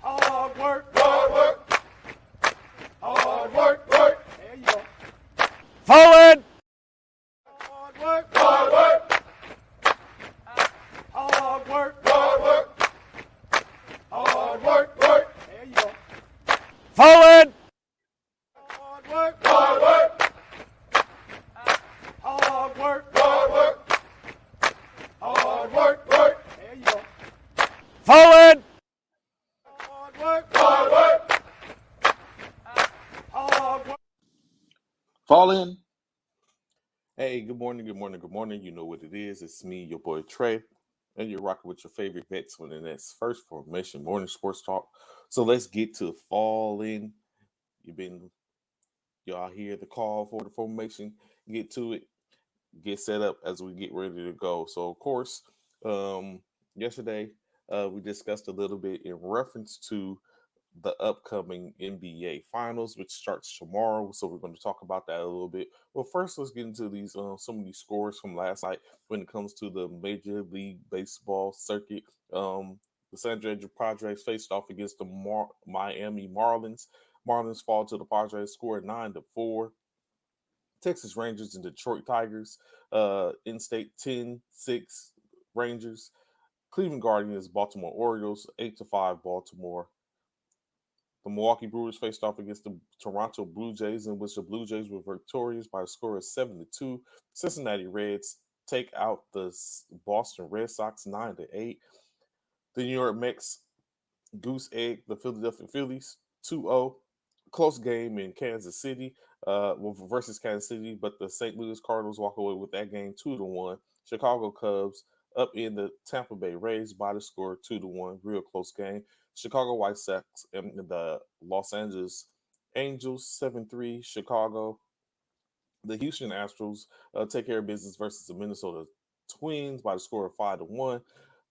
Hard work, hard work, hard work, work. There you go. Forward! Hard work, hard work, hard work, hard work, hard work, work. There you go. Forward! Hard work, hard work, hard work, hard work, hard work, work. There you go. Forward! Hard work, hard work, hard work. Fall in. Hey, good morning, good morning, good morning. You know what it is. It's me, your boy Trey, and you're rocking with your favorite vets when it's First Formation Morning Sports Talk. So let's get to fall in. Y'all hear the call for the formation. Get to it. Get set up as we get ready to go. So, of course, yesterday we discussed a little bit in reference to the upcoming NBA Finals, which starts tomorrow. So we're going to talk about that a little bit. Well, first, let's get into these some of these scores from last night when it comes to the Major League Baseball circuit. The San Diego Padres faced off against the Miami Marlins. Marlins fall to the Padres, score 9-4. Texas Rangers and Detroit Tigers, in-state 10-6 Rangers. Cleveland Guardians, Baltimore Orioles, 8-5 Baltimore. The Milwaukee Brewers faced off against the Toronto Blue Jays, in which the Blue Jays were victorious by a score of 7-2. Cincinnati Reds take out the Boston Red Sox 9-8. The New York Mets goose egg the Philadelphia Phillies 2-0. Close game in Kansas City versus Kansas City, but the St. Louis Cardinals walk away with that game 2-1. Chicago Cubs up in the Tampa Bay Rays by the score 2-1. Real close game. Chicago White Sox and the Los Angeles Angels 7-3. Chicago. The Houston Astros take care of business versus the Minnesota Twins by the score of 5-1.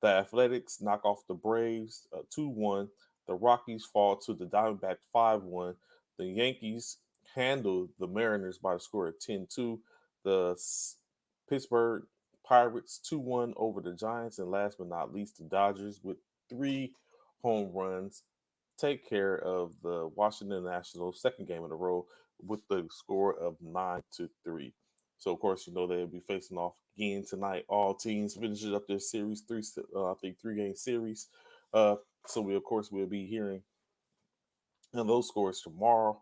The Athletics knock off the Braves 2-1. The Rockies fall to the Diamondbacks 5-1. The Yankees handle the Mariners by the score of 10-2. The Pittsburgh Pirates 2-1 over the Giants. And last but not least, the Dodgers with 3 home runs take care of the Washington Nationals, second game in a row, with the score of 9-3. So, of course, you know they'll be facing off again tonight. All teams finishing up their series, 3-game series. So we, of course, will be hearing those scores tomorrow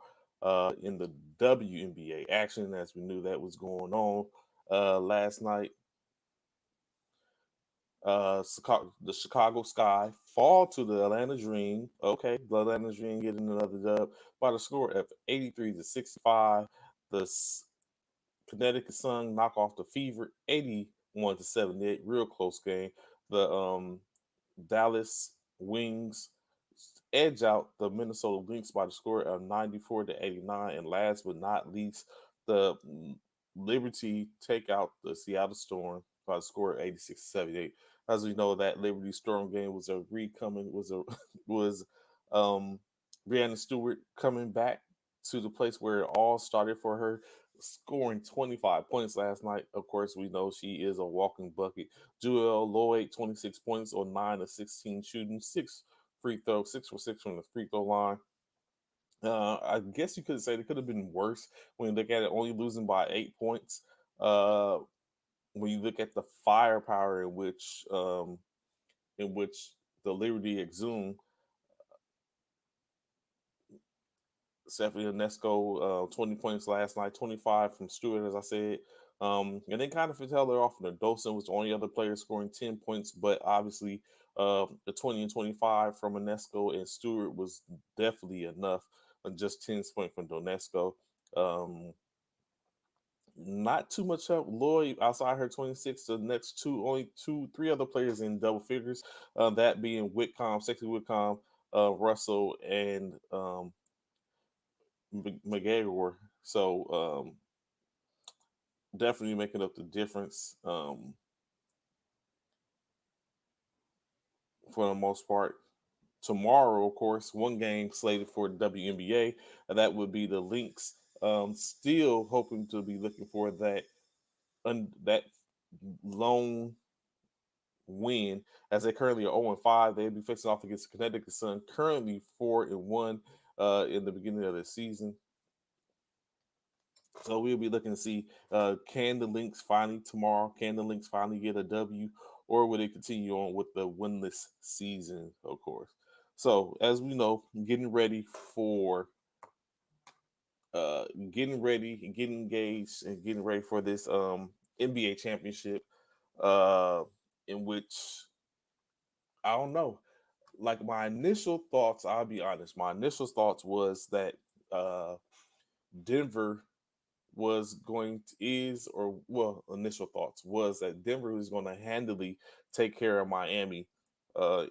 in the WNBA action, as we knew that was going on last night. The Chicago Sky fall to the Atlanta Dream. Okay, the Atlanta Dream getting another dub by the score of 83-65. The Connecticut Sun knock off the Fever 81-78. Real close game. The Dallas Wings edge out the Minnesota Lynx by the score of 94-89. And last but not least, the Liberty take out the Seattle Storm by the score of 86-78. As we know, that Liberty Storm game was Breanna Stewart coming back to the place where it all started for her, scoring 25 points last night. Of course, we know she is a walking bucket. Jewell Loyd, 26 points on 9 of 16 shooting, 6 for 6 from the free throw line. I guess you could say it could have been worse when you look at it, only losing by 8 points. When you look at the firepower in which the Liberty exude, Stephanie Ionesco, 20 points last night, 25 from Stewart, as I said. And then kind of tell her off. Dawson was the only other player scoring 10 points, but obviously the 20 and 25 from Ionesco and Stewart was definitely enough. Just 10 points from Donesco. Not too much help. Loyd outside her 26. The next three other players in double figures. That being Whitcomb, Sexy Whitcomb, Russell, and McGregor. So definitely making up the difference for the most part. Tomorrow, of course, one game slated for the WNBA. That would be the Lynx. Still hoping to be looking for that lone win, as they currently are 0-5. They'll be facing off against Connecticut Sun, currently 4-1 in the beginning of the season. So we'll be looking to see can the Lynx finally tomorrow, can the Lynx finally get a W, or will they continue on with the winless season, of course. So as we know, getting ready, getting engaged, and getting ready for this NBA championship, uh, in which I don't know. Like my initial thoughts, I'll be honest. My initial thoughts was that Denver was going to is or well initial thoughts was that Denver was going to handily take care of Miami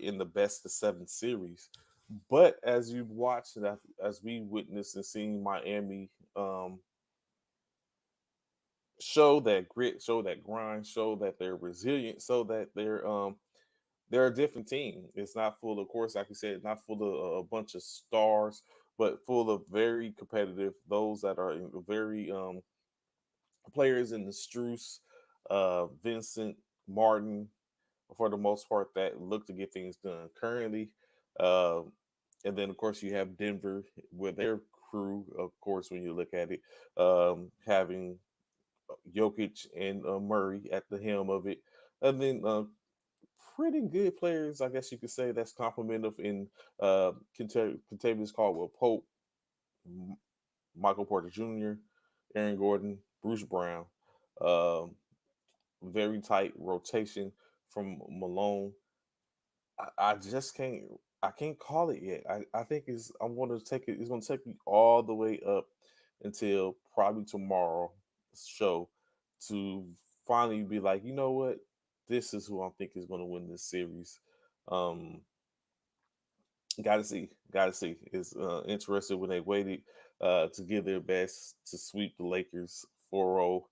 in the best of seven series. But as you watched and as we witnessed and seen Miami show that grit, show that grind, show that they're resilient, so that they're a different team. It's not full, of course, like you said, not full of a bunch of stars, but full of very competitive, those that are very players in the Struce, Vincent, Martin, for the most part, that look to get things done currently. Uh, and then, of course, you have Denver with their crew, of course, when you look at it, having Jokic and Murray at the helm of it. And then pretty good players, I guess you could say, that's complemented in Kentavious Caldwell Pope, Michael Porter Jr., Aaron Gordon, Bruce Brown. Um, Very tight rotation from Malone. I just can't. I can't call it yet. I think I'm going to take it. It's going to take me all the way up until probably tomorrow show to finally be like, you know what, this is who I think is going to win this series. Um, got to see. It's interesting when they waited to give their best to sweep the Lakers 4-0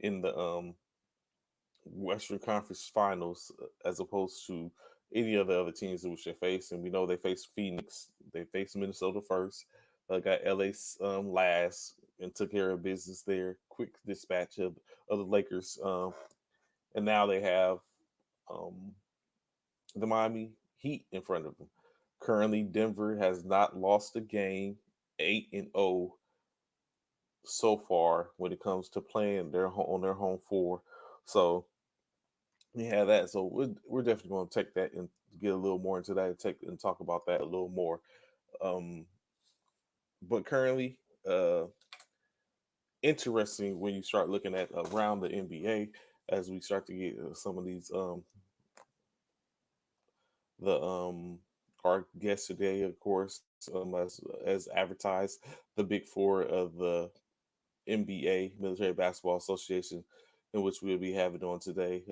in the Western Conference Finals, as opposed to any of the other teams that we should face. And we know they faced Phoenix, they faced Minnesota first, got LA last, and took care of business there. Quick dispatch of the Lakers, and now they have um, the Miami Heat in front of them. Currently, Denver has not lost a game, 8-0 so far when it comes to playing on their home floor. So yeah, that. So we're definitely going to take that and get a little more into that and take and talk about that a little more. Um, but currently, interesting when you start looking at around the NBA as we start to get some of these the our guest today, of course, as advertised, the big four of the NBA, Military Basketball Association, in which we'll be having on today.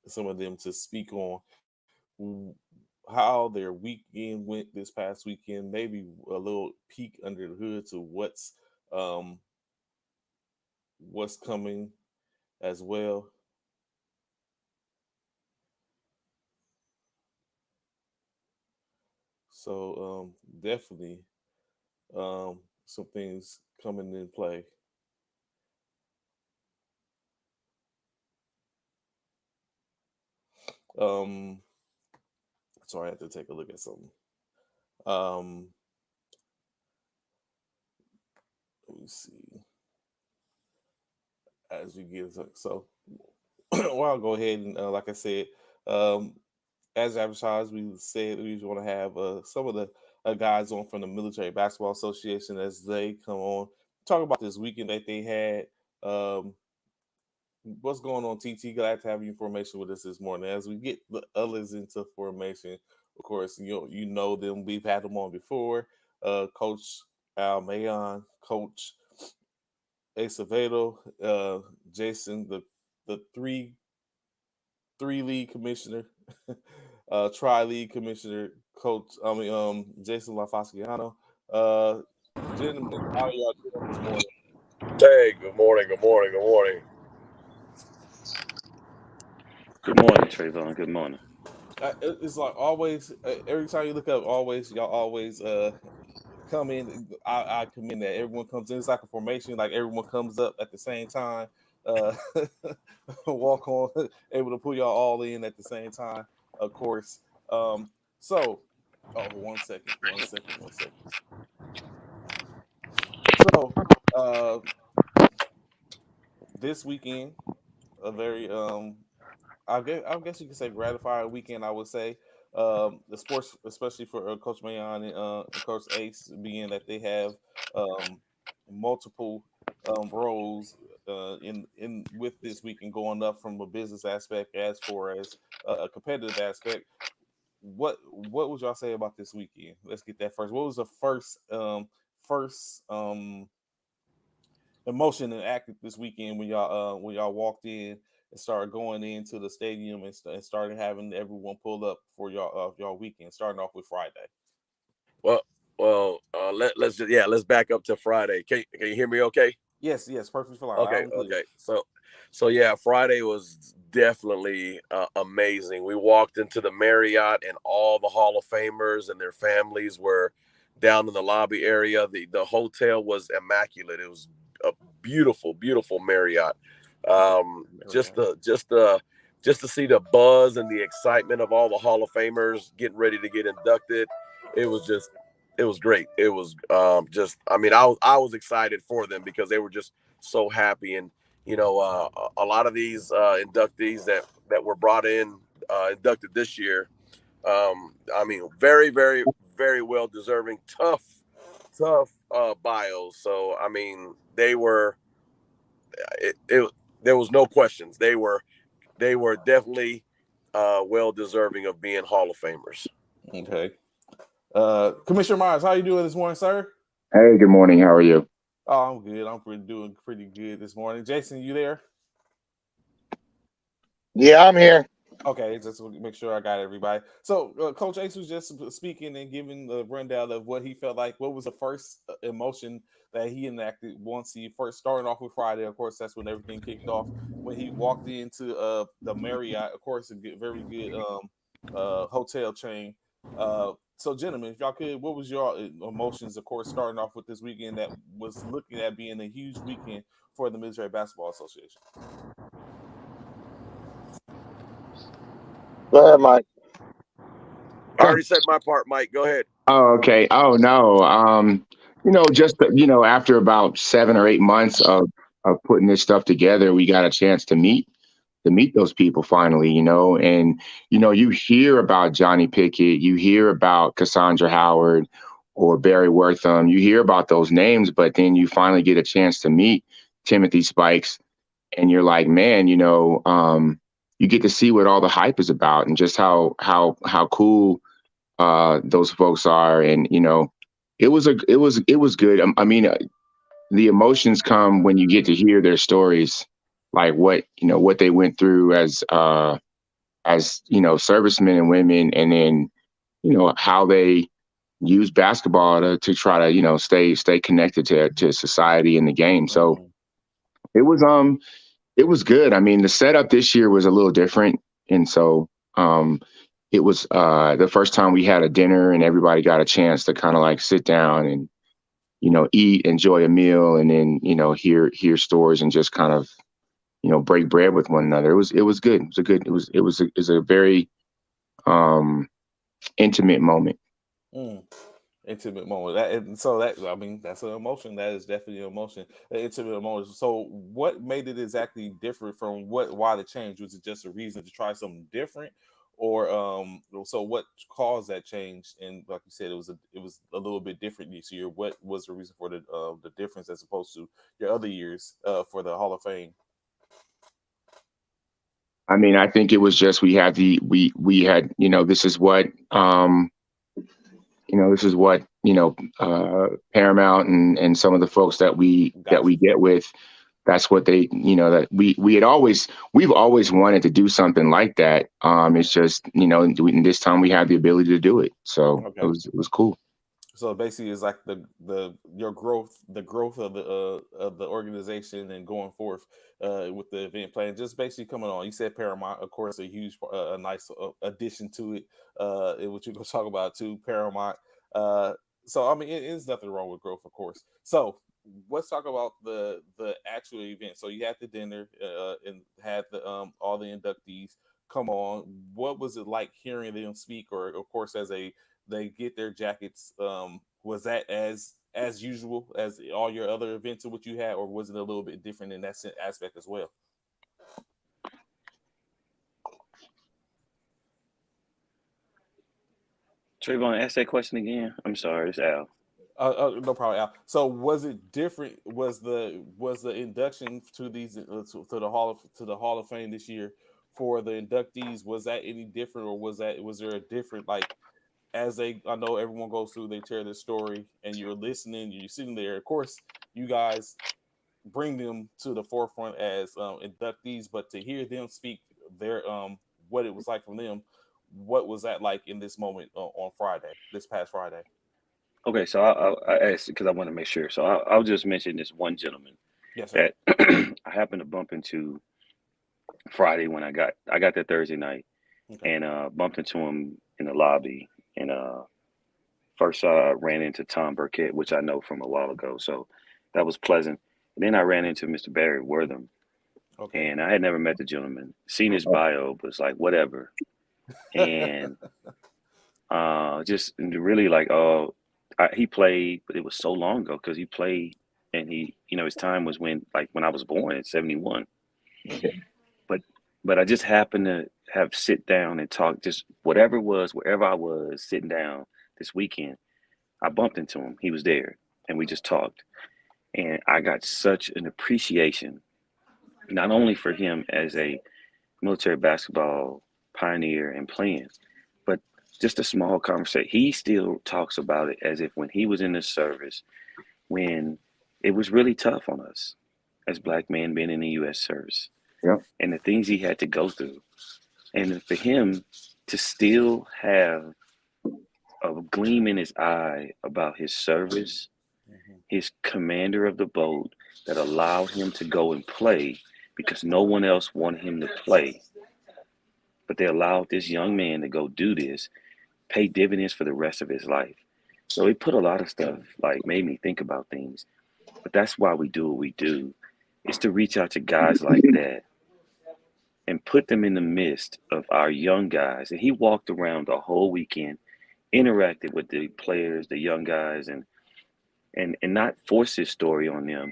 Some of them to speak on how their weekend went this past weekend, maybe a little peek under the hood to um what's coming as well. So definitely some things coming in play. Um Sorry, I had to take a look at something. Um Let me see as we get so well, I'll go ahead and like I said, um as advertised, we said we want to have some of the guys on from the Military Basketball Association as they come on talk about this weekend that they had. What's going on, TT? Glad to have you in formation with us this morning. As we get the others into formation, of course, you know them. We've had them on before. Coach Al Mayon, Coach Acevedo, Jason, the three league commissioner, tri league commissioner, coach. Jason LaFasciano. Uh, Gentlemen, how are y'all doing this morning? Hey, good morning, good morning, good morning. Good morning, Trayvon. Good morning. It's like always. Every time you look up, y'all always come in. I commend that everyone comes in. It's like a formation. Like everyone comes up at the same time. uh, walk on, able to pull y'all all in at the same time, of course. So, oh, 1 second, 1 second, 1 second. So, uh, this weekend, a very I guess you could say gratifying weekend. I would say the sports, especially for Coach Mayon and Coach Ace, being that they have um, multiple roles in with this weekend, going up from a business aspect as far as a competitive aspect. What would y'all say about this weekend? Let's get that first. What was the first emotion and acted this weekend when y'all walked in and started going into the stadium and started having everyone pull up for y'all weekend, starting off with Friday. Well, let's back up to Friday. Can you hear me? Okay. Yes, perfect for line, loud Okay. and clear. Okay. So yeah, Friday was definitely amazing. We walked into the Marriott, and all the Hall of Famers and their families were down in the lobby area. The hotel was immaculate. It was a beautiful, beautiful Marriott. Just Marriott. to see the buzz and the excitement of all the Hall of Famers getting ready to get inducted, it was just it was great. It was just I mean I was excited for them because they were just so happy. And a lot of these inductees that were brought in inducted this year, I mean, very, very, very well deserving, tough bios. So I mean, they were it there was no questions. They were definitely well deserving of being Hall of Famers. Okay. Commissioner Myers, how you doing this morning, sir? Hey, good morning. How are you? Oh, I'm good. Doing pretty good this morning. Jason, you there? Yeah, I'm here. Okay, just to make sure I got everybody. So, Coach Ace was just speaking and giving the rundown of what he felt like. What was the first emotion that he enacted once he first started off with Friday? Of course, that's when everything kicked off. When he walked into the Marriott, of course, very good hotel chain. So, gentlemen, if y'all could, what was your emotions? Of course, starting off with this weekend that was looking at being a huge weekend for the Missouri Basketball Association. Go ahead, Mike. I already said my part, Mike. Go ahead. Oh, okay. Oh no. Just after about 7 or 8 months of putting this stuff together, we got a chance to meet those people finally. And you hear about Johnny Pickett, you hear about Cassandra Howard or Barry Wortham, you hear about those names, but then you finally get a chance to meet Timothy Spikes, and you're like, man, you get to see what all the hype is about and just how cool those folks are. And it was good. I mean, the emotions come when you get to hear their stories, like what they went through as servicemen and women, and then how they use basketball to try to stay connected to society and the game. So it was it was good. I mean, the setup this year was a little different, and so it was the first time we had a dinner and everybody got a chance to kind of like sit down and eat, enjoy a meal, and then hear stories and just kind of break bread with one another. It was good. It was a very intimate moment. Mm. Intimate moment. That's an emotion. That is definitely an emotion. An intimate emotion. So what made it exactly different from why the change? Was it just a reason to try something different? Or so what caused that change? And like you said, it was a little bit different this year. What was the reason for the difference as opposed to your other years for the Hall of Fame? I mean, I think it was just we had this is what Paramount and some of the folks that we Gotcha. get with, that's what they that we've always wanted to do something like that. It's just in this time we had the ability to do it, so Okay. it was cool. So basically, it's like your growth, the growth of the organization and going forth with the event plan, just basically coming on. You said Paramount, of course, a huge, a nice addition to it. Which we're gonna talk about too, Paramount. So I mean, it's nothing wrong with growth, of course. So let's talk about the actual event. So you had the dinner and had the all the inductees come on. What was it like hearing them speak? Or of course, as they get their jackets, was that as usual as all your other events of what you had, or was it a little bit different in that aspect as well? Trayvon, ask that question again. I'm sorry, it's Al. No problem, Al. So was it different? Was the induction to these to the Hall of Fame this year for the inductees? Was that any different, or was there a different, like, as I know everyone goes through, they share their story, and you're listening, you're sitting there. Of course, you guys bring them to the forefront as inductees, but to hear them speak their what it was like from them, what was that like in this moment on Friday, this past Friday? Okay, so I asked because I want to make sure. So I'll just mention this one gentleman Yes, sir. that I happened to bump into Friday when I got there Thursday night, Okay. and bumped into him in the lobby, and first I ran into Tom Burkett, which I know from a while ago, so that was pleasant. And then I ran into Mr. Barry Wortham, Okay. and I had never met the gentleman, seen his bio, but it's like whatever, and just really like, oh, he played, but it was so long ago because he played, and his time was when I was born in '71. But I just happened to have sit down and talk, just whatever it was, wherever I was sitting down this weekend, I bumped into him. He was there, and we just talked, and I got such an appreciation, not only for him as a military basketball pioneer and playing, but just a small conversation. He still talks about it as if when he was in the service, when it was really tough on us as black men being in the U.S. service, Yeah. and the things he had to go through. And for him to still have a gleam in his eye about his service, his commander of the boat that allowed him to go and play because no one else wanted him to play. But they allowed this young man to go do this, pay dividends for the rest of his life. So it put a lot of stuff, like made me think about things. But that's why we do what we do, is to reach out to guys like that and put them in the midst of our young guys. And he walked around the whole weekend, interacted with the players, the young guys, and not force his story on them,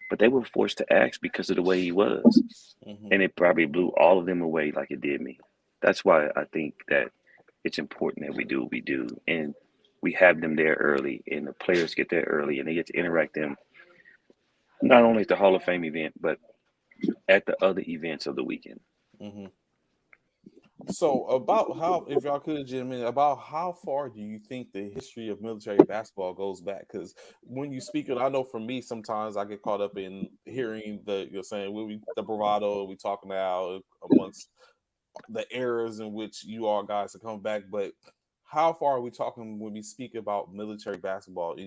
but they were forced to ask because of the way he was. And it probably blew all of them away like it did me. That's why I think that it's important that we do what we do. And we have them there early, and the players get there early, and they get to interact them not only at the Hall of Fame event, but at the other events of the weekend. Mm-hmm. So about how, if y'all could, gentlemen, about how far do you think the history of military basketball goes back? Because when you speak it, I know for me, sometimes I get caught up in hearing you're saying the bravado we talk now amongst the eras in which you all guys are coming back. But how far are we talking when we speak about military basketball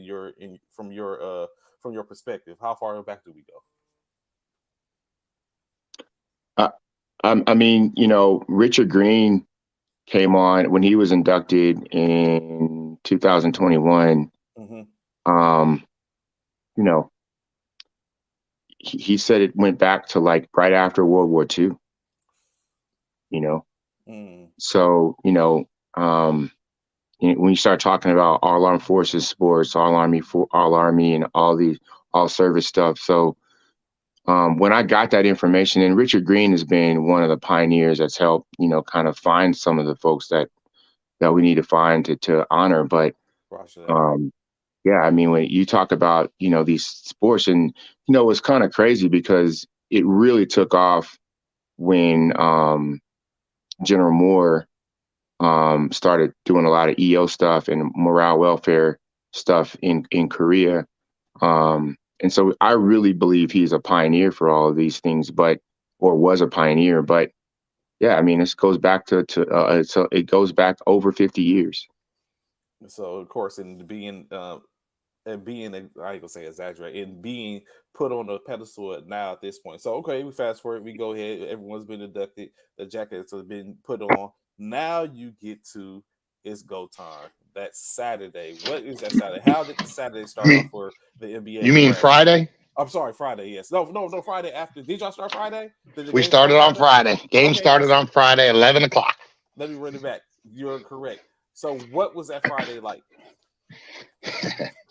from your perspective? How far back do we go? I mean, Richard Green came on when he was inducted in 2021. Mm-hmm. He said it went back to like right after World War II. So, when you start talking about all armed forces sports, all army and all service stuff. So when I got that information, and Richard Green has been one of the pioneers that's helped, kind of find some of the folks that we need to find to honor. But yeah, I mean, when you talk about, these sports, and, it's kind of crazy because it really took off when General Moore started doing a lot of EO stuff and morale welfare stuff in Korea. And so I really believe he's a pioneer for all of these things, or was a pioneer. But yeah, I mean, this goes back it goes back over 50 years. So of course, I ain't gonna say exaggerate, and being put on a pedestal now at this point. So okay, we fast forward, we go ahead. Everyone's been inducted. The jackets have been put on. Now you get to it's go time. that Saturday. What is that Saturday? How did the Saturday start You off mean, for the NBA? you mean draft? Friday? I'm sorry, Friday. Yes. No. Friday after. Did y'all start Friday? Did the We game start started on Friday? Friday. Game Okay. started on Friday, 11 o'clock. Let me run it back. You're correct. So, what was that Friday like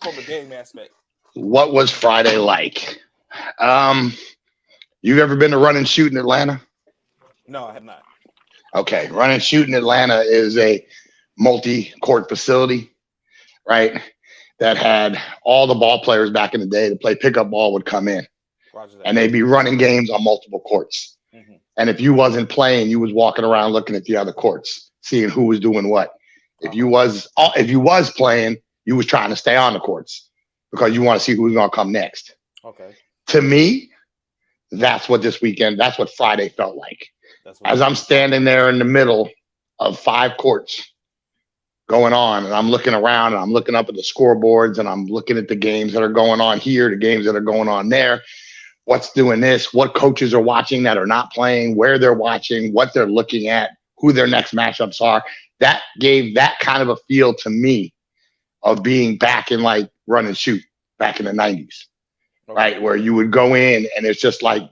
from the game aspect? What was Friday like? You ever been to Run and Shoot in Atlanta? No, I have not. Okay, Run and Shoot in Atlanta is a multi-court facility, right? That had all the ball players back in the day to play pickup ball would come in, Roger that. and they'd be running games on multiple courts. Mhm. And if you wasn't playing, you was walking around looking at the other courts, seeing who was doing what. If you was playing, you was trying to stay on the courts because you want to see who's gonna come next. Okay. To me, that's what Friday felt like. That's what As I'm standing there in the middle of 5 courts going on, and I'm looking around and I'm looking up at the scoreboards and I'm looking at the games that are going on here, the games that are going on there, what's doing this, what coaches are watching that are not playing, where they're watching, what they're looking at, who their next matchups are. That gave that kind of a feel to me of being back in like Run and Shoot back in the 90s, Okay. right? Where you would go in and it's just like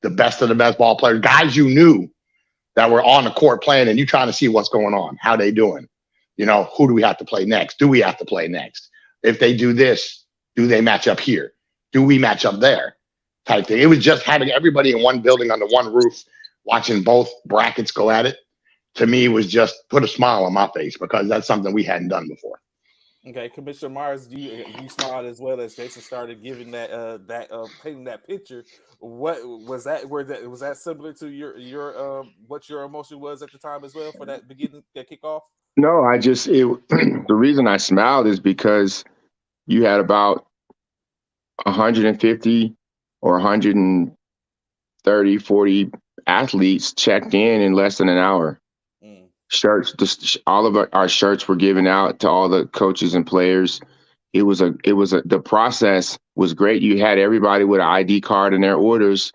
the best of the best ball players, guys you knew that were on the court playing, and you trying to see what's going on, how they doing. You know, who do we have to play next? Do we have to play next? If they do this, do they match up here? Do we match up there? Type thing. It was just having everybody in one building under one roof, watching both brackets go at it. To me, was just put a smile on my face because that's something we hadn't done before. Okay, Commissioner Myers, you smiled as well as Jason started giving that painting that picture. What was that? Was that similar to your what your emotion was at the time as well for that kickoff? No, the reason I smiled is because you had about 150 or 130, 40 athletes checked in less than an hour. Shirts, all of our shirts were given out to all the coaches and players. The process was great. You had everybody with an ID card and their orders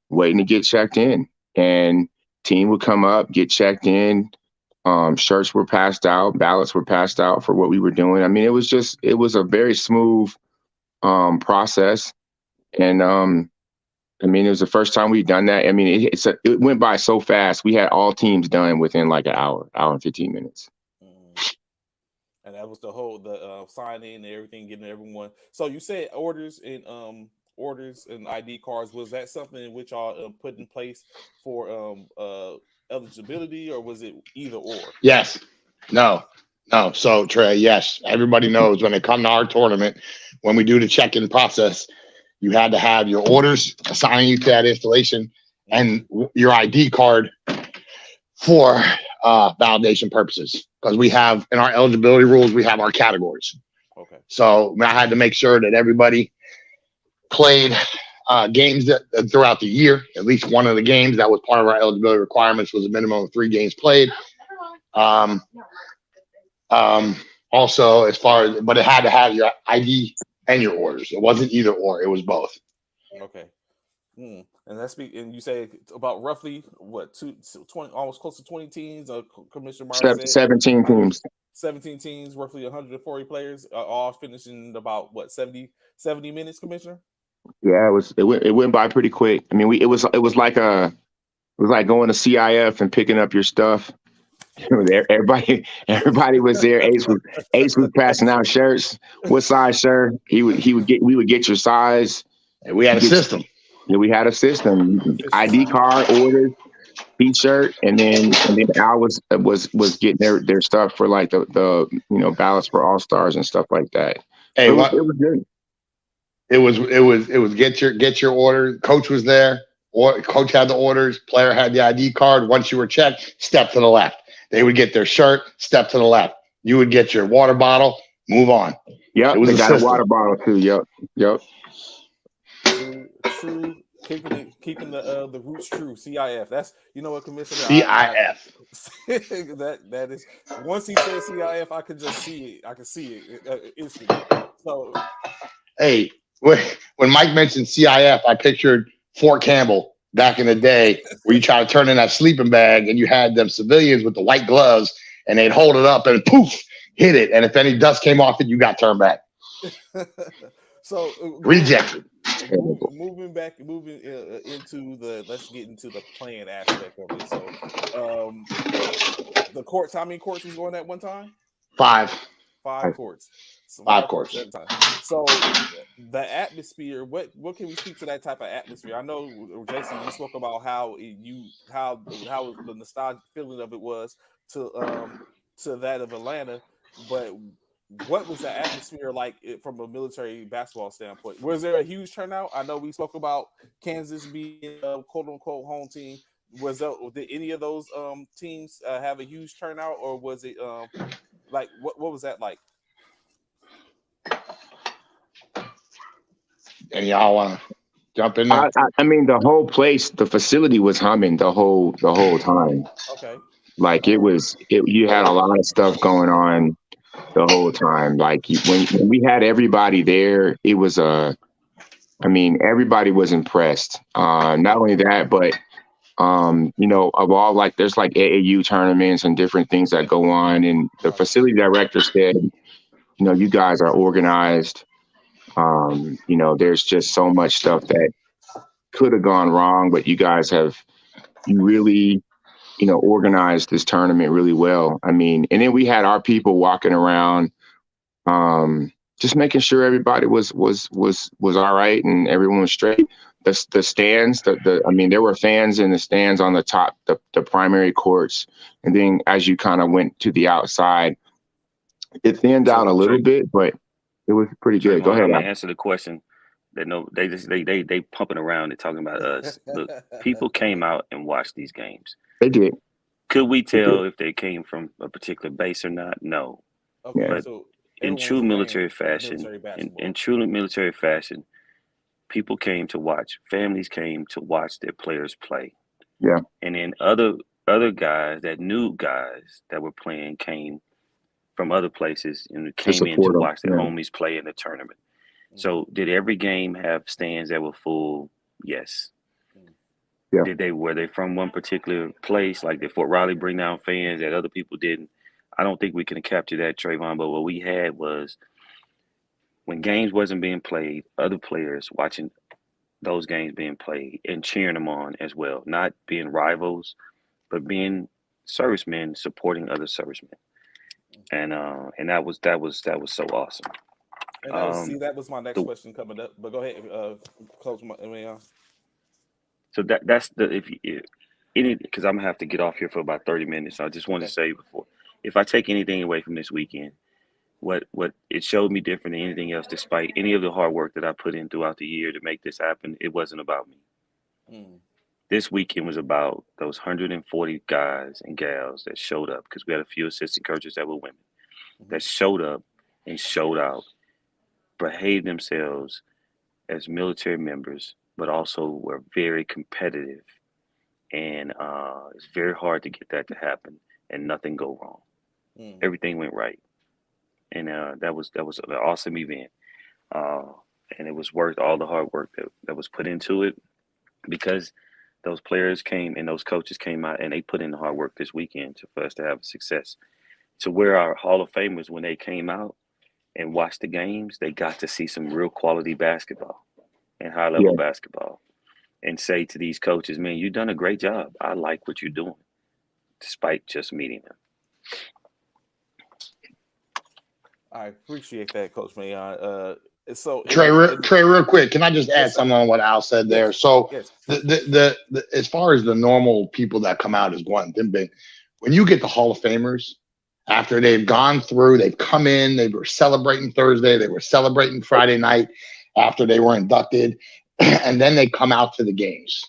waiting to get checked in, and team would come up, get checked in. Shirts were passed out, ballots were passed out for what we were doing. I mean, it was a very smooth process. And I mean, it was the first time we'd done that. I mean, it went by so fast. We had all teams done within like an hour and 15 minutes. And that was the signing and everything, getting everyone. So you said orders and ID cards. Was that something in which y'all put in place for eligibility, or was it either or? Yes. No. So Trey, yes, everybody knows when they come to our tournament, when we do the check-in process, you had to have your orders assigning you to that installation and your ID card for validation purposes. Because we have, in our eligibility rules, we have our categories. Okay. So I had to make sure that everybody played games throughout the year. At least one of the games that was part of our eligibility requirements was a minimum of 3 games played. Also, but it had to have your ID and your orders. It wasn't either or. It was both. Okay. And and you say about roughly what 20, almost close to 20 teams. Commissioner Myers said 17 teams. 17 teams, roughly 140 players, all finishing about what 70 minutes, Commissioner. Yeah, it went by pretty quick. I mean, it was like going to CIF and picking up your stuff. Everybody was there. Ace was passing out shirts. What size shirt? We would get your size. And we had a system. Yeah, we had a system. ID card, orders, T-shirt, and then Al was getting their stuff for like the ballots for All Stars and stuff like that. Hey, it was good. It was get your order. Coach was there. Or coach had the orders. Player had the ID card. Once you were checked, step to the left. They would get their shirt. Step to the left. You would get your water bottle. Move on. Yep, it was they got a water bottle too. Yep. True. Keeping the roots true. CIF. That's what, Commissioner. CIF. That is. Once he says CIF, I can just see it. I can see it instantly. So. Hey, when Mike mentioned CIF, I pictured Fort Campbell back in the day, where you try to turn in that sleeping bag, and you had them civilians with the white gloves, and they'd hold it up, and poof, hit it, and if any dust came off it, you got turned back. So Rejected. moving into let's get into the playing aspect of it. So the courts, how many courts was going at one time? 5. 5 courts. So 5 courts at a time. So the atmosphere, what can we speak to that type of atmosphere? I know, Jason, you spoke about how the nostalgic feeling of it was to that of Atlanta, but what was the atmosphere like from a military basketball standpoint? Was there a huge turnout? I know we spoke about Kansas being a quote unquote home team. Did any of those teams have a huge turnout, or was it like what was that like? And y'all want to jump in there? I mean, the whole place, the facility was humming the whole time. Okay. Like you had a lot of stuff going on the whole time. Like when we had everybody there, it was everybody was impressed. Not only that, but of all, like, there's like AAU tournaments and different things that go on. And the facility director said, you guys are organized. There's just so much stuff that could have gone wrong, but you guys you really, organized this tournament really well. I mean, and then we had our people walking around, just making sure everybody was all right and everyone was straight. The stands, there were fans in the stands on the top, the primary courts. And then as you kind of went to the outside, it thinned out a little bit, but it was pretty good. Go ahead. I'm gonna answer the question. They pumping around and talking about us. Look, people came out and watched these games. They did. Could we tell if they came from a particular base or not? No. Okay, but so in true military fashion, people came to watch. Families came to watch their players play. Yeah. And then other guys that knew guys that were playing came from other places and came in to watch their homies play in the tournament. So did every game have stands that were full? Yes. Yeah. Were they from one particular place? Like, did Fort Riley bring down fans that other people didn't? I don't think we can capture that, Trayvon. But what we had was, when games wasn't being played, other players watching those games being played and cheering them on as well. Not being rivals, but being servicemen supporting other servicemen. And that was so awesome. And that was my next question coming up. But go ahead, close my. So that's because I'm gonna have to get off here for about 30 minutes. So I just want to say before, if I take anything away from this weekend, what it showed me different than anything else, despite any of the hard work that I put in throughout the year to make this happen, it wasn't about me. This weekend was about those 140 guys and gals that showed up, because we had a few assistant coaches that were women that showed up and showed out, behaved themselves as military members, but also were very competitive. And it's very hard to get that to happen and nothing go wrong. Everything went right. And that was an awesome event. And it was worth all the hard work that was put into it, because those players came and those coaches came out and they put in the hard work this weekend for us to have success. To where our Hall of Famers, when they came out and watched the games, they got to see some real quality basketball and high level basketball, and say to these coaches, man, you've done a great job. I like what you're doing, despite just meeting them. I appreciate that, Coach Mayon. So Trey, real quick, can I just add something on what Al said there? So the as far as the normal people that come out as one thing, when you get the Hall of Famers, after they've gone through, they've come in, they were celebrating Thursday, they were celebrating Friday night after they were inducted, and then they come out to the games,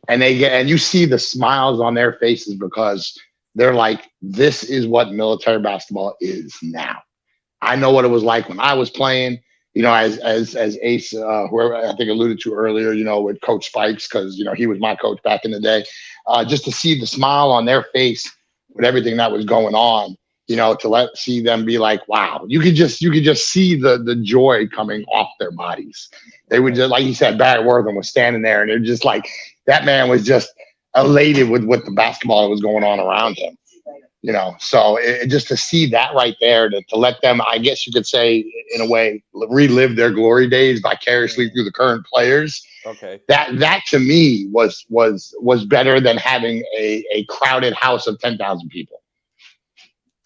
and you see the smiles on their faces, because they're like, this is what military basketball is now. I know what it was like when I was playing, as Ace, whoever I think alluded to earlier, with Coach Spikes, because, he was my coach back in the day, just to see the smile on their face with everything that was going on, to see them be like, wow, you could just see the joy coming off their bodies. They would just, like you said, Barrett Wortham was standing there, and they're just like, that man was just elated with what the basketball that was going on around him. So just to see that right there, to let them, I guess you could say, in a way, relive their glory days vicariously through the current players. Okay. That to me was better than having a crowded house of 10,000 people.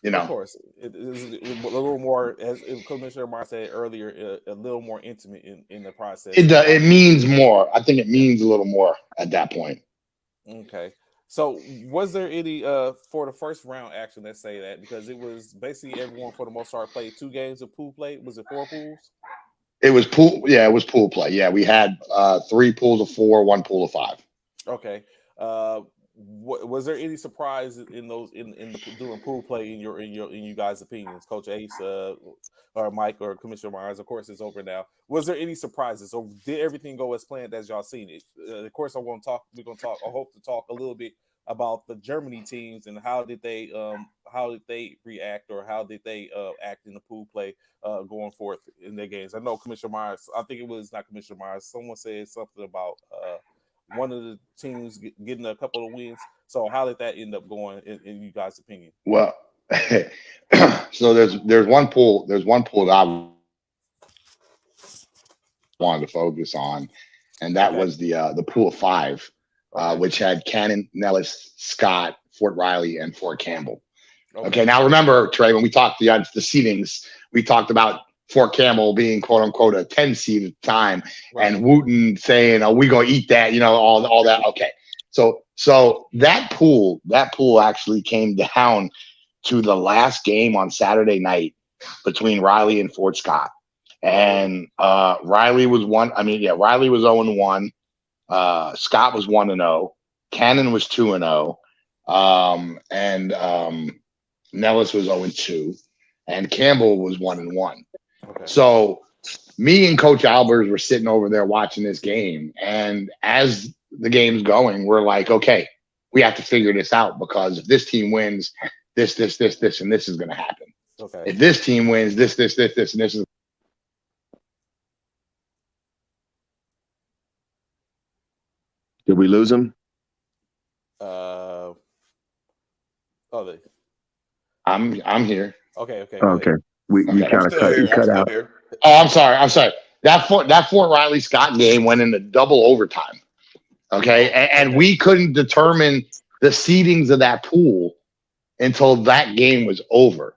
Of course, it is a little more, as Commissioner Mar said earlier, a little more intimate in the process. It means more. I think it means a little more at that point. Okay. So was there any for the first round action, let's say that, because it was basically everyone for the most part played 2 games of pool play? Was it 4 pools? It was pool. Yeah, it was pool play. Yeah, we had 3 pools of 4, 1 pool of 5. Okay. Was there any surprise in those in doing pool play in you guys' opinions, Coach Ace, or Mike, or Commissioner Myers? Of course, it's over now. Was there any surprises, or did everything go as planned as y'all seen it? Of course, we're gonna talk. I hope to talk a little bit about the Germany teams and how did they react, or how did they act in the pool play going forth in their games. I know Commissioner Myers. I think it was not Commissioner Myers. Someone said something about one of the teams getting a couple of wins. So how did that end up going in you guys' opinion? Well, so there's one pool that I wanted to focus on, and that was the pool of 5, which had Cannon, Nellis, Scott, Fort Riley, and Fort Campbell. Okay, now remember, Trey, when we talked the seedings, we talked about Fort Campbell being quote unquote a 10 seed at the time, and Wooten saying, "Oh, we gonna eat that," all that. Okay, so that pool actually came down to the last game on Saturday night between Riley and Fort Scott, and Riley was Riley was 0-1, Scott was 1-0, Cannon was 2-0, and Nellis was 0-2, and Campbell was 1-1. Okay. So me and Coach Albers were sitting over there watching this game, and as the game's going, we're like, okay, we have to figure this out, because if this team wins, this, and this is going to happen. Okay. If this team wins, this, and this is. Did we lose him? I'm here. Okay. Okay. You kind of cut out. Oh, I'm sorry. That Fort Riley Scott game went into double overtime. Okay. And we couldn't determine the seedings of that pool until that game was over.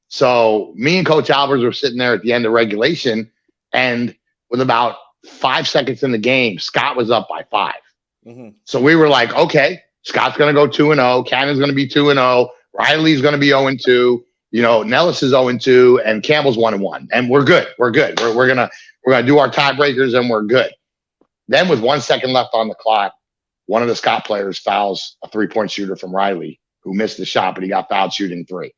So me and Coach Albers were sitting there at the end of regulation, and with about 5 seconds in the game, Scott was up by 5. Mm-hmm. So we were like, okay, Scott's going to go 2-0. Cannon's going to be 2-0. Riley's going to be 0-2. Nellis is 0-2, and Campbell's 1-1, and we're good. We're gonna do our tiebreakers, and we're good. Then, with 1 second left on the clock, one of the Scott players fouls a 3-point shooter from Riley, who missed the shot, but he got fouled shooting 3.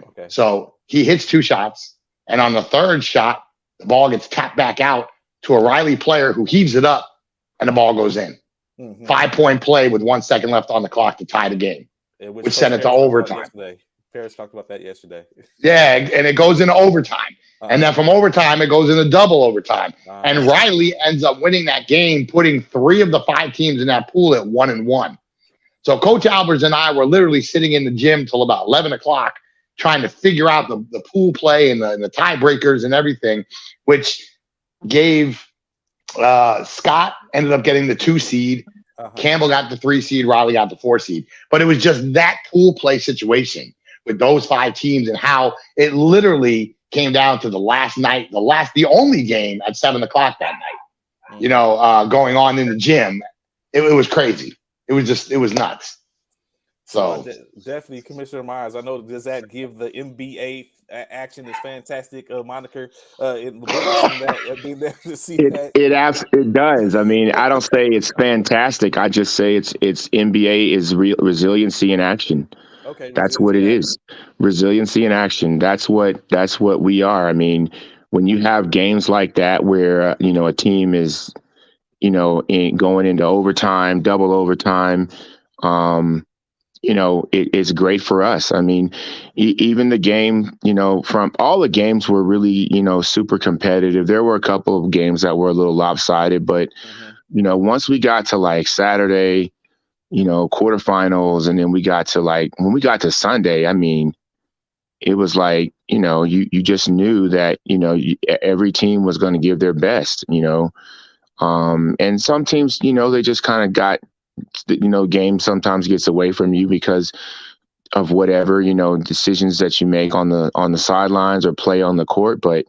Okay. So he hits 2 shots, and on the third shot, the ball gets tapped back out to a Riley player who heaves it up, and the ball goes in. Mm-hmm. 5-point play with 1 second left on the clock to tie the game, which sent it to overtime. Paris talked about that yesterday. Yeah, and it goes into overtime. And then from overtime, it goes into double overtime. And Riley ends up winning that game, putting 3 of the 5 teams in that pool at 1-1. So Coach Albers and I were literally sitting in the gym till about 11 o'clock trying to figure out the pool play and the tiebreakers and everything, which gave Scott ended up getting the 2 seed. Campbell got the 3 seed. Riley got the 4 seed. But it was just that pool play situation with those 5 teams, and how it literally came down to the last night, the only game at 7 o'clock that night, going on in the gym. It was crazy. It was nuts. So definitely, Commissioner Myers, I know, does that give the NBA action is fantastic moniker in the to see that? It does. I mean, I don't say it's fantastic. I just say it's NBA is resiliency in action. Okay, that's what it is. Resiliency in action. That's what we are. I mean, when you have games like that where a team is going into overtime, double overtime, it's great for us. I mean, even the game, from all the games were really, super competitive. There were a couple of games that were a little lopsided, but once we got to like Saturday, quarterfinals, and then we got to when we got to Sunday, I mean, it was like, you just knew that, every team was going to give their best, and some teams, they just kind of got, game sometimes gets away from you because of whatever, decisions that you make on the sidelines or play on the court. But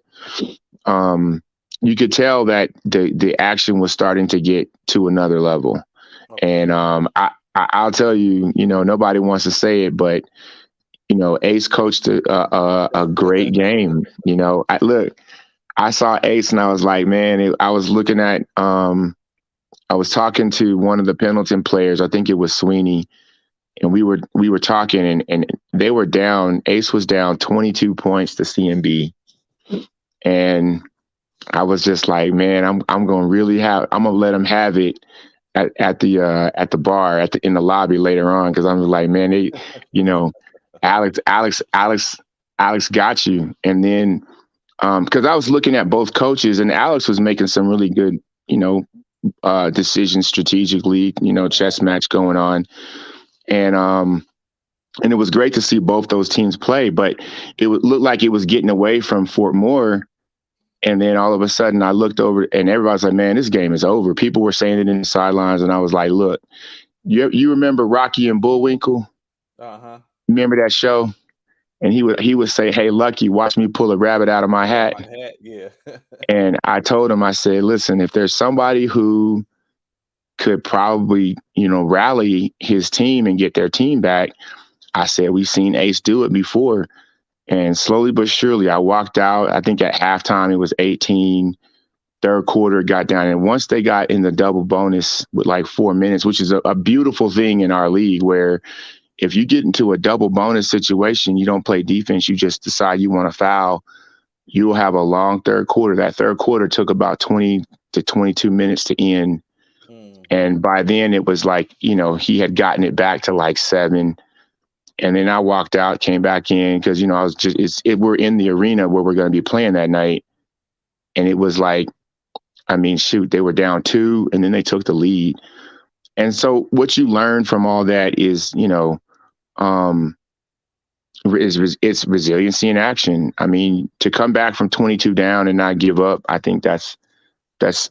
you could tell that the action was starting to get to another level. And I'll tell you, nobody wants to say it, but Ace coached a great game. I saw Ace and I was like, man, I was looking at, I was talking to one of the Pendleton players. I think it was Sweeney. And we were talking and they were down. Ace was down 22 points to CMB. And I was just like, man, I'm going to let him have it at the bar in the lobby later on. Cause I'm like, man, Alex got you. And then, cause I was looking at both coaches and Alex was making some really good, decisions strategically, chess match going on. And it was great to see both those teams play, but it looked like it was getting away from Fort Moore. And then all of a sudden I looked over and everybody's like, man, this game is over. People were saying it in the sidelines. And I was like, look, you remember Rocky and Bullwinkle? Uh-huh. Remember that show? And he would say, hey, Lucky, watch me pull a rabbit out of my hat. Yeah. And I told him, I said, listen, if there's somebody who could probably, rally his team and get their team back, I said, we've seen Ace do it before. And slowly but surely, I walked out. I think at halftime, it was 18. Third quarter got down. And once they got in the double bonus with 4 minutes, which is a beautiful thing in our league, where if you get into a double bonus situation, you don't play defense, you just decide you want to foul, you'll have a long third quarter. That third quarter took about 20 to 22 minutes to end. And by then it was he had gotten it back to 7. And then I walked out, came back in because, I was we're in the arena where we're going to be playing that night. And it was they were down 2 and then they took the lead. And so what you learn from all that is, it's resiliency in action. I mean, to come back from 22 down and not give up, I think that's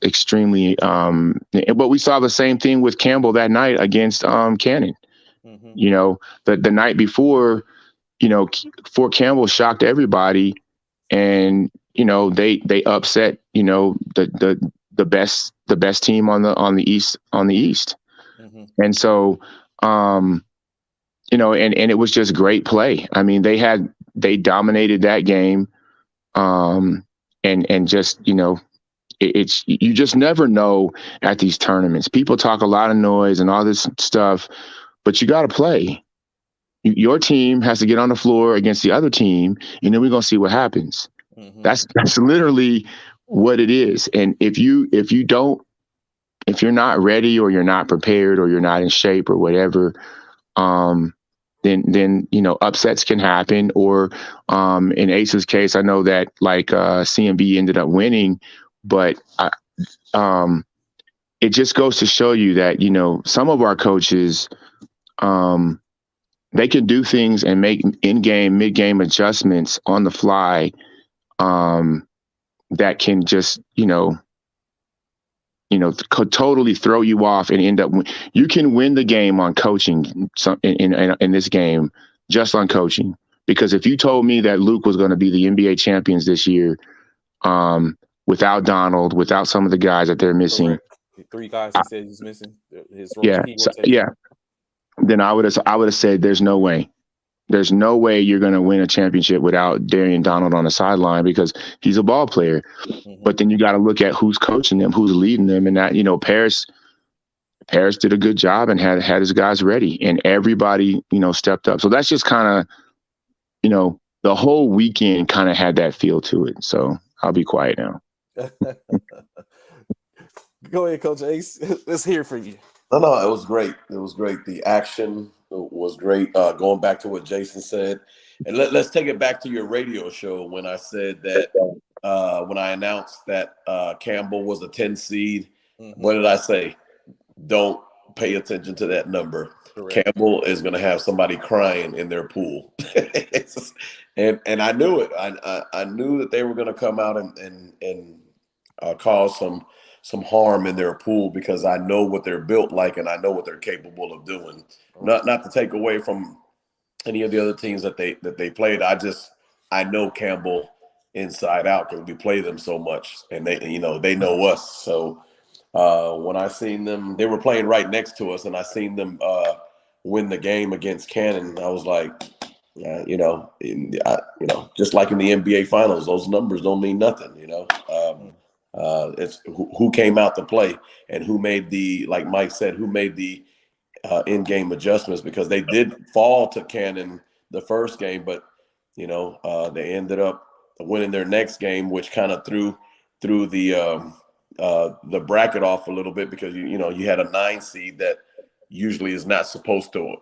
extremely, but we saw the same thing with Campbell that night against Cannon. Mm-hmm. The night before, Fort Campbell shocked everybody and, they upset, the best team on the East. Mm-hmm. And so, and it was just great play. I mean, they dominated that game. And just, it's you just never know at these tournaments. People talk a lot of noise and all this stuff, but you got to play. Your team has to get on the floor against the other team, and then we're going to see what happens. Mm-hmm. That's literally what it is. And if you're not ready or you're not prepared or you're not in shape or whatever, then upsets can happen. Or in Ace's case, I know that CMB ended up winning, but it just goes to show you that some of our coaches, they can do things and make in-game, mid-game adjustments on the fly that can just totally throw you off and end up. You can win the game on coaching in this game, just on coaching. Because if you told me that Luke was going to be the NBA champions this year, without Donald, without some of the guys that they're missing, 3 guys he said he's missing. Then I would have said, there's no way. There's no way you're going to win a championship without Darian Donald on the sideline because he's a ball player. Mm-hmm. But then you got to look at who's coaching them, who's leading them. And that, Paris did a good job and had his guys ready, and everybody, stepped up. So that's just kind of, the whole weekend kind of had that feel to it. So I'll be quiet now. Go ahead, Coach Ace. Let's hear from you. No, it was great. It was great. The action was great. Going back to what Jason said, and let's take it back to your radio show when I said that when I announced that Campbell was a 10 seed. Mm-hmm. What did I say? Don't pay attention to that number, Correct. Campbell is going to have somebody crying in their pool. and I knew it. I knew that they were going to come out and cause some harm in their pool, because I know what they're built like and I know what they're capable of doing. Not to take away from any of the other teams that they played. I know Campbell inside out because we play them so much, and they know us. So when I seen them, they were playing right next to us, and I seen them win the game against Cannon. I was like, just like in the NBA Finals, those numbers don't mean nothing. It's who came out to play and who made like Mike said, who made the in-game adjustments, because they did fall to Cannon the first game, but they ended up winning their next game, which kind of threw the bracket off a little bit, because you had a 9 seed that usually is not supposed to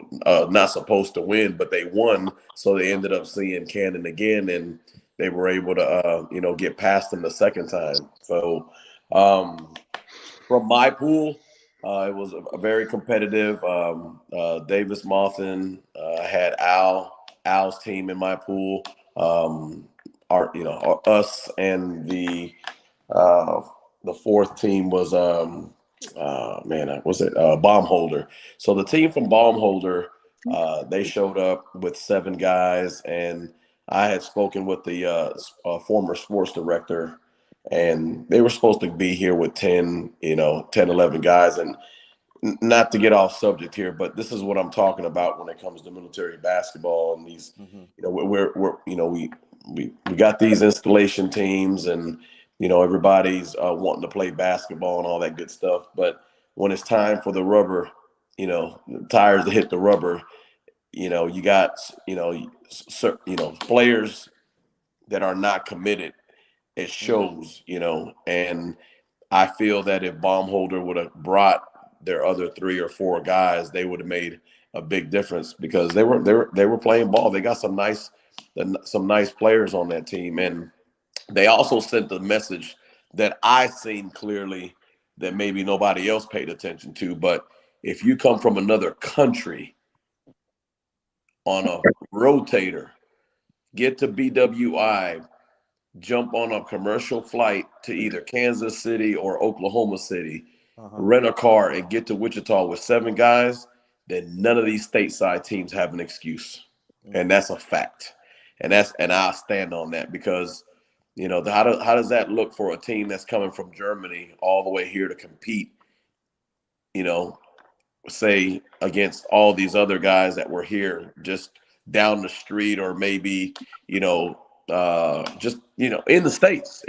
win, but they won, so they ended up seeing Cannon again, and they were able to get past them the second time. So from my pool, it was a very competitive. Davis Mawson, I had Al's team in my pool. Us, and the fourth team was Baumholder. So the team from Baumholder, they showed up with 7 guys, and I had spoken with the former sports director, and they were supposed to be here with 10, 11 guys. And not to get off subject here, but this is what I'm talking about when it comes to military basketball and these, we got these installation teams, and everybody's wanting to play basketball and all that good stuff. But when it's time for the rubber, tires to hit the rubber, you got players that are not committed. It shows, and I feel that if Baumholder would have brought their other 3 or 4 guys, they would have made a big difference, because they were playing ball. They got some nice players on that team, and they also sent the message that I seen clearly that maybe nobody else paid attention to. But if you come from another country on a rotator, get to BWI, jump on a commercial flight to either Kansas City or Oklahoma City, rent a car and get to Wichita with 7 guys, then none of these stateside teams have an excuse. And that's a fact. And I'll stand on that, because, how does that look for a team that's coming from Germany all the way here to compete, say against all these other guys that were here just down the street, or maybe, just in the States.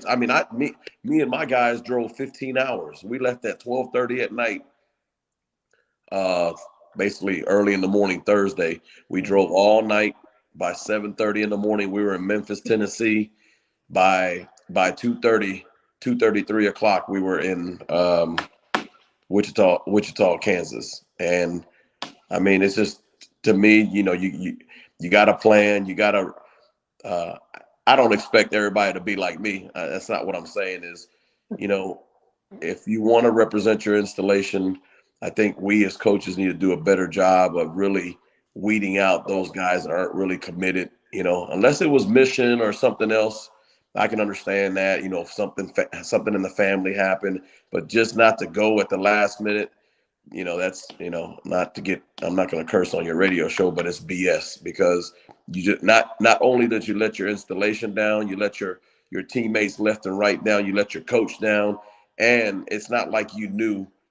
I mean, me and my guys drove 15 hours. We left at 12:30 at night, basically early in the morning Thursday. We drove all night. By 7:30 in the morning, we were in Memphis, Tennessee. By 2:30, 3 o'clock, we were in Wichita, Kansas. And I mean, it's just, to me, you got to plan. You got to. I don't expect everybody to be like me. That's not what I'm saying. Is, if you want to represent your installation, I think we as coaches need to do a better job of really weeding out those guys that aren't really committed. Unless it was mission or something else, I can understand that. If something in the family happened, but just not to go at the last minute. That's, not to get, I'm not going to curse on your radio show, but it's BS, because you just not only did you let your installation down, you let your teammates left and right down, you let your coach down. And it's not like you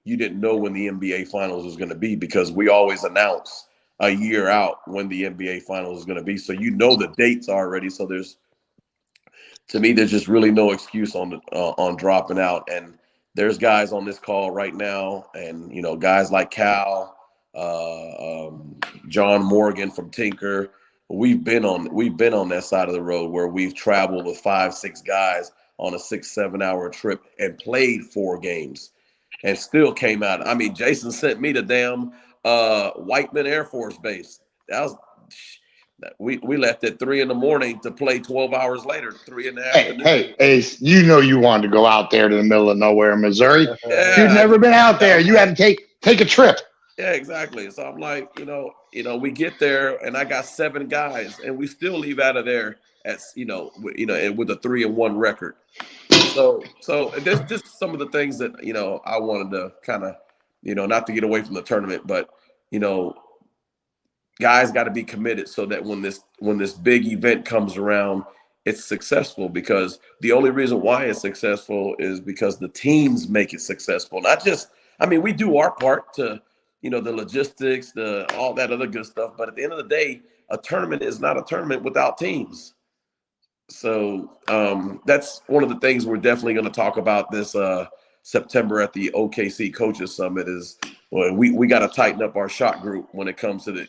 didn't know when the NBA Finals was going to be, because we always announce a year out when the NBA Finals is going to be. So the dates already. So to me, there's just really no excuse on dropping out. And there's guys on this call right now, and guys like Cal, John Morgan from Tinker. We've been on that side of the road where we've traveled with 5-6 guys on a 6-7 hour trip and played 4 games, and still came out. I mean, Jason sent me to damn Whiteman Air Force Base. We left at 3 a.m. to play 12 hours later, 3 in the afternoon. Hey, Ace, you wanted to go out there to the middle of nowhere in Missouri. Yeah. You'd never been out there. You had to take Take a trip. Yeah, exactly. So I'm like, we get there, and I got 7 guys, and we still leave out of there at, and with a 3-1 record. So there's just some of the things that I wanted to kind of, not to get away from the tournament, but guys got to be committed so that when this big event comes around, it's successful, because the only reason why it's successful is because the teams make it successful. Not just, we do our part to, the logistics, all that other good stuff. But at the end of the day, a tournament is not a tournament without teams. So that's one of the things we're definitely going to talk about this September at the OKC Coaches Summit is, well, we got to tighten up our shot group when it comes to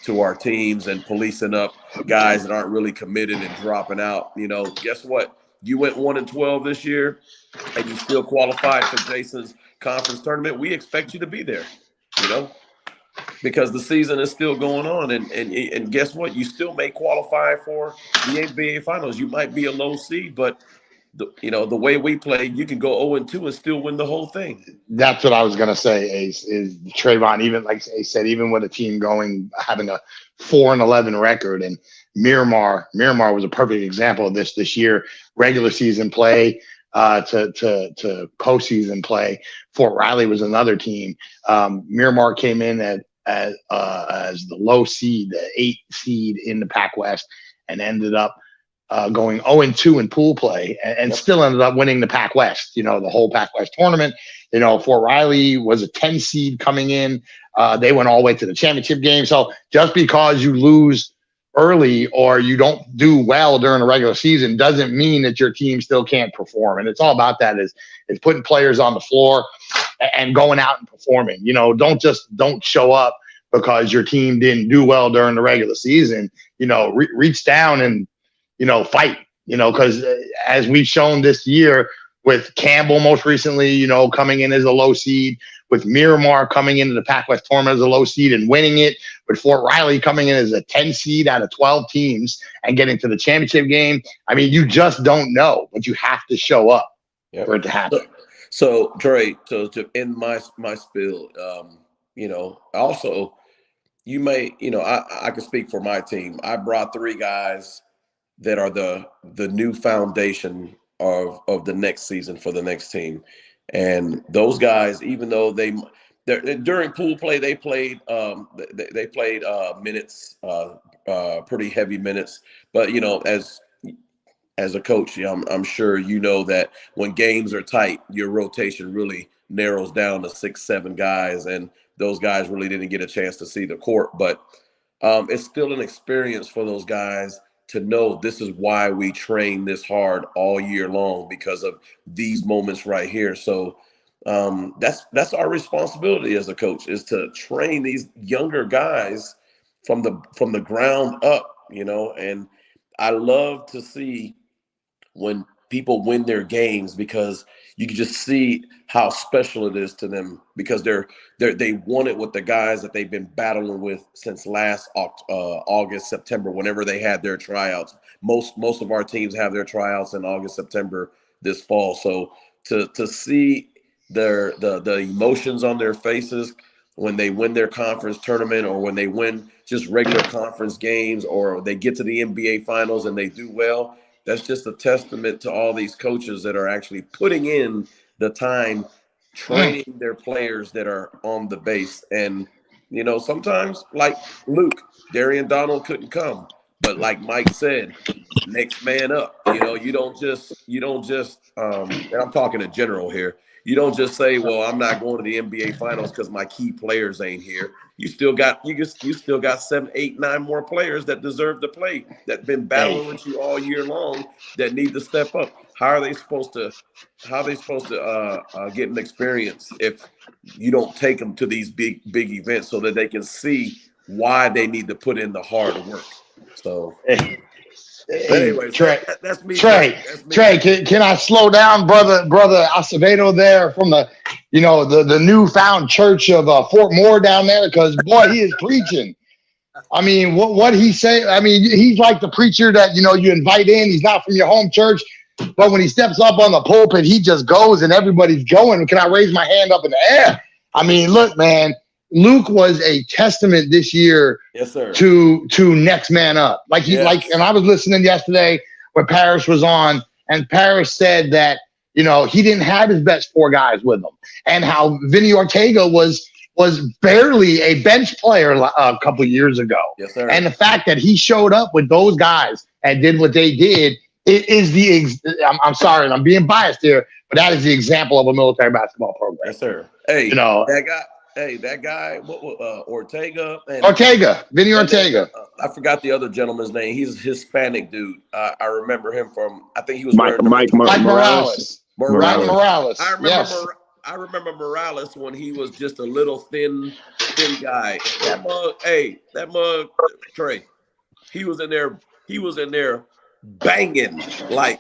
to our teams and policing up guys that aren't really committed and dropping out. Guess what? You went 1-12 this year, and you still qualified for Jason's conference tournament. We expect you to be there, because the season is still going on. And guess what? You still may qualify for the NBA Finals. You might be a low seed, but the way we play, you can go 0-2 and still win the whole thing. That's what I was going to say, Ace, is Trayvon, even like Ace said, even with a team having a 4-11 record, and Miramar was a perfect example of this year, regular season play to postseason play. Fort Riley was another team. Miramar came in as the low seed, the 8th seed in the Pac West, and ended up going 0-2 in pool play, and still ended up winning the Pac West, the whole Pac West tournament. Fort Riley was a 10 seed coming in. They went all the way to the championship game. So just because you lose early or you don't do well during the regular season doesn't mean that your team still can't perform. And it's all about that is putting players on the floor and going out and performing. Don't show up because your team didn't do well during the regular season. Reach down and fight, because as we've shown this year with Campbell most recently, coming in as a low seed, with Miramar coming into the Pac West tournament as a low seed and winning it, with Fort Riley coming in as a 10 seed out of 12 teams and getting to the championship game. You just don't know, but you have to show up for it to happen. So Trey, to end my spiel, also you may, I can speak for my team. I brought 3 guys that are the new foundation of the next season for the next team. And those guys, even though during pool play, they played minutes, pretty heavy minutes. But as a coach, I'm sure that when games are tight, your rotation really narrows down to 6-7 guys, and those guys really didn't get a chance to see the court. But it's still an experience for those guys to know this is why we train this hard all year long, because of these moments right here. So that's our responsibility as a coach, is to train these younger guys from the ground up, and I love to see when people win their games, because you can just see how special it is to them, because they won it with the guys that they've been battling with since last August, September, whenever they had their tryouts. Most of our teams have their tryouts in August, September this fall. So to see the emotions on their faces when they win their conference tournament, or when they win just regular conference games, or they get to the NBA Finals and they do well, that's just a testament to all these coaches that are actually putting in the time training their players that are on the base. And, sometimes, like Luke, Darian Donald couldn't come. But like Mike said, next man up. You don't just and I'm talking in general here. You don't just say, well, I'm not going to the NBA Finals because my key players ain't here. You still got 7, 8, 9 more players that deserve to play, that been battling with you all year long, that need to step up. How are they supposed to get an experience if you don't take them to these big events so that they can see why they need to put in the hard work? So anyways, Trey, that's me. Trey, can I slow down, brother Acevedo there from the newfound church of Fort Moore down there? Because boy, he is preaching. What he say? He's like the preacher that you invite in. He's not from your home church, but when he steps up on the pulpit, he just goes and everybody's going. Can I raise my hand up in the air? I mean, look, man, Luke was a testament this year Yes, sir. to next man up. And I was listening yesterday where Paris was on, and Paris said that, you know, he didn't have his best four guys with him, and how Vinny Ortega was barely a bench player a couple years ago. Yes, sir. And the fact that he showed up with those guys and did what they did, it is I'm sorry, and I'm being biased here, but that is the example of a military basketball program. Yes, sir. Hey, You know, that guy, Ortega. Vinny Ortega. I forgot the other gentleman's name. He's a Hispanic dude. I remember him from, I think he was Mike wearing number 20. Morales. Morales. I remember Morales when he was just a little thin guy. That mug, Trey. He was in there banging like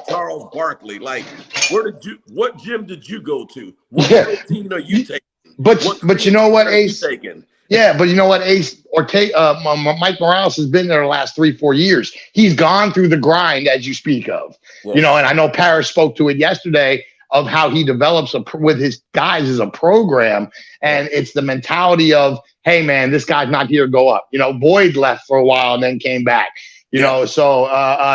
Charles Barkley. Like, what gym did you go to? What protein are you taking? But you know what, Ace? Taking? Yeah, but you know what, Ace Ortega, Mike Morales has been there the last 3-4 years. He's gone through the grind as you speak of. Yes. You know, and I know Paris spoke to it yesterday of how he develops with his guys as a program, and it's the mentality of, hey man, this guy's not here to go up. You know, Boyd left for a while and then came back. You know, so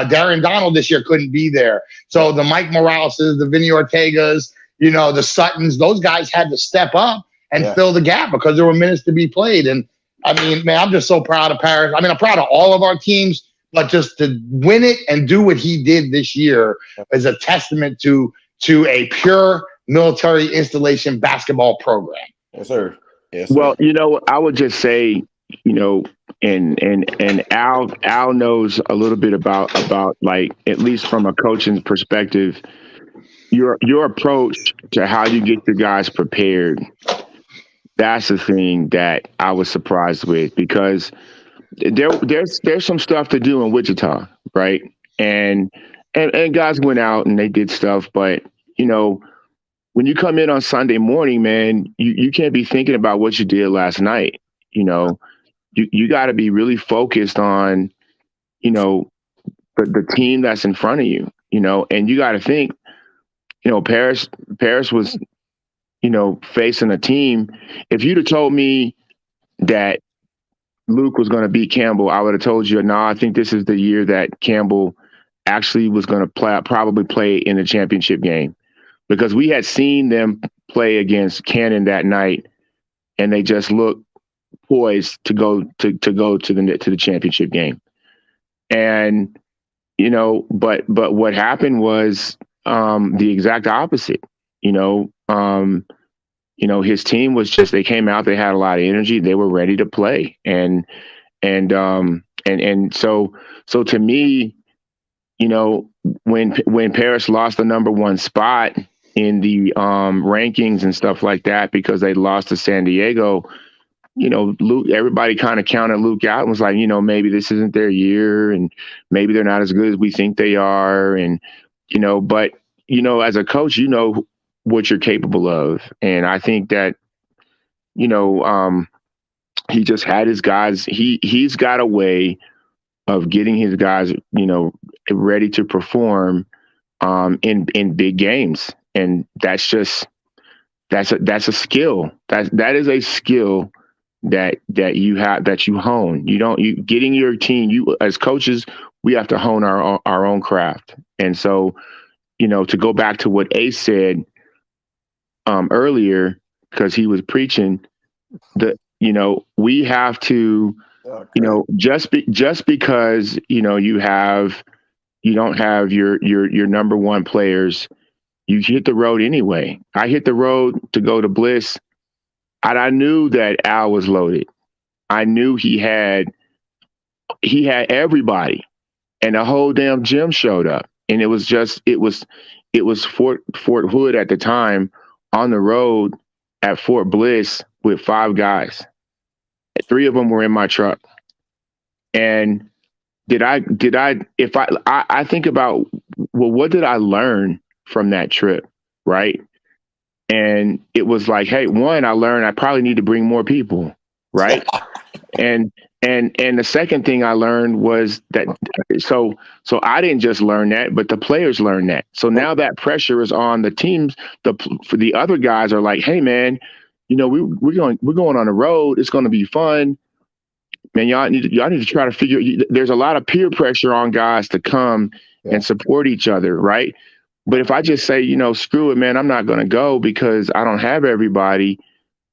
Darren Donald this year couldn't be there. So the Mike Moraleses, the Vinny Ortegas, you know, the Suttons, those guys had to step up and fill the gap because there were minutes to be played. And I mean, man, I'm just so proud of Paris. I mean, I'm proud of all of our teams, but just to win it and do what he did this year is a testament to a pure military installation basketball program. Yes, sir. Yes, sir. Well, you know, I would just say, you know, and Al knows a little bit about like, at least from a coaching perspective, your approach to how you get your guys prepared. That's the thing that I was surprised with, because there's some stuff to do in Wichita, right? And guys went out and they did stuff, but you know, when you come in on Sunday morning, man, you can't be thinking about what you did last night. You know, you got to be really focused on, you know, the team that's in front of you. You know, and you got to think, you know, Paris was, you know, facing a team. If you'd have told me that Luke was going to beat Campbell, I would have told you, no, I think this is the year that Campbell actually was going to probably play in the championship game, because we had seen them play against Cannon that night, and they just looked poised to go to the championship game. And you know, but what happened was the exact opposite. You know, his team was just, they came out, they had a lot of energy, they were ready to play. And so to me, you know, when Paris lost the number one spot in the rankings and stuff like that, because they lost to San Diego, you know, Luke, everybody kind of counted Luke out and was like, you know, maybe this isn't their year and maybe they're not as good as we think they are. And, you know, but, you know, as a coach, you know what you're capable of. And I think that, you know, he just had his guys, he's got a way of getting his guys, you know, ready to perform in big games. And that's just, that's a skill. That is a skill that you have, that you hone. You getting your team, you as coaches, we have to hone our own craft. And so, you know, to go back to what Ace said earlier, because he was preaching, you know, we have to, you know, just because, you know, you don't have your number one players, you hit the road anyway. I hit the road to go to Bliss, and I knew that Al was loaded. I knew he had everybody, and the whole damn gym showed up. And it was Fort Hood at the time, on the road at Fort Bliss with 5 guys. 3 of them were in my truck. And I think about, well, what did I learn from that trip, right? And it was like, hey, one, I learned I probably need to bring more people, right? And the second thing I learned was that, so I didn't just learn that, but the players learned that. So now that pressure is on the teams. The other guys are like, hey man, we're going on the road. It's going to be fun, man. Y'all need to try to figure. There's a lot of peer pressure on guys to come and support each other, right? But if I just say, screw it, man, I'm not going to go because I don't have everybody.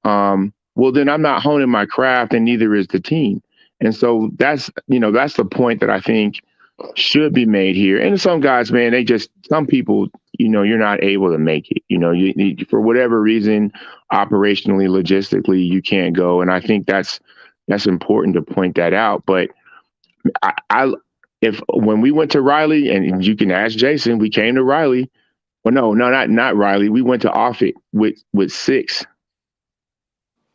Well, then I'm not honing my craft, and neither is the team. And so that's the point that I think should be made here. And some guys, man, some people, you're not able to make it. You for whatever reason, operationally, logistically, you can't go. And I think that's important to point that out. But if when we went to Riley, and you can ask Jason, we came to Riley. Well, no, not Riley. We went to Offutt with 6.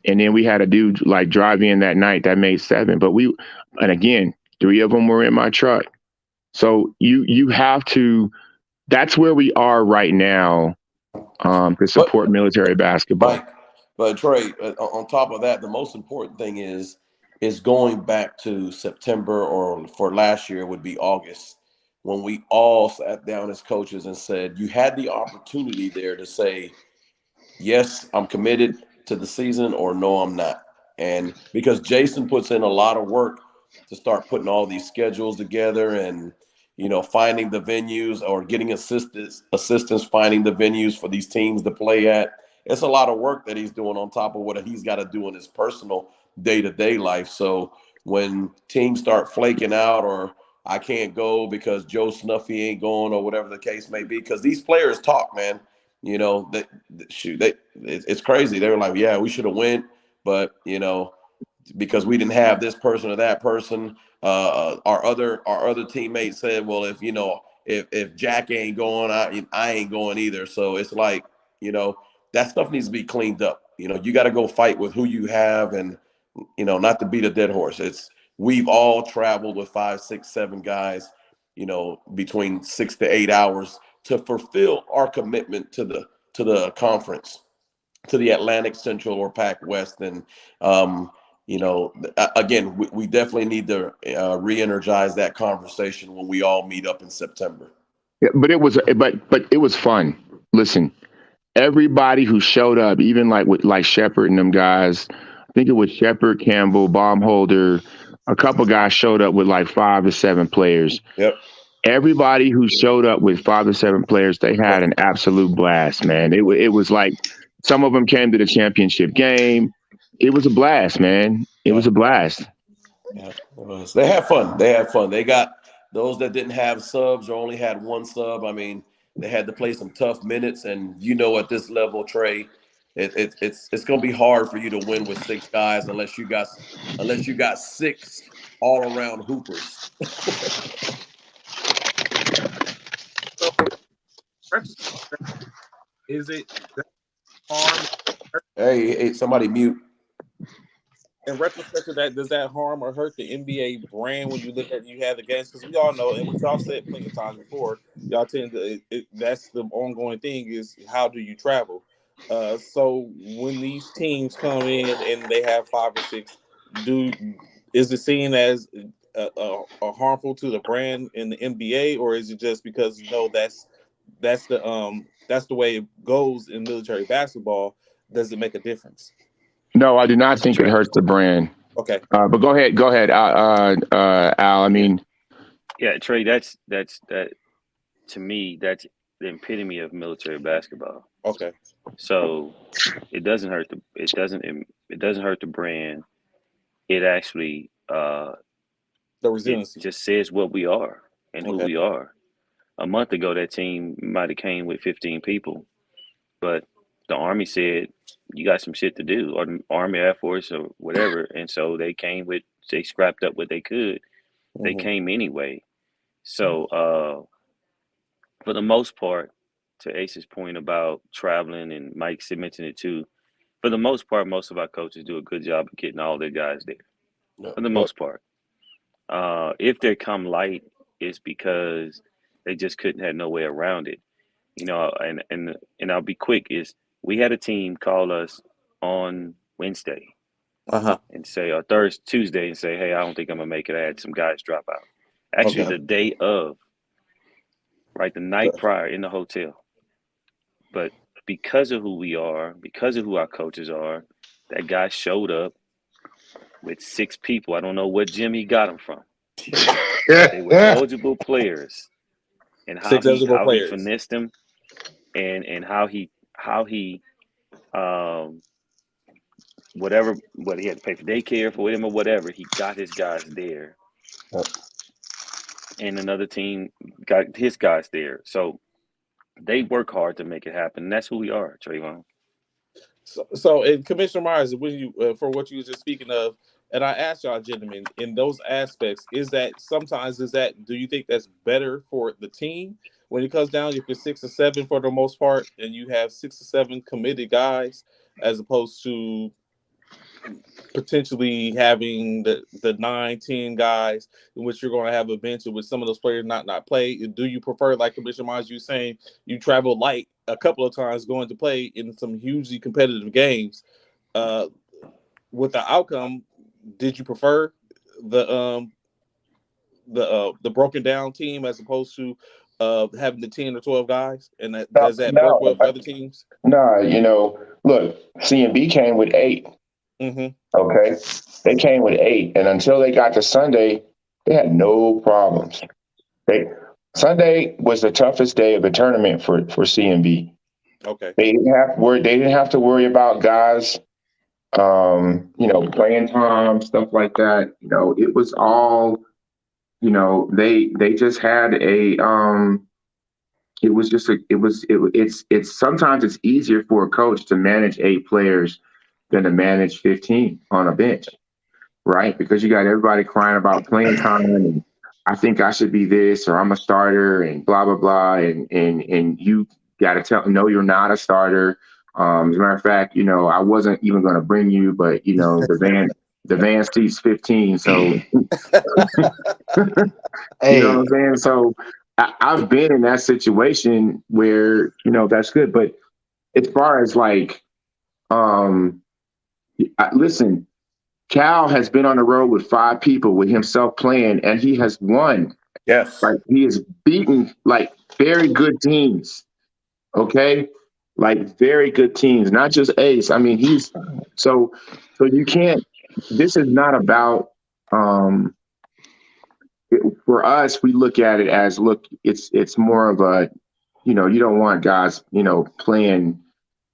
And then we had a dude like drive in that night that made 7. But and again, 3 of them were in my truck. So you have to. That's where we are right now to support military basketball. But Trey, on top of that, the most important thing is going back to September, or for last year would be August, when we all sat down as coaches and said, you had the opportunity there to say, yes, I'm committed to the season, or no, I'm not. And because Jason puts in a lot of work to start putting all these schedules together and, finding the venues or getting assistance finding the venues for these teams to play at. It's a lot of work that he's doing on top of what he's got to do in his personal day-to-day life. So when teams start flaking out, or I can't go because Joe Snuffy ain't going, or whatever the case may be, because these players talk, man. It's crazy. They were like, yeah, we should have went, but because we didn't have this person or that person. Our other teammates said, well, if Jack ain't going, I ain't going either. So it's like, that stuff needs to be cleaned up. You got to go fight with who you have, and not to beat a dead horse. We've all traveled with 5, 6, 7 guys, between 6 to 8 hours to fulfill our commitment to the conference, to the Atlantic Central or Pac West. And again, we definitely need to re-energize that conversation when we all meet up in September. Yeah, but it was fun. Listen, everybody who showed up, even like Shepard and them guys, I think it was Shepard, Campbell, Baumholder, a couple guys showed up with like 5 to 7 players. Yep. Everybody who showed up with 5 to 7 players, they had an absolute blast, man. It was like some of them came to the championship game. It was a blast, man. It was a blast. Yeah, it was. They had fun. They got those that didn't have subs or only had 1 sub. I mean, they had to play some tough minutes, and at this level, Trey, it's going to be hard for you to win with 6 guys unless you got 6 all around hoopers. Is it harm? Hey, somebody mute. In retrospect to that, does that harm or hurt the NBA brand when you look at you have the games? Because we all know, and what y'all said plenty of times before, y'all tend to that's the ongoing thing is how do you travel? So when these teams come in and they have 5 or 6, is it seen as harmful to the brand in the NBA, or is it just because that's the way it goes in military basketball? Does it make a difference? No, I do not think it hurts the brand. Okay. But go ahead, Al. I mean, yeah, Trey, that's to me, that's the epitome of military basketball. Okay. So it doesn't hurt the brand. It actually the resiliency. It just says what we are and who we are. A month ago, that team might have came with 15 people, but the Army said, you got some shit to do, or the Army, Air Force, or whatever. And so they scrapped up what they could. They came anyway. So for the most part, to Ace's point about traveling, and Mike mentioned it too, for the most part, most of our coaches do a good job of getting all their guys there. For the most part. If they come light, it's because they just have no way around it. And I'll be quick, we had a team call us on Wednesday and say, or Tuesday, and say, hey, I don't think I'm going to make it. I had some guys drop out. Actually, the day of, right, the night prior in the hotel. But because of who we are, because of who our coaches are, That guy showed up with 6 people. I don't know what gym he got them from. They were eligible players, and how 6 eligible he players. finessed them, and how he whatever, whether he had to pay for daycare for him or whatever, he got his guys there. And another team got his guys there. So they work hard to make it happen. And that's who we are, Trayvon. So, and Commissioner Myers, when you for what you were just speaking of, and I asked y'all, gentlemen, in those aspects, do you think that's better for the team when it comes down? If you're 6 or 7 for the most part, and you have 6 or 7 committed guys, as opposed to potentially having the 9-10 guys in which you're going to have a bench in which some of those players not play. Do you prefer, like Commissioner Myers, you saying you traveled light a couple of times going to play in some hugely competitive games? With the outcome, did you prefer the broken down team as opposed to having the 10 or 12 guys? And does that work well for other teams? No, look, CMB came with 8. Mm-hmm. Okay, they came with 8, and until they got to Sunday, they had no problems. Sunday was the toughest day of the tournament for CMB. Okay, They didn't have to worry about guys, playing time, stuff like that. It was all, they just had a. It's sometimes it's easier for a coach to manage 8 players than to manage 15 on a bench, right? Because you got everybody crying about playing time and I think I should be this, or I'm a starter, and blah blah blah, and you got to tell them, no, you're not a starter. As a matter of fact, I wasn't even going to bring you, but the van seats 15, so Hey. you know what I'm saying. So I've been in that situation where that's good, but as far as like, listen, Cal has been on the road with 5 people with himself playing, and he has won. Yes. Like, he has beaten like very good teams. Okay, like very good teams, not just ace. I mean, he's so you can't. This is not about. For us, we look at it as it's more of a, you don't want guys, playing.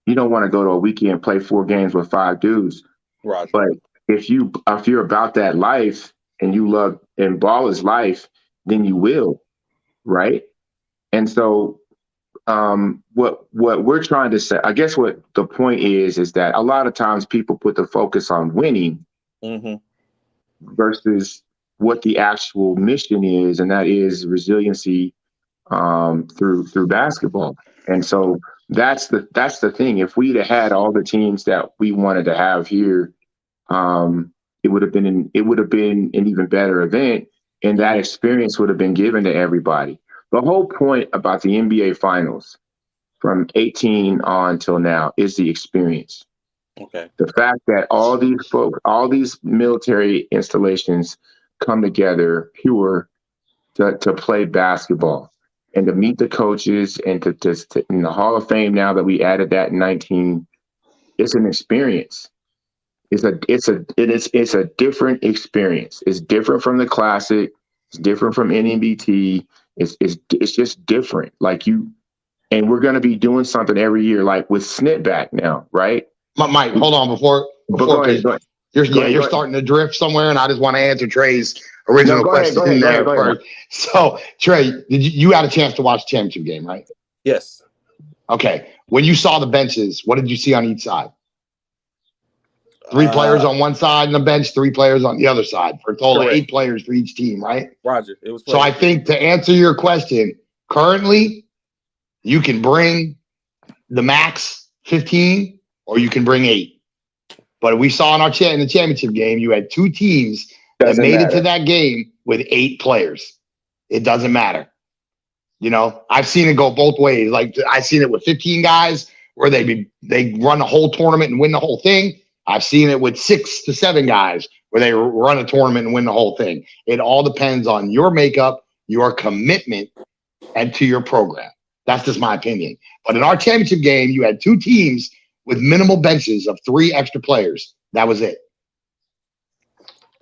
You don't want to go to a weekend and play 4 games with 5 dudes. right. But if you're about that life and you love, and ball is life, then you will, right? And so what we're trying to say, I guess what the point is that a lot of times people put the focus on winning versus what the actual mission is, and that is resiliency through basketball. And so that's the thing. If we'd have had all the teams that we wanted to have here, it would have been an even better event, and that experience would have been given to everybody. The whole point about the NBA Finals from 18 on till now is the experience. Okay. The fact that all these military installations come together pure to play basketball and to meet the coaches and to in the Hall of Fame, now that we added that in 19, it's an experience. It's a different experience. It's different from the Classic. It's different from NMBT. It's just different. And we're going to be doing something every year, like with Snitback now, right? Mike, hold on before Go ahead. you're starting to drift somewhere, and I just want to answer Trey's original question there first. So, Trey, you had a chance to watch the championship game, right? Yes. Okay. When you saw the benches, what did you see on each side? 3 players on one side and the bench, 3 players on the other side, for a total of 8 players for each team, right? Roger. It was. So I think to answer your question, currently, you can bring the max 15 or you can bring 8. But we saw in in the championship game, you had 2 teams that made it to that game with 8 players. It doesn't matter. I've seen it go both ways. Like, I've seen it with 15 guys where they run the whole tournament and win the whole thing. I've seen it with 6 to 7 guys where they run a tournament and win the whole thing. It all depends on your makeup, your commitment, and to your program. That's just my opinion. But in our championship game, you had 2 teams with minimal benches of 3 extra players. That was it.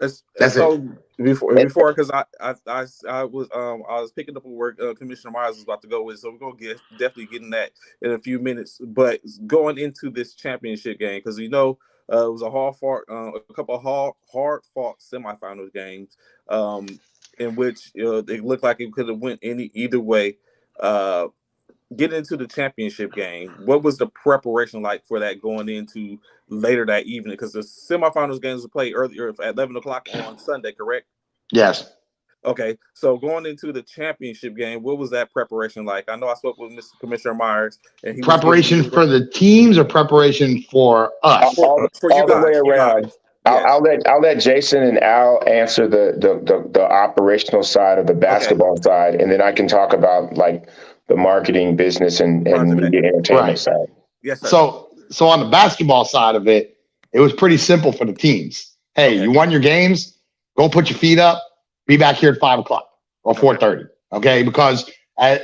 And That's it. so before, because I was picking up a work Commissioner Myers was about to go with, so we're gonna definitely get in that in a few minutes. But going into this championship game, because it was a couple of hard fought semifinals games, in which it looked like it could have went either way. Getting into the championship game, what was the preparation like for that going into later that evening? Because the semifinals games were played earlier at 11 o'clock on Sunday, correct? Yes. Okay, so going into the championship game, what was that preparation like? I know I spoke with Mr. Commissioner Myers, and he preparation for the teams or preparation for us? all you the guys, way around. Yes. I'll let Jason and Al answer the operational side of the basketball side, and then I can talk about like the marketing, business, and media entertainment side. Yes, sir. So on the basketball side of it, it was pretty simple for the teams. Hey, you won your games. Go put your feet up. Be back here at 5 o'clock or 4:30. Okay, because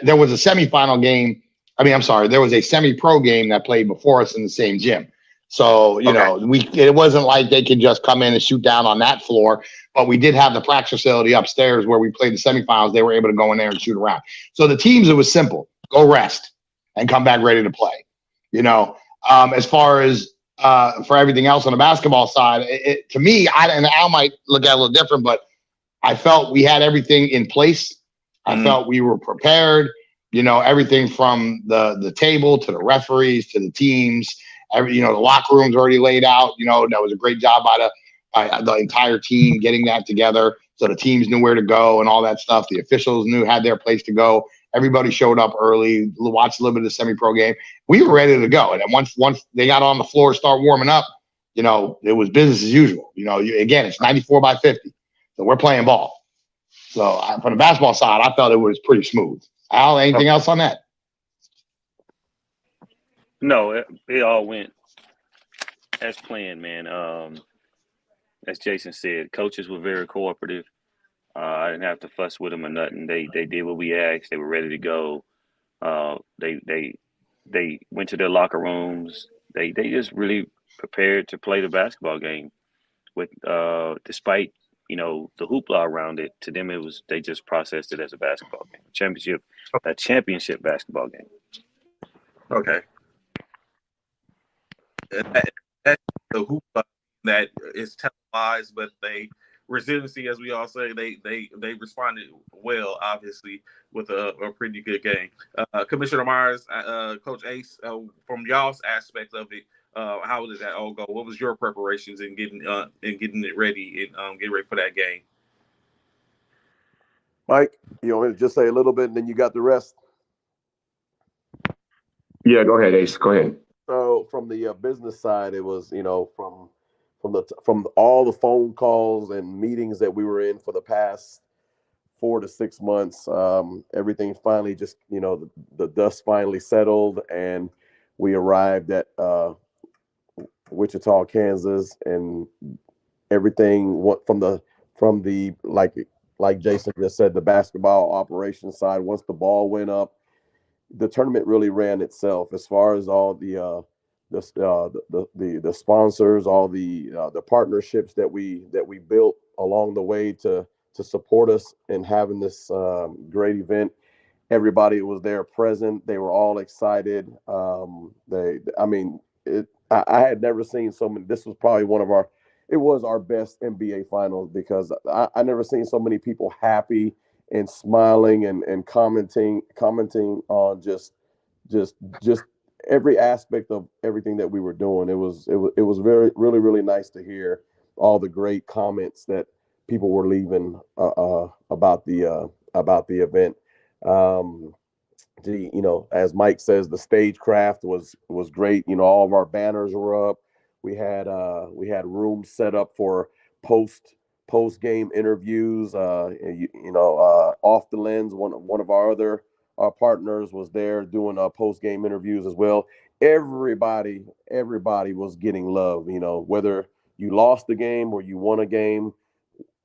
there was a semifinal game. There was a semi-pro game that played before us in the same gym. So, it wasn't like they could just come in and shoot down on that floor, but we did have the practice facility upstairs where we played the semifinals. They were able to go in there and shoot around. So the teams, it was simple. Go rest and come back ready to play. As far as for everything else on the basketball side, to me, and Al might look at it a little different, but I felt we had everything in place. I felt we were prepared. Everything from the table to the referees to the teams. The locker room's already laid out. That was a great job by the entire team getting that together. So the teams knew where to go and all that stuff. The officials had their place to go. Everybody showed up early, watched a little bit of the semi-pro game. We were ready to go. And then once they got on the floor, start warming up, it was business as usual. Again, it's 94 by 50. So we're playing ball. So from the basketball side, I felt it was pretty smooth. Al, anything else on that? No, it all went as planned, man. As Jason said, coaches were very cooperative. I didn't have to fuss with them or nothing. They did what we asked. They were ready to go. They went to their locker rooms. They just really prepared to play the basketball game. With despite the hoopla around it, to them they just processed it as a basketball game, a championship basketball game. Okay. That's the hoopla that is televised, but resiliency, as we all say, they responded well, obviously, with a pretty good game. Commissioner Myers, Coach Ace, from y'all's aspect of it, how did that all go? What was your preparations in getting it ready and getting ready for that game? Mike, you want me to just say a little bit and then you got the rest? Yeah, go ahead, Ace. Go ahead. So from the business side, it was, from all the phone calls and meetings that we were in for the past 4 to 6 months, everything finally just, the dust finally settled, and we arrived at Wichita, Kansas, and everything from the like Jason just said, the basketball operations side. Once the ball went up, the tournament really ran itself as far as all the sponsors, all the partnerships that we built along the way to support us in having this great event. Everybody was there present. They were all excited. I had never seen so many. This was probably it was our best NBA finals, because I never seen so many people happy and smiling and commenting on just every aspect of everything that we were doing. It was very, really, really nice to hear all the great comments that people were leaving about the event. As Mike says, the stagecraft was great. All of our banners were up. We had rooms set up for post game interviews. Off the Lens, one of our other partners, was there doing post game interviews as well. Everybody was getting love. Whether you lost the game or you won a game,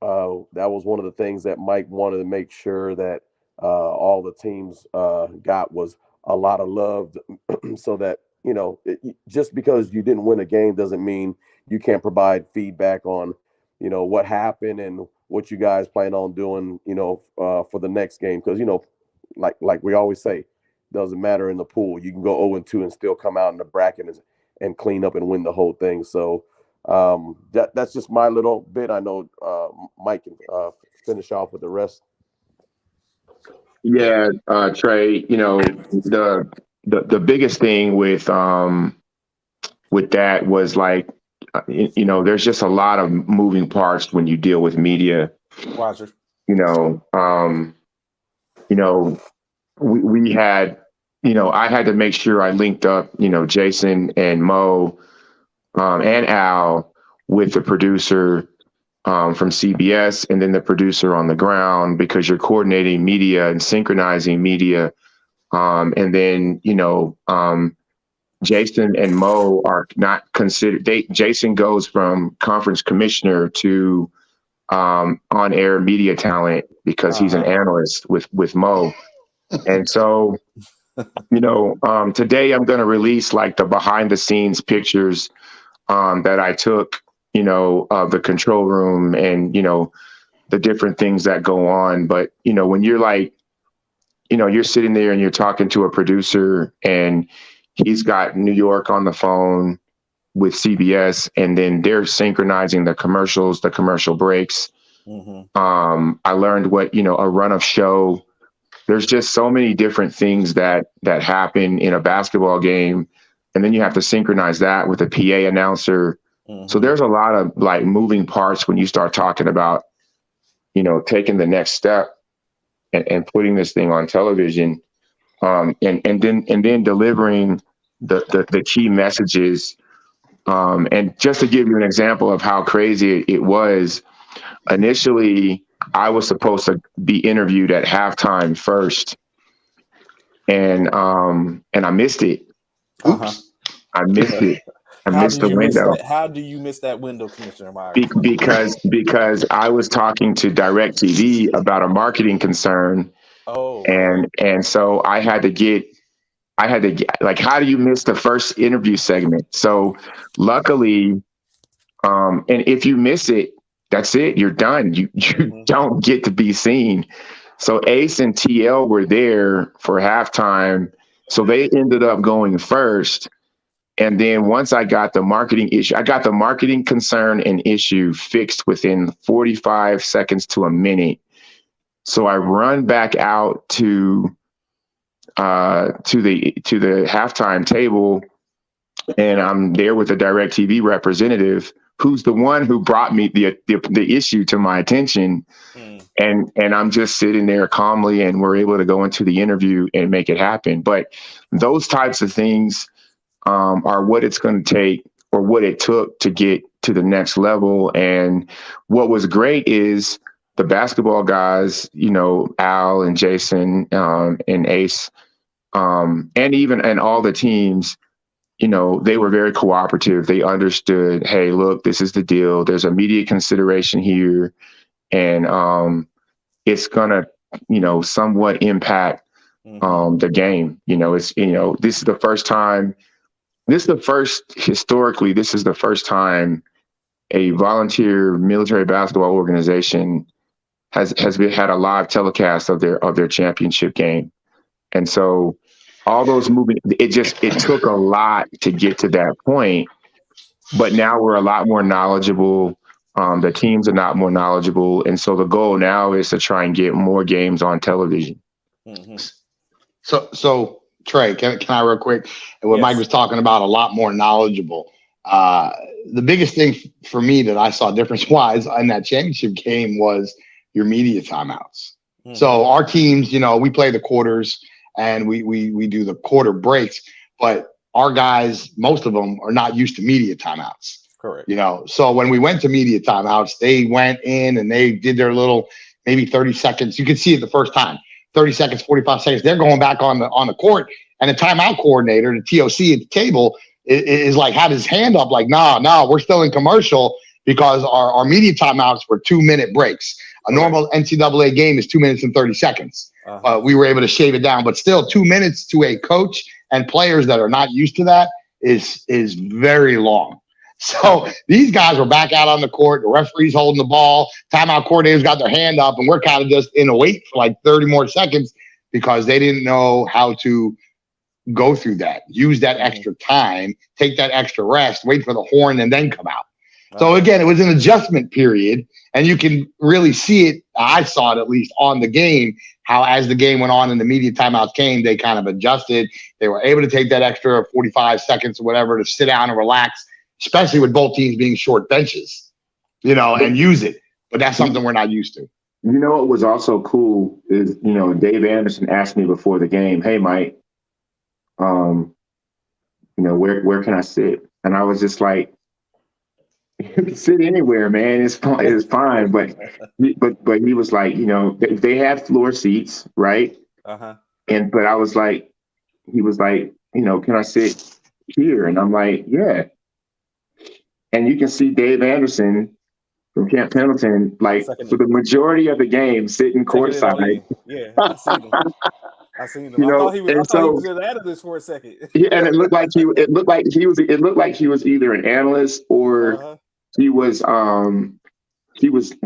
that was one of the things that Mike wanted to make sure that all the teams got, was a lot of love, so that just because you didn't win a game doesn't mean you can't provide feedback on, what happened and what you guys plan on doing, for the next game. Because, like we always say, doesn't matter in the pool. You can go 0-2 and still come out in the bracket and clean up and win the whole thing. So that's just my little bit. I know Mike can finish off with the rest. Yeah, Trey, the biggest thing with that was like, there's just a lot of moving parts when you deal with media. Roger. We had, I had to make sure I linked up, Jason and Mo and Al with the producer from CBS and then the producer on the ground, because you're coordinating media and synchronizing media. And then, Jason and Mo are not considered. Jason goes from conference commissioner to on-air media talent because he's an analyst with Mo. And so, today I'm going to release like the behind the scenes pictures that I took, of the control room and, the different things that go on. But, when you're like, you're sitting there and you're talking to a producer and he's got New York on the phone with CBS, and then they're synchronizing the commercials, the commercial breaks. I learned what, a run of show. There's just so many different things that happen in a basketball game. And then you have to synchronize that with a PA announcer. So there's a lot of like moving parts when you start talking about, taking the next step and putting this thing on television, and then delivering the key messages. And just to give you an example of how crazy it was, initially I was supposed to be interviewed at halftime first, and I missed it. Oops, I missed it. I missed the window. How do you miss that window, Commissioner Myers? Because I was talking to DirecTV about a marketing concern. Oh. And so I had to get like, how do you miss the first interview segment? So luckily, and if you miss it, that's it. You're done. You don't get to be seen. So Ace and TL were there for halftime. So they ended up going first. And then once I got the marketing issue, I got the marketing concern and issue fixed within 45 seconds to a minute. So I run back out to the halftime table, and I'm there with the DirecTV representative, who's the one who brought me the issue to my attention. And I'm just sitting there calmly, and we're able to go into the interview and make it happen. But those types of things are what it's going to take, or what it took to get to the next level. And what was great is the basketball guys, Al and Jason and Ace, and all the teams, they were very cooperative. They understood, hey, look, this is the deal. There's a media consideration here, and it's gonna, somewhat impact the game. It's, this is the first time. Historically, this is the first time a volunteer military basketball organization has had a live telecast of their championship game. And so all those it took a lot to get to that point, but now we're a lot more knowledgeable. The teams are not more knowledgeable. And so the goal now is to try and get more games on television. So Trey, can I real quick? And what Mike was talking about, a lot more knowledgeable. The biggest thing for me that I saw difference-wise in that championship game was your media timeouts. So our teams, we play the quarters and we do the quarter breaks, but our guys, most of them are not used to media timeouts. Correct. So when we went to media timeouts, they went in and they did their little, maybe 30 seconds. You could see it the first time. 30 seconds, 45 seconds, they're going back on the court, and the timeout coordinator, the TOC at the table, is like, had his hand up like, nah, we're still in commercial because our media timeouts were 2-minute breaks. A normal NCAA game is 2 minutes and 30 seconds. We were able to shave it down, but still 2 minutes to a coach and players that are not used to that is very long. So these guys were back out on the court. The referee's holding the ball. Timeout coordinators got their hand up, and we're kind of just in a wait for like 30 more seconds because they didn't know how to go through that, use that extra time, take that extra rest, wait for the horn, and then come out. So again, it was an adjustment period, and you can really see it. I saw it at least on the game, how as the game went on and the media timeouts came, they kind of adjusted. They were able to take that extra 45 seconds or whatever to sit down and relax, especially with both teams being short benches, and use it. But that's something we're not used to. You know what was also cool is, Dave Anderson asked me before the game, "Hey, Mike, where can I sit?" And I was just like, "You can sit anywhere, man. It's fine." But he was like, they had floor seats, right? But I was like, he was like, "Can I sit here?" And I'm like, "Yeah." And you can see Dave Anderson from Camp Pendleton, like for the majority of the game, sitting courtside. Yeah, I seen him. I thought he was out of this for a second. Yeah, and it looked like he was either an analyst or he was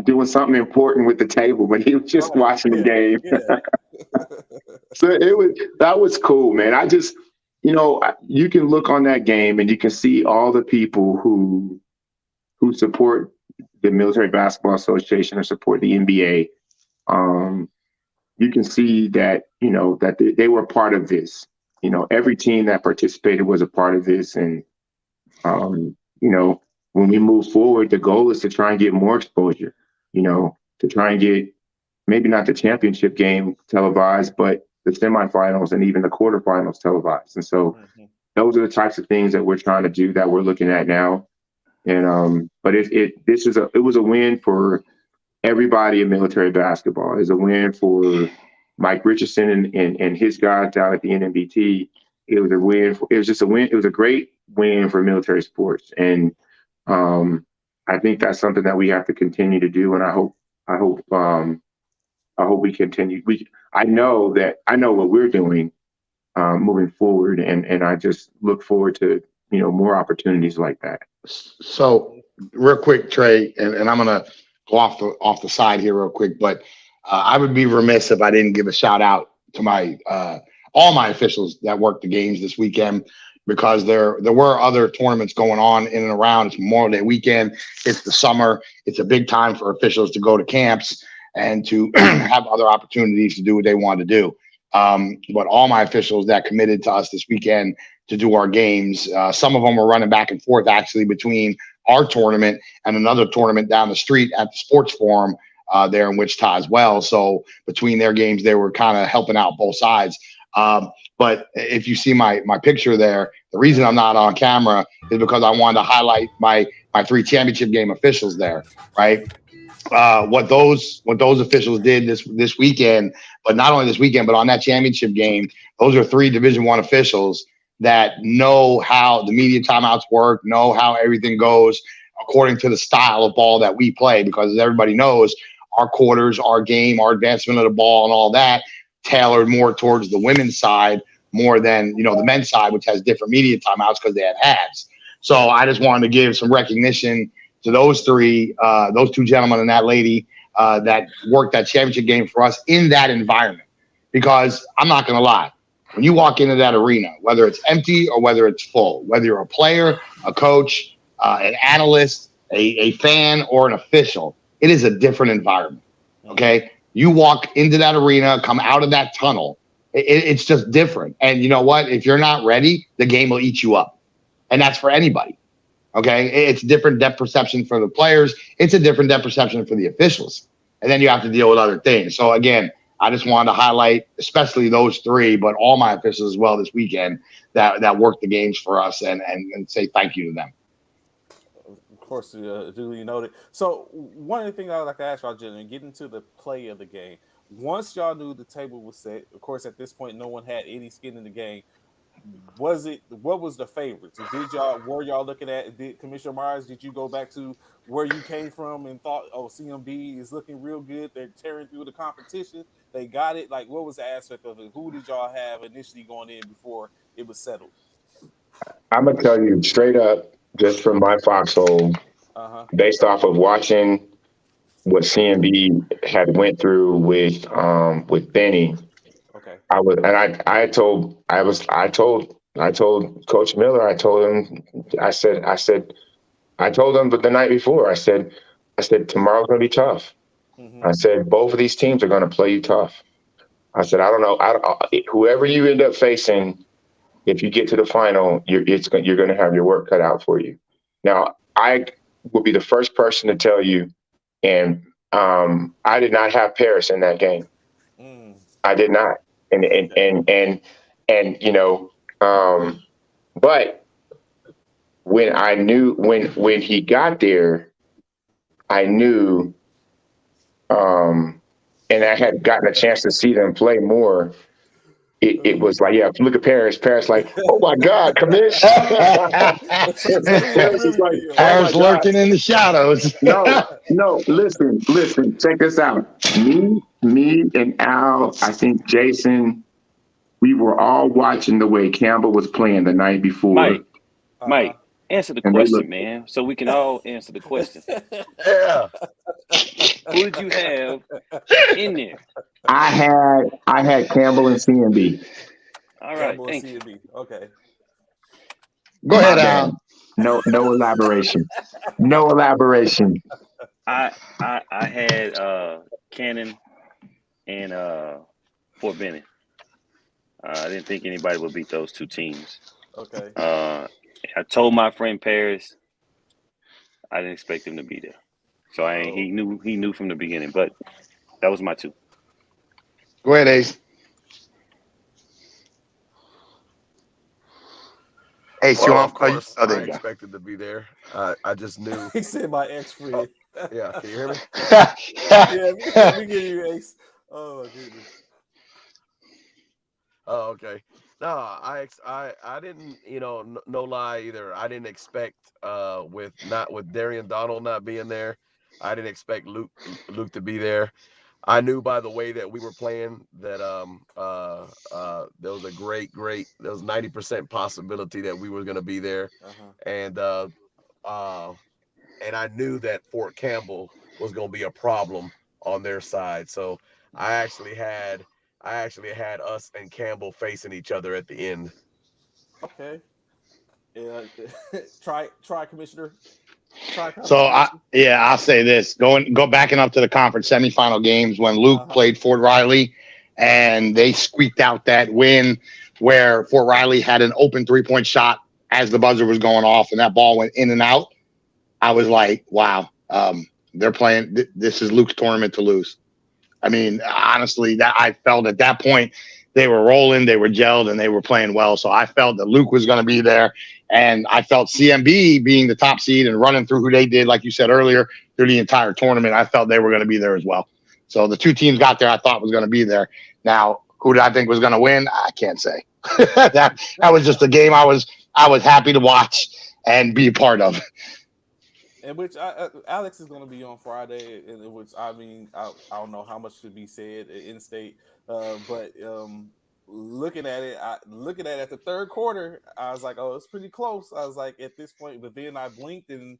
doing something important with the table, but he was just watching the game. Yeah. So that was cool, man. I just, you can look on that game and you can see all the people who support the Military Basketball Association or support the NBA. You can see that, that they were part of this. Every team that participated was a part of this. And, when we move forward, the goal is to try and get more exposure, to try and get maybe not the championship game televised, but the semifinals and even the quarterfinals televised. And so those are the types of things that we're trying to do, that we're looking at now. And but it was a win for everybody in military basketball. It was a win for Mike Richardson and his guys down at the NMBT. It was a win. It was just a win. It was a great win for military sports. And I think that's something that we have to continue to do. And I hope we continue. I know what we're doing moving forward, and I just look forward to more opportunities like that. So real quick, Trey, and I'm gonna go off the side here real quick, but I would be remiss if I didn't give a shout out to my all my officials that worked the games this weekend, because there were other tournaments going on in and around. It's Memorial Day weekend. It's the summer. It's a big time for officials to go to camps and to have other opportunities to do what they want to do. But all my officials that committed to us this weekend to do our games, some of them were running back and forth actually between our tournament and another tournament down the street at the Sports Forum there in Wichita as well. So between their games, they were kind of helping out both sides. But if you see my picture there, the reason I'm not on camera is because I wanted to highlight my 3 championship game officials there, right? What those officials did this weekend, but not only this weekend, but on that championship game, those are 3 Division I officials that know how the media timeouts work, know how everything goes according to the style of ball that we play, because as everybody knows, our quarters, our game, our advancement of the ball and all that tailored more towards the women's side more than, the men's side, which has different media timeouts because they had halves. So I just wanted to give some recognition to those 3, those 2 gentlemen and that lady that worked that championship game for us in that environment. Because I'm not going to lie, when you walk into that arena, whether it's empty or whether it's full, whether you're a player, a coach, an analyst, a fan, or an official, it is a different environment. Okay? You walk into that arena, come out of that tunnel, it's just different. And you know what? If you're not ready, the game will eat you up. And that's for anybody. Okay? It's different depth perception for the players. It's a different depth perception for the officials. And then you have to deal with other things. So again, I just wanted to highlight, especially those 3, but all my officials as well this weekend that worked the games for us and say thank you to them. Of course, duly noted. So one of the things I would like to ask y'all, gentlemen, getting to the play of the game. Once y'all knew the table was set, of course, at this point, no one had any skin in the game. What was the favorites? Were y'all looking at, Commissioner Myers, did you go back to where you came from and thought, oh, CMB is looking real good, they're tearing through the competition, they got it? Like, what was the aspect of it? Who did y'all have initially going in before it was settled. I'm gonna tell you straight up, just from my foxhole, based off of watching what CMB had went through with Benny. Okay. I told Coach Miller, I told him, I told him, but the night before, I said tomorrow's gonna be tough. I said both of these teams are gonna play you tough. I said I don't know, whoever you end up facing, if you get to the final, you're going to have your work cut out for you. Now, I will be the first person to tell you, and I did not have Paris in that game. I did not, and you know, but when I knew when he got there, I knew, and I had gotten a chance to see them play more. It was like, yeah, look at Paris. Paris, like, oh my God, Kamish. Paris is like, oh Paris my lurking God. in the shadows. No, listen, check this out. Me and Al, I think Jason, we were all watching the way Campbell was playing the night before. Mike, answer the question, man, so we can all answer the question. Yeah. Who did you have in there? I had Campbell and CMB. All right, Campbell and CMB. Okay. Go ahead, Al. No elaboration. No elaboration. I had Cannon and Fort Benning. I didn't think anybody would beat those two teams. Okay. I told my friend Paris I didn't expect him to be there. So he knew from the beginning, but that was my two. Go ahead, Ace. Ace, you Well, want? of course, Oh, there I you go. expected to be there. I just knew. He said my ex-friend. Yeah, can you hear me? Yeah, we get you, Ace. Oh my goodness. Oh, okay. No, I didn't, no lie either. I didn't expect with Darian Donald not being there, I didn't expect Luke to be there. I knew by the way that we were playing that there was a great there was 90% possibility that we were going to be there, and I knew that Fort Campbell was going to be a problem on their side. So I actually had us and Campbell facing each other at the end. Okay. Yeah. Try Commissioner. So I'll say this: go backing up to the conference semifinal games when Luke played Fort Riley, and they squeaked out that win where Fort Riley had an open 3-point shot as the buzzer was going off, and that ball went in and out. I was like, wow, they're playing. This is Luke's tournament to lose. I mean, honestly, that I felt at that point they were rolling, they were gelled, and they were playing well. So I felt that Luke was going to be there. And I felt CMB being the top seed and running through who they did, like you said earlier, through the entire tournament, I felt they were going to be there as well. So the two teams got there I thought was going to be there. Now, who did I think was going to win? I can't say. that was just a game I was happy to watch and be a part of. And which Alex is going to be on Friday, in which I mean I don't know how much should be said in state, but looking at it at the third quarter, I was like, oh, it's pretty close. I was like, at this point, but then I blinked and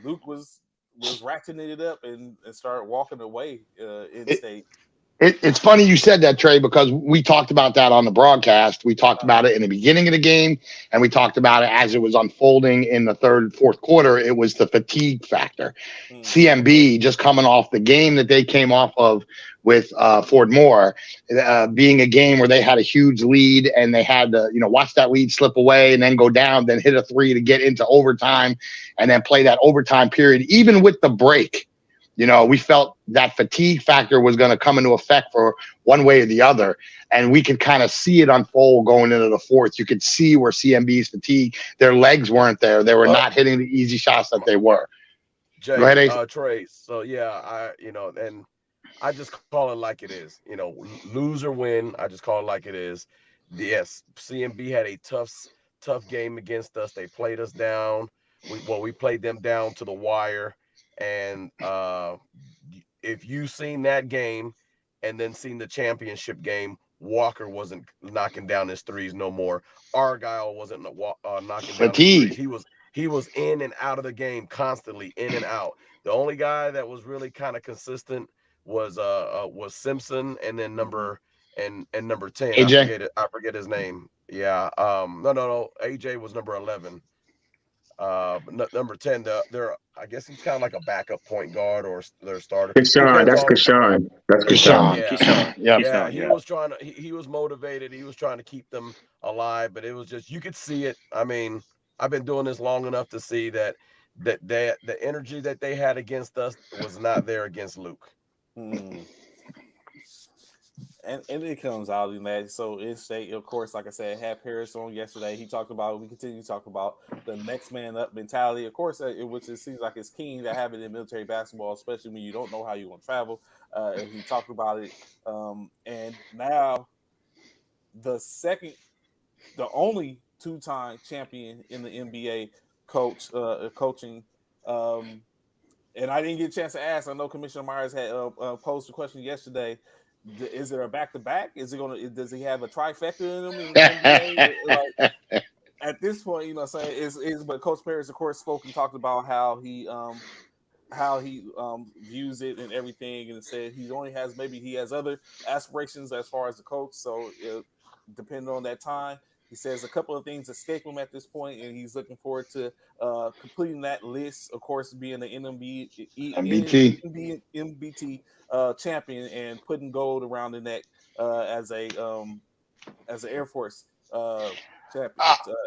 Luke was ratcheting it up and started walking away in state. It's funny you said that, Trey, because we talked about that on the broadcast. We talked about it in the beginning of the game, and we talked about it as it was unfolding in the third and fourth quarter. It was the fatigue factor. CMB just coming off the game that they came off of with Ford Moore, being a game where they had a huge lead and they had to, watch that lead slip away and then go down, then hit a three to get into overtime and then play that overtime period, even with the break. We felt that fatigue factor was going to come into effect for one way or the other. And we could kind of see it unfold going into the fourth. You could see where CMB's fatigue, their legs weren't there. They were not hitting the easy shots that they were. Jay, Go ahead, Trey. So yeah, and I just call it like it is. Lose or win, I just call it like it is. Yes, CMB had a tough game against us. They played us down. We played them down to the wire. And if you've seen that game and then seen the championship game, Walker wasn't knocking down his threes no more. Argyle wasn't knocking down his Fatigue. threes. He was in and out of the game constantly, in and out. The only guy that was really kind of consistent was Simpson, and then number 10. AJ. I forget his name. Yeah. No. AJ was number 11. Number 10. I guess he's kind of like a backup point guard or their starter. Kashawn, that's Kashawn. That's Kashawn. Yeah. Keyshawn. Yep. Yeah, Keyshawn, he was trying to. He was motivated. He was trying to keep them alive, but it was just you could see it. I mean, I've been doing this long enough to see that the energy that they had against us was not there against Luke. Mm. And it comes out in that. So it's state, of course, like I said, had Paris on yesterday. He talked about, we continue to talk about the next man up mentality, of course, which it seems like it's key to have it in military basketball, especially when you don't know how you're going to travel. And he talked about it. And now the only two-time champion in the NBA coaching. And I didn't get a chance to ask. I know Commissioner Myers had posed a question yesterday. Is it a back-to-back? Is it going? Does he have a trifecta in him? In the NBA? Like, at this point, you know, what I'm saying but Coach Paris, of course, spoke and talked about how he views it and everything, and said he has other aspirations as far as the coach. So depending on that time, he says a couple of things escape him at this point, and he's looking forward to completing that list. Of course, being the MBT champion and putting gold around the neck as an Air Force champion,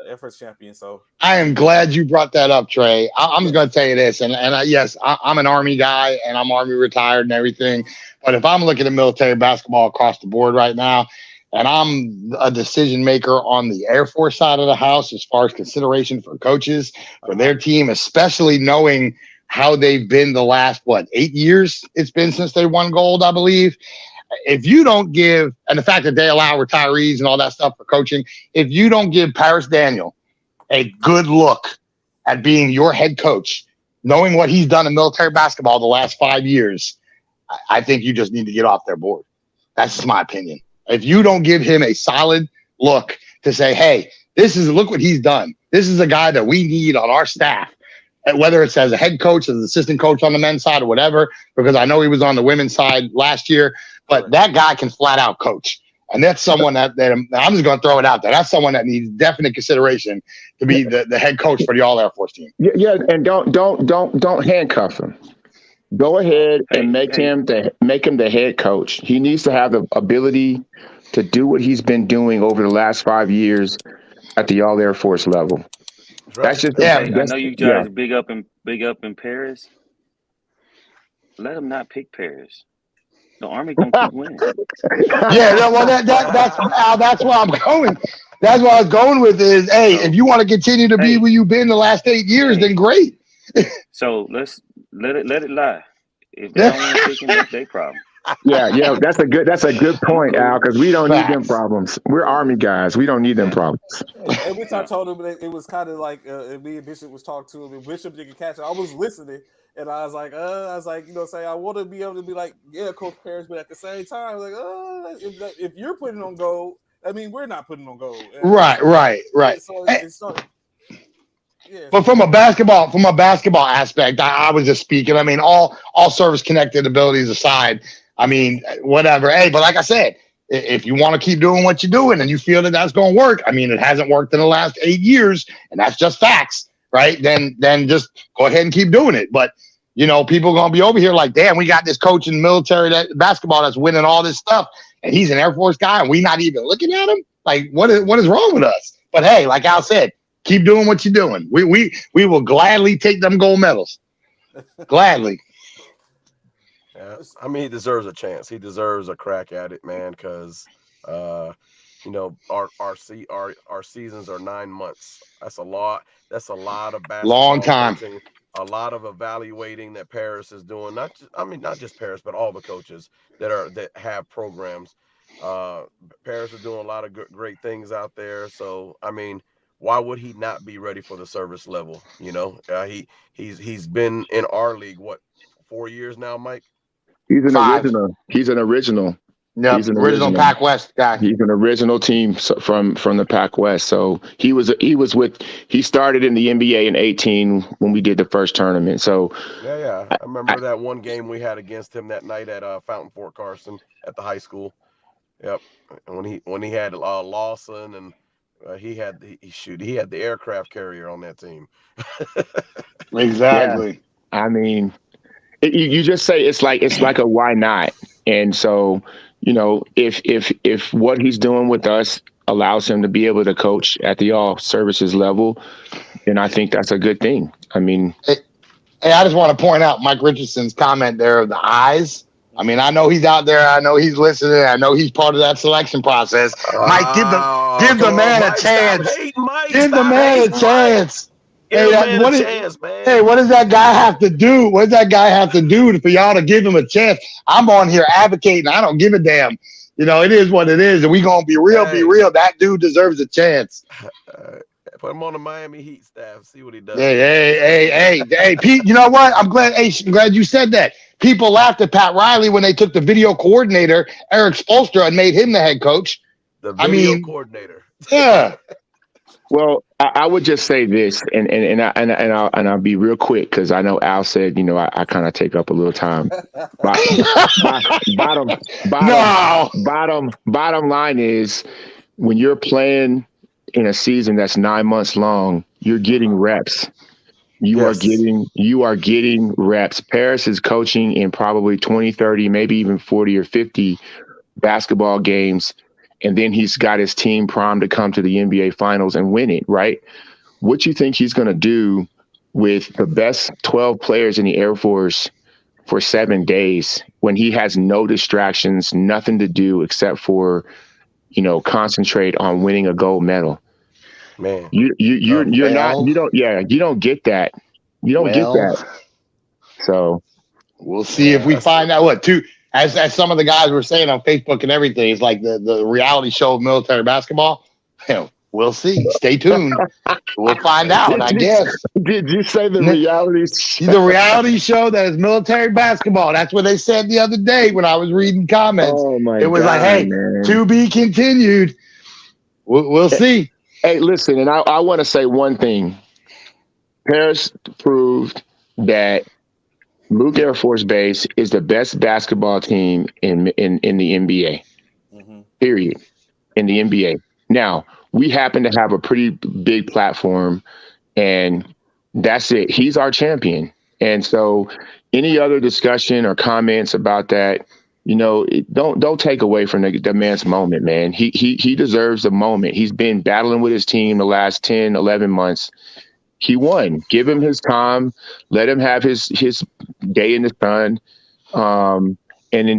Air Force champion. So I am glad you brought that up, Trey. I'm just going to tell you this, and yes, I'm an Army guy, and I'm Army retired and everything. But if I'm looking at military basketball across the board right now, and I'm a decision maker on the Air Force side of the house as far as consideration for coaches, for their team, especially knowing how they've been the last, 8 years it's been since they won gold, I believe. If you don't give, and the fact that they allow retirees and all that stuff for coaching, if you don't give Paris Daniel a good look at being your head coach, knowing what he's done in military basketball the last 5 years, I think you just need to get off their board. That's just my opinion. If you don't give him a solid look to say, hey, look what he's done. This is a guy that we need on our staff, whether it's as a head coach, as an assistant coach on the men's side or whatever, because I know he was on the women's side last year, but that guy can flat out coach. And that's someone that I'm just going to throw it out there. That's someone that needs definite consideration to be the head coach for the All Air Force team. Yeah, and don't handcuff him. Go ahead and make him the head coach. He needs to have the ability to do what he's been doing over the last 5 years at the All Air Force level. Right. That's just I know you guys big up in Paris. Let him not pick Paris. The Army gonna keep winning. Yeah, well, that's where I'm going. That's where I was going with is, hey, if you want to continue to be where you've been the last 8 years, then great. So let's let it lie. If they don't want to pick him, that's their problem. Yeah, that's a good point, Al, because we don't need them problems. We're Army guys. We don't need them problems. And which I told him that it was kind of like me and Bishop was talking to him, and Bishop didn't catch it. I was listening, and I was like, you know, say I want to be able to be like, yeah, Coach Paris, but at the same time, like, if you're putting on gold, I mean, we're not putting on gold. Right. So yeah. But from a basketball aspect, I was just speaking. I mean, all service connected abilities aside, I mean, whatever. Hey, but like I said, if you want to keep doing what you're doing and you feel that that's going to work, I mean, it hasn't worked in the last 8 years, and that's just facts, right? Then just go ahead and keep doing it. But you know, people are going to be over here like, damn, we got this coach in military basketball that's winning all this stuff, and he's an Air Force guy, and we not even looking at him. Like, what is wrong with us? But hey, like Al said, keep doing what you're doing. We will gladly take them gold medals. Gladly. Yeah, I mean, he deserves a chance. He deserves a crack at it, man, because you know, our seasons are 9 months. That's a lot. That's a lot of basketball. Long time. Coaching, a lot of evaluating that Paris is doing. Not just Paris, but all the coaches that have programs. Paris is doing a lot of great things out there. So I mean, why would he not be ready for the service level? You know, he's been in our league 4 years now, Mike. He's an 5. original. He's an original. Yep. He's an Original original. Pac West guy. He's an original team from the Pac West. So he started in the NBA in 18 when we did the first tournament. So Yeah. I remember that one game we had against him that night at Fountain Fort Carson at the high school. Yep. When he had Lawson and he had the aircraft carrier on that team. Exactly. I mean, you just say it's like a why not? And so, if what he's doing with us allows him to be able to coach at the all services level, then I think that's a good thing. I mean, hey, I just want to point out Mike Richardson's comment there of the eyes. I mean, I know he's out there. I know he's listening. I know he's part of that selection process. Mike, give the man a chance. Give the man a chance. Hey, what does that guy have to do? What does that guy have to do for y'all to give him a chance? I'm on here advocating. I don't give a damn. It is what it is. And we going to be real, That dude deserves a chance. Put him on the Miami Heat staff. See what he does. Hey, Pete, you know what? I'm glad you said that. People laughed at Pat Riley when they took the video coordinator, Eric Spoelstra, and made him the head coach. The video coordinator. Yeah. Well, I would just say this, and I'll be real quick because I know Al said, I kind of take up a little time. Bottom line is, when you're playing in a season that's 9 months long, you're getting reps. You are getting reps. Paris is coaching in probably 20, 30, maybe even 40 or 50 basketball games. And then he's got his team primed to come to the NBA Finals and win it, right? What you think he's going to do with the best 12 players in the Air Force for 7 days when he has no distractions, nothing to do except for, concentrate on winning a gold medal? Man, you don't get that. You don't get that. So we'll see if we find out as some of the guys were saying on Facebook and everything, it's like the reality show of military basketball. We'll see. Stay tuned. We'll find out, I guess. Did you say the reality show? The reality show that is military basketball. That's what they said the other day when I was reading comments. Oh my it was God, like, hey, man. To be continued. We'll see. Hey, listen, and I want to say one thing. Paris proved that Luke Air Force Base is the best basketball team in the NBA. Mm-hmm. Period. In the NBA. Now, we happen to have a pretty big platform, and that's it. He's our champion. And so any other discussion or comments about that, don't take away from the man's moment, man. He deserves the moment. He's been battling with his team the last 10, 11 months. He won. Give him his time. Let him have his day in the sun. And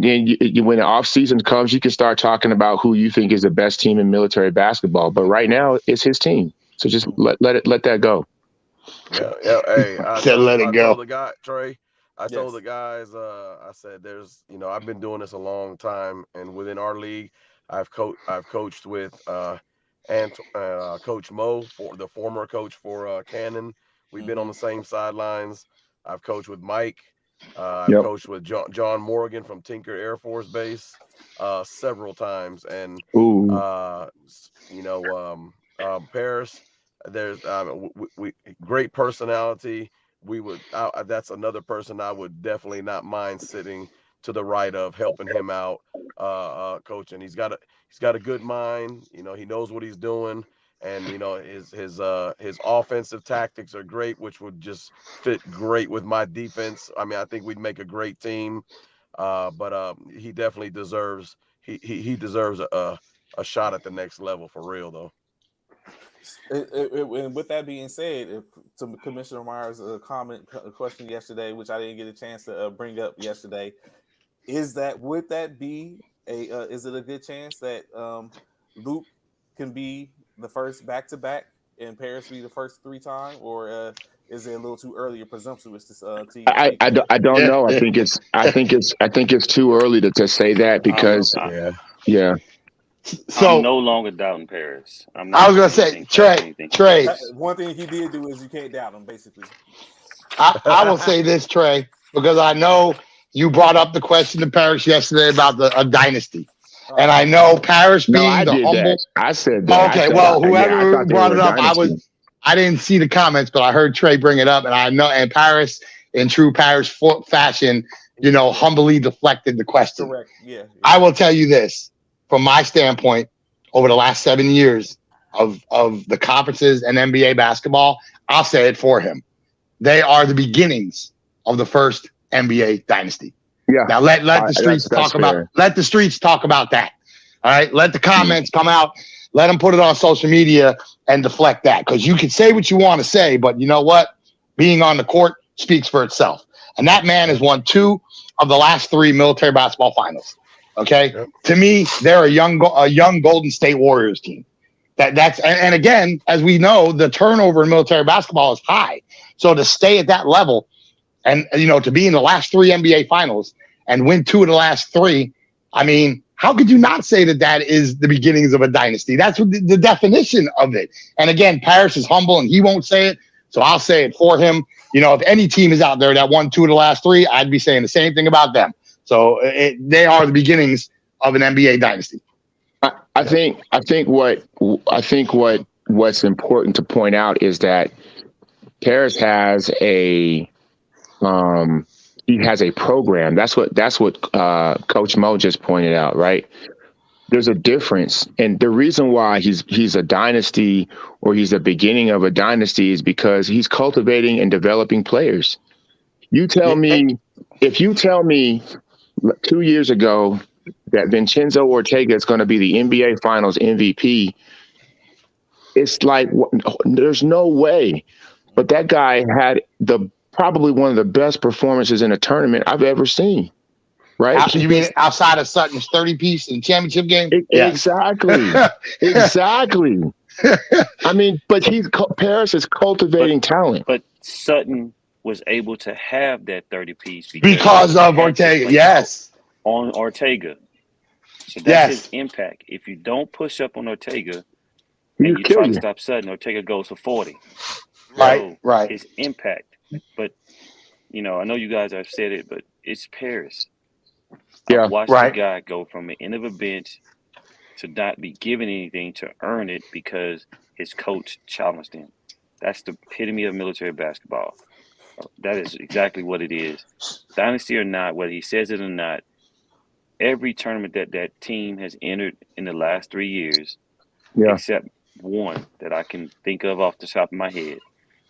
then when the off season comes, you can start talking about who you think is the best team in military basketball. But right now, it's his team. So just let that go. Yeah. Hey, I told the guy, Trey. I told the guys. I said, "There's, I've been doing this a long time, and within our league, I've coached with Coach Mo, the former coach for Cannon. We've been on the same sidelines. I've coached with Mike. I've coached with John Morgan from Tinker Air Force Base several times, and Paris. There's we great personality. That's another person I would definitely not mind sitting to the right of, helping him out, coaching. He's got a good mind. He knows what he's doing. And his offensive tactics are great, which would just fit great with my defense. I mean, I think we'd make a great team. But he definitely deserves he deserves a shot at the next level, for real though. And with that being said, to Commissioner Myers' question yesterday, which I didn't get a chance to bring up yesterday, is it a good chance that Luke can be the first back-to-back and Paris be the first 3-time, or is it a little too early or presumptuous to I don't know. I think it's too early to say that because yeah. So I'm no longer doubting Paris. I was gonna say, Trey. One thing he did do is you can't doubt him, basically. I will say this, Trey, because I know you brought up the question to Paris yesterday about a dynasty. And I know Paris No, being I the did humble. that. I said that. Okay, I said, well, I whoever thought they brought were it a up, dynasty. I didn't see the comments, but I heard Trey bring it up, and I know, and Paris, in true Paris fashion, humbly deflected the question. Correct. Yeah. I will tell you this, from my standpoint, over the last 7 years of the conferences and NBA basketball, I'll say it for him. They are the beginnings of the first NBA dynasty. Yeah. Now let the streets talk about that. All right. Let the comments come out. Let them put it on social media and deflect that. Because you can say what you want to say, but you know what? Being on the court speaks for itself. And that man has won 2 of the last 3 military basketball finals. Okay. Yep. To me, they're a young Golden State Warriors team. And again, as we know, the turnover in military basketball is high. So to stay at that level and, to be in the last 3 NBA finals and win 2 of the last 3, I mean, how could you not say that is the beginnings of a dynasty? That's what the definition of it. And again, Paris is humble and he won't say it. So I'll say it for him. If any team is out there that won 2 of the last 3, I'd be saying the same thing about them. So they are the beginnings of an NBA dynasty. I think what's important to point out is that Paris has a program. That's what Coach Mo just pointed out, right? There's a difference, and the reason why he's a dynasty or he's the beginning of a dynasty is because he's cultivating and developing players. If you tell me 2 years ago that Vincenzo Ortega is going to be the NBA Finals MVP, it's like there's no way. But that guy had probably one of the best performances in a tournament I've ever seen. Right? You mean outside of Sutton's 30-piece in the championship game? Exactly. Exactly. I mean, but Paris is cultivating talent. But Sutton was able to have that 30-piece because of Ortega. Yes. On Ortega. So that's his impact. If you don't push up on Ortega and you try to stop Sutton, Ortega goes for 40. Right. His impact. But, I know you guys have said it, but it's Paris. Yeah, watch the guy go from the end of a bench to not be given anything to earn it because his coach challenged him. That's the epitome of military basketball. That is exactly what it is. Dynasty or not, whether he says it or not, every tournament that team has entered in the last 3 years, except one that I can think of off the top of my head,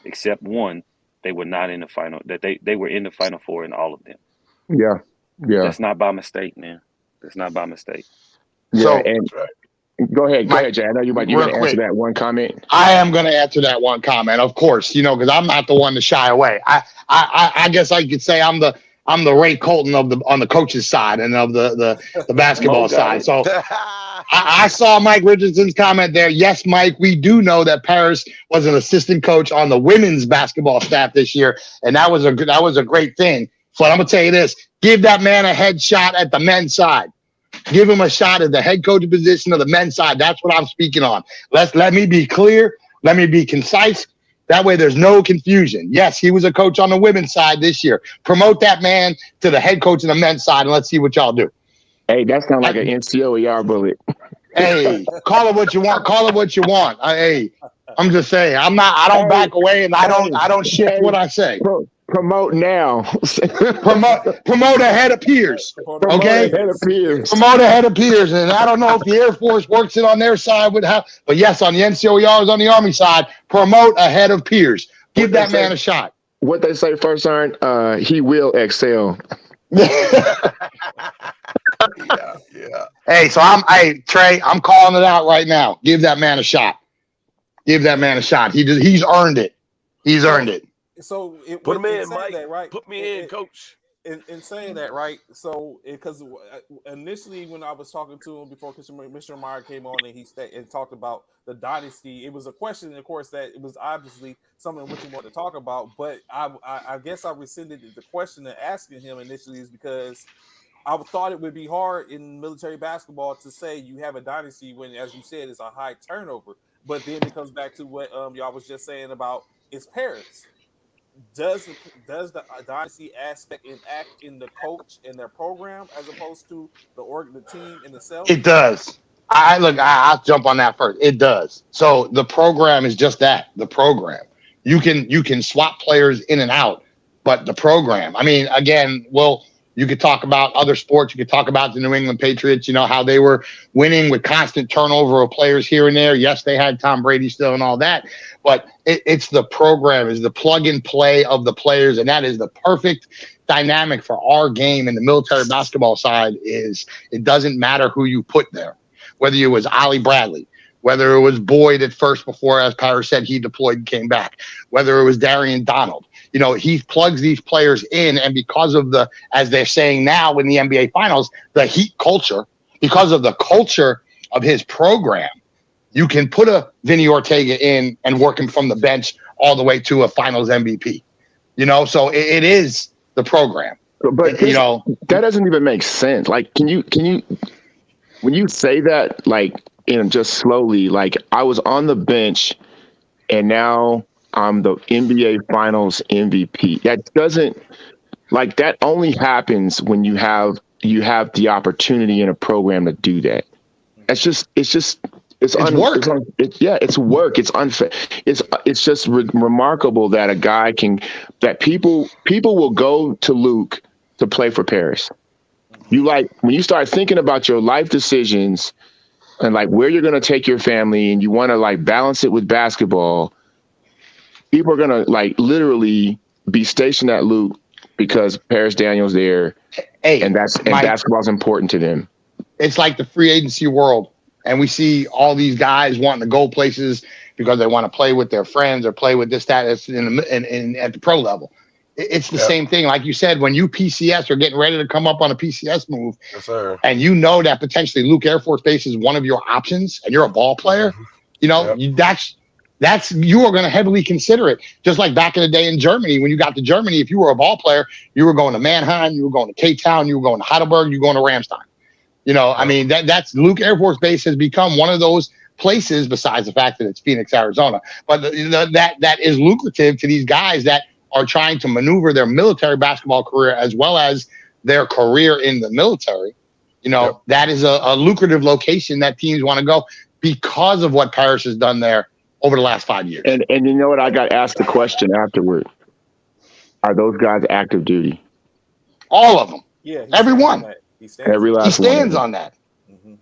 except one, they were not in the final. That they were in the Final Four in all of them. Yeah. Yeah. That's not by mistake, man. That's not by mistake. Yeah, so, and go ahead, Jay. I know you're going to answer that one comment. I am going to answer that one comment, of course, because I'm not the one to shy away. I guess I could say I'm the Ray Colton on the coach's side and of the basketball side. So I saw Mike Richardson's comment there. Yes, Mike, we do know that Paris was an assistant coach on the women's basketball staff this year, and that was a great thing. But I'm going to tell you this. Give that man a headshot at the men's side. Give him a shot at the head coach position of the men's side. That's what I'm speaking on. Let me be clear. Let me be concise. That way there's no confusion. Yes, he was a coach on the women's side this year. Promote that man to the head coach of the men's side, and let's see what y'all do. Hey, that sounds like an NCOER bullet. Hey, call it what you want. Call it what you want. Hey, I'm just saying. I don't back away, and I don't shift what I say. Promote now. promote ahead of peers. Okay? Promote ahead of peers. And I don't know if the Air Force works it on their side but yes, on the NCOERs, on the Army side, promote ahead of peers. Give that man a shot. What they say first, Aaron, he will excel. Yeah. Hey, Trey, I'm calling it out right now. Give that man a shot. Give that man a shot. He's earned it. He's earned it. So put him in, Mike. That, right? Put me in, coach. In saying that, right? So, because initially when I was talking to him before Mr. Meyer came on and talked about the dynasty, it was a question, of course, that it was obviously something which he wanted to talk about. But I guess I rescinded the question and asking him initially is because I thought it would be hard in military basketball to say you have a dynasty when, as you said, it's a high turnover. But then it comes back to what y'all was just saying about it's Paris. does the dynasty aspect enact in the coach and their program as opposed to the team in itself? It does. I'll jump on that first. It does. So the program is just that, the program. You can swap players in and out, but the program. I mean, again, well, you could talk about other sports. You could talk about the New England Patriots, how they were winning with constant turnover of players here and there. Yes, they had Tom Brady still and all that, but it's the program, is the plug and play of the players, and that is the perfect dynamic for our game in the military basketball side. Is it doesn't matter who you put there, whether it was Ollie Bradley, whether it was Boyd at first before, as Parrish said, he deployed and came back, whether it was Darian Donald. He plugs these players in, and because of the, as they're saying now in the NBA Finals, the Heat culture, because of the culture of his program, you can put a Vinny Ortega in and work him from the bench all the way to a Finals MVP. So it is the program. But that doesn't even make sense. Like, can you when you say that, like, just slowly, like, I was on the bench and now I'm the NBA Finals MVP. That doesn't, like, that only happens when you have the opportunity in a program to do that. It's work. It's work. It's unfair. It's just remarkable that a guy that people will go to Luke to play for Paris. When you start thinking about your life decisions and like where you're going to take your family, and you want to like balance it with basketball, people are going to like literally be stationed at Luke because Paris Daniel's there. And basketball's important to them. It's like the free agency world. And we see all these guys wanting to go places because they want to play with their friends or play with this, that, at the pro level. It's the same thing. Like you said, when you PCS or getting ready to come up on a PCS move, Yes, sir. and that potentially Luke Air Force Base is one of your options, and you're a ball player, that's you are going to heavily consider it. Just like back in the day in Germany, when you got to Germany, if you were a ball player, you were going to Mannheim, you were going to K-Town, you were going to Heidelberg, you were going to Ramstein. I mean, that's Luke Air Force Base has become one of those places, besides the fact that it's Phoenix, Arizona. But that is lucrative to these guys that are trying to maneuver their military basketball career as well as their career in the military. That is a lucrative location that teams want to go because of what Parrish has done there over the last 5 years. And you know what? I got asked the question afterward. Are those guys active duty? All of them. Yeah. Everyone. He stands on that. Mm-hmm.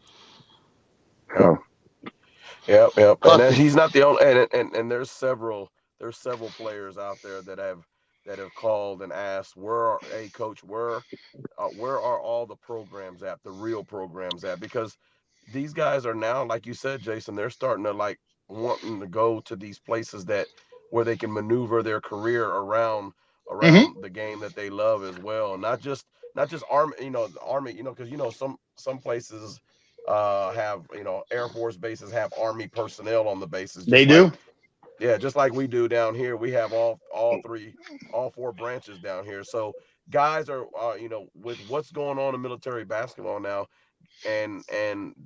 Oh. Yep. And he's not the only. And there's several players out there that have called and asked, Coach, where are all the programs at, the real programs at? Because these guys are now, like you said, Jason, they're starting to like wanting to go to these places where they can maneuver their career around the game that they love as well. Not just Army, the Army, because some places have, Air Force bases have Army personnel on the bases. They do. Yeah, just like we do down here. We have all four branches down here. So guys are, with what's going on in military basketball now, and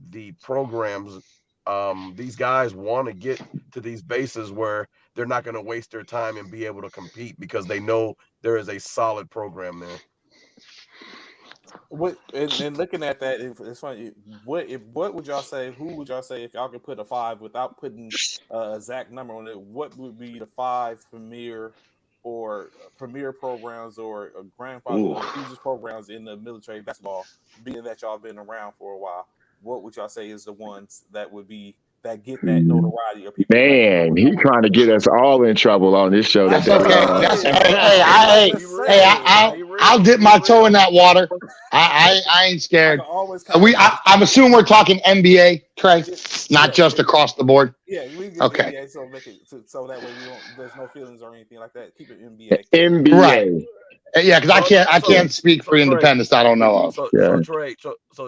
the programs, these guys want to get to these bases where they're not going to waste their time and be able to compete because they know there is a solid program there. And looking at that, it's funny. What would y'all say? Who would y'all say, if y'all could put a 5 without putting a exact number on it? What would be the 5 premier programs or grandfather programs in the military basketball? Being that y'all been around for a while, what would y'all say is the ones that get that notoriety of people? Man, he's trying to get us all in trouble on this show. That's okay. I'll dip my toe in that water. I ain't scared. I'm assuming we're talking NBA, Trey, not just across the board. Yeah, we get okay. NBA, so make it so that way there's no feelings or anything like that. Keep it NBA. NBA. Right. Yeah, because I can't speak for independents I don't know of. So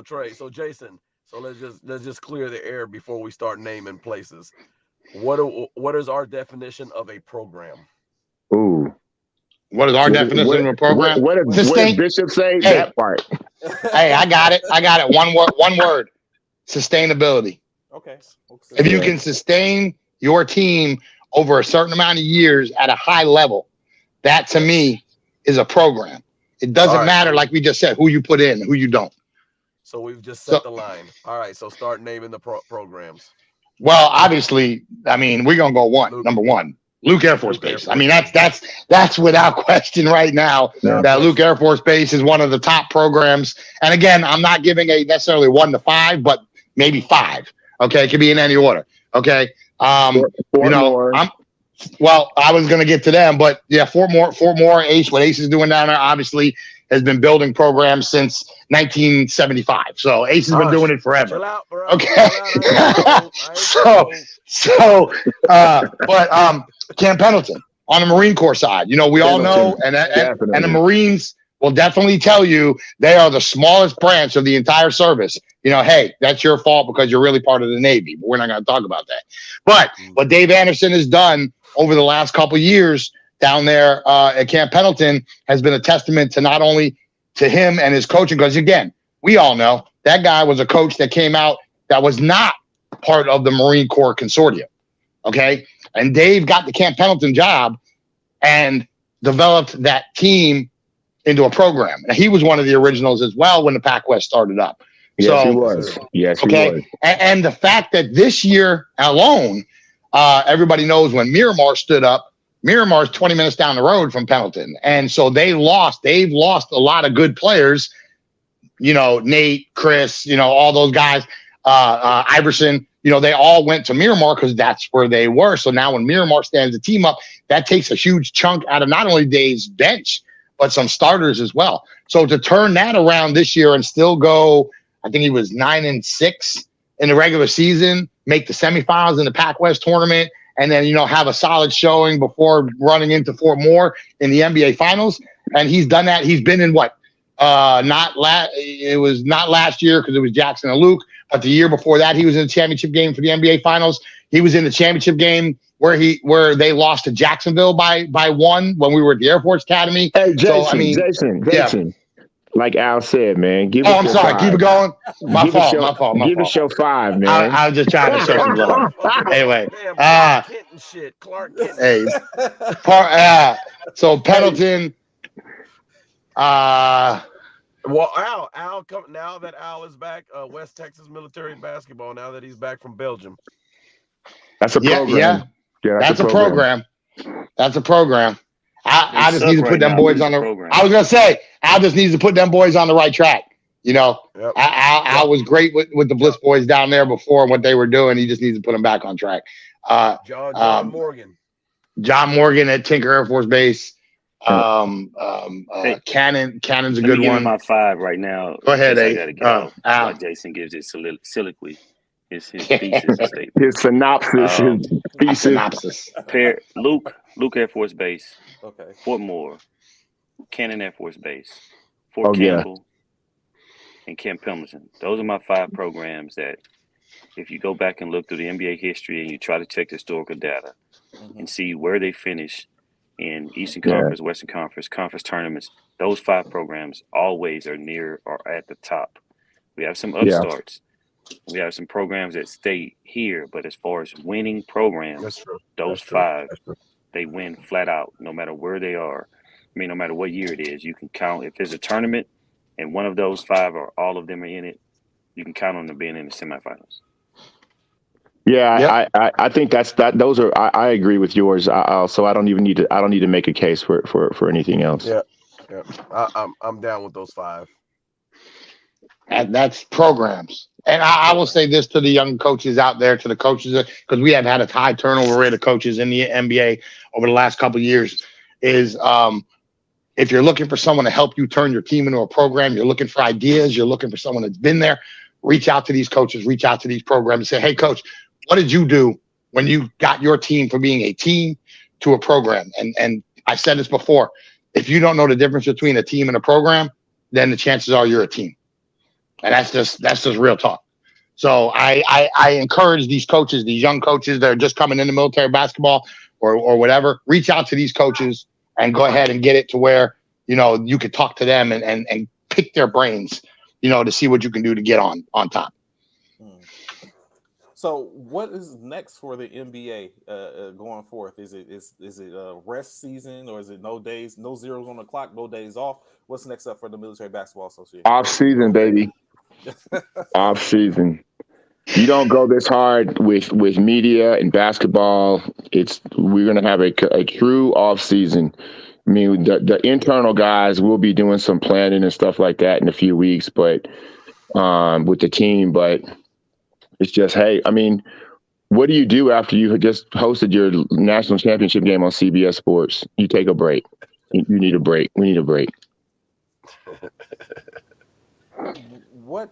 Trey, so Jason, so let's just clear the air before we start naming places. What is our definition of a program? Ooh. What is our definition of a program? What does Bishop say? Hey, that part. Hey, I got it. One word. Sustainability. Okay. If you can sustain your team over a certain amount of years at a high level, That to me is a program. It doesn't All right. matter, like we just said, who you put in, who you don't. So we've just So- set the line. All right. So start naming the programs. Well, obviously, I mean, we're gonna go number one, Luke Air Force Luke Air Base. Force I mean, that's without question right now No that question. Luke Air Force Base is one of the top programs. And again, I'm not giving a necessarily 1 to 5, but maybe 5. Okay, it could be in any order. Okay, Four you know, more. I was gonna get to them, but yeah, 4 more. Ace, what Ace is doing down there, obviously, has been building programs since 1975. So Ace has been doing it forever. Chill out, bro. Okay. Chill out. But Camp Pendleton on the Marine Corps side, you know, we all know, and the Definitely. Marines will definitely tell you they are the smallest branch of the entire service. You know, hey, that's your fault because you're really part of the Navy, but we're not going to talk about that. But what Dave Anderson has done over the last couple of years down there at Camp Pendleton has been a testament to not only to him and his coaching, because again, we all know that guy was a coach that came out that was not part of the Marine Corps consortium. Okay. And Dave got the Camp Pendleton job and developed that team into a program. And he was one of the originals as well when the Pac West started up. Yes, So- he was. Yes, he Okay. was. And the fact that this year alone, everybody knows when Miramar stood up, Miramar's 20 minutes down the road from Pendleton. And so they've lost a lot of good players, you know, Nate, Chris, you know, all those guys, Iverson, you know, they all went to Miramar because that's where they were. So now when Miramar stands a team up, that takes a huge chunk out of not only Dave's bench, but some starters as well. So to turn that around this year and still go, I think he was 9-6 in the regular season, make the semifinals in the Pac West tournament, and then, you know, have a solid showing before running into 4 more in the NBA finals. And he's done that. He's been in what? It was not last year because it was Jackson and Luke, but the year before that, he was in the championship game for the NBA finals. He was in the championship game where they lost to Jacksonville by 1 when we were at the Air Force Academy. Hey, Jason, So, I mean, Jason. Like Al said, man. Give Oh, us I'm your sorry. 5. Keep it going. My Give us fault. Give us your 5, man. I was just trying to show some love. Anyway, Damn, Clark Kent and shit. Clark Kent. hey, so Pendleton. Well, Al, now that Al is back, West Texas military basketball. Now that he's back from Belgium, That's a program. Yeah, that's a program. That's a program. I just need to put them boys on the. I was gonna say, Al just needs to put them boys on the right track. You know, Yep. Al was great with the Bliss boys down there before and what they were doing. He just needs to put them back on track. John Morgan. John Morgan at Tinker Air Force Base. Hey, Cannon's a Let me good give you one. my 5 right now. Go ahead, I A. gotta get off Al. while Jason gives it soliloquy. His thesis statement. His synopsis, his thesis. Synopsis. Luke Air Force Base, Okay. Fort Moore, Cannon Air Force Base, Fort Oh, yeah. Campbell, and Camp Pendleton. Those are my 5 programs that, if you go back and look through the NBA history and you try to check the historical data and see where they finished in Eastern Yeah. Conference, Western Conference, conference tournaments, those 5 programs always are near or at the top. We have some Yeah. upstarts. We have some programs that stay here, but as far as winning programs, That's true. those That's true. 5, That's true. they win flat out, no matter where they are. I mean, no matter what year it is, you can count. If there's a tournament and one of those 5 or all of them are in it, you can count on them being in the semifinals. Yeah, I think those are. I agree with yours. So I don't even need to make a case for anything else. Yeah. I'm down with those 5. And that's programs. And I will say this to the young coaches out there, to the coaches, because we have had a high turnover rate of coaches in the NBA over the last couple of years, is if you're looking for someone to help you turn your team into a program, you're looking for ideas, you're looking for someone that's been there, reach out to these coaches, reach out to these programs and say, hey, coach, what did you do when you got your team from being a team to a program? And I said this before, if you don't know the difference between a team and a program, then the chances are you're a team. And that's just real talk. So I encourage these coaches, these young coaches that are just coming into military basketball or whatever, reach out to these coaches and go ahead and get it to where, you know, you could talk to them and pick their brains, you know, to see what you can do to get on top. So, what is next for the NBA going forth? Is it rest season, or is it no zeros on the clock, no days off? What's next up for the Military Basketball Association? Off season, baby. Off season. You don't go this hard with media and basketball. We're gonna have a true off season. I mean, the internal guys will be doing some planning and stuff like that in a few weeks, but with the team. But it's just, hey, I mean, what do you do after you had just hosted your national championship game on CBS Sports? You take a break. You need a break. We need a break.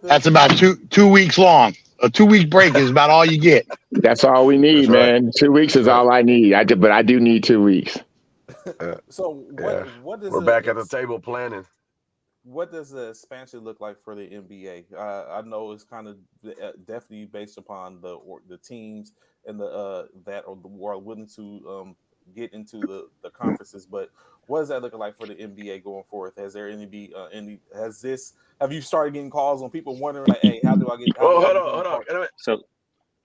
That's about 2 weeks long. A 2-week break is about all you get. That's all we need, That's right. man. 2 weeks is all I need. But I do need 2 weeks. So what does We're back at the table planning. What does the expansion look like for the NBA? I know it's kind of definitely based upon the teams and the that are willing to get into the conferences. But what is that looking like for the NBA going forward? Have you started getting calls on people wondering, like, hey, how do I get? Oh, hold on. So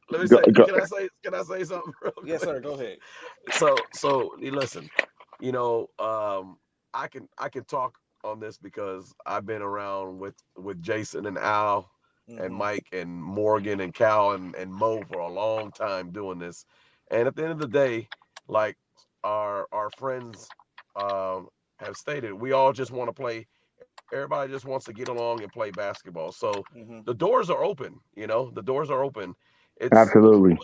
Let me say. Can I say something? Yes, sir. Go ahead. So listen. I can talk on this because I've been around with Jason and Al and Mike and Morgan and Cal and Mo for a long time doing this. And at the end of the day, like our friends have stated, we all just want to play. Everybody just wants to get along and play basketball. So the doors are open, the doors are open. Absolutely.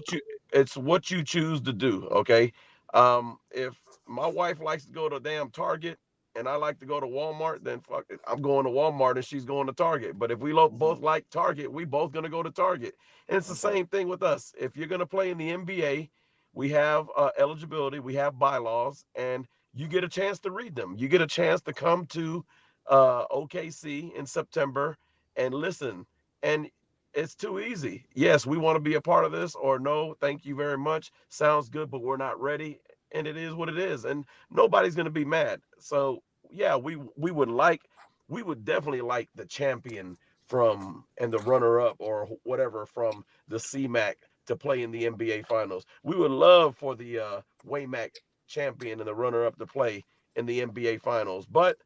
It's what you choose to do. Okay. If my wife likes to go to damn Target and I like to go to Walmart, then fuck it. I'm going to Walmart and she's going to Target. But if we both like Target, we both going to go to Target. And it's the same thing with us. If you're going to play in the NBA, we have eligibility, we have bylaws, and you get a chance to read them. You get a chance to come to OKC in September and listen. And it's too easy. Yes, we want to be a part of this, or no, thank you very much. Sounds good, but we're not ready. And it is what it is. And nobody's going to be mad. So yeah, we would definitely like the champion and the runner up or whatever from the CMAC to play in the NBA finals. We would love for the WAMAC champion and the runner up to play in the NBA finals. But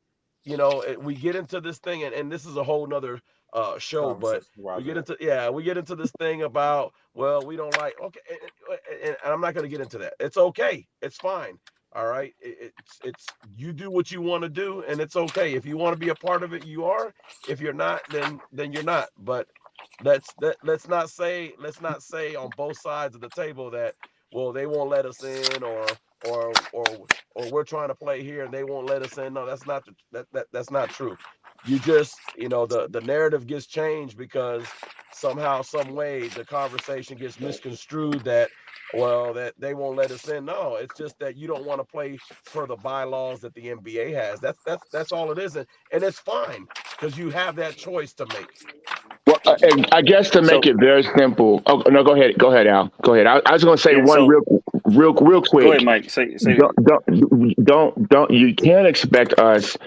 we get into this thing, and this is a whole nother show, but we get into this thing about, well, we don't like, okay, and I'm not going to get into that. It's okay. It's fine. All right. It's you do what you want to do, and it's okay. If you want to be a part of it, you are. If you're not, then you're not. But let's not say on both sides of the table that, well, they won't let us in, or we're trying to play here and they won't let us in. No, that's not that's not true. You just, the narrative gets changed because somehow, some way, the conversation gets misconstrued that, well, that they won't let us in. No, it's just that you don't want to play per the bylaws that the NBA has. That's all it is, and it's fine because you have that choice to make. Well, I guess to make it very simple. Oh no, go ahead, Al. Go ahead. I was going to say real quick. Go ahead, Mike. Say don't. You can't expect us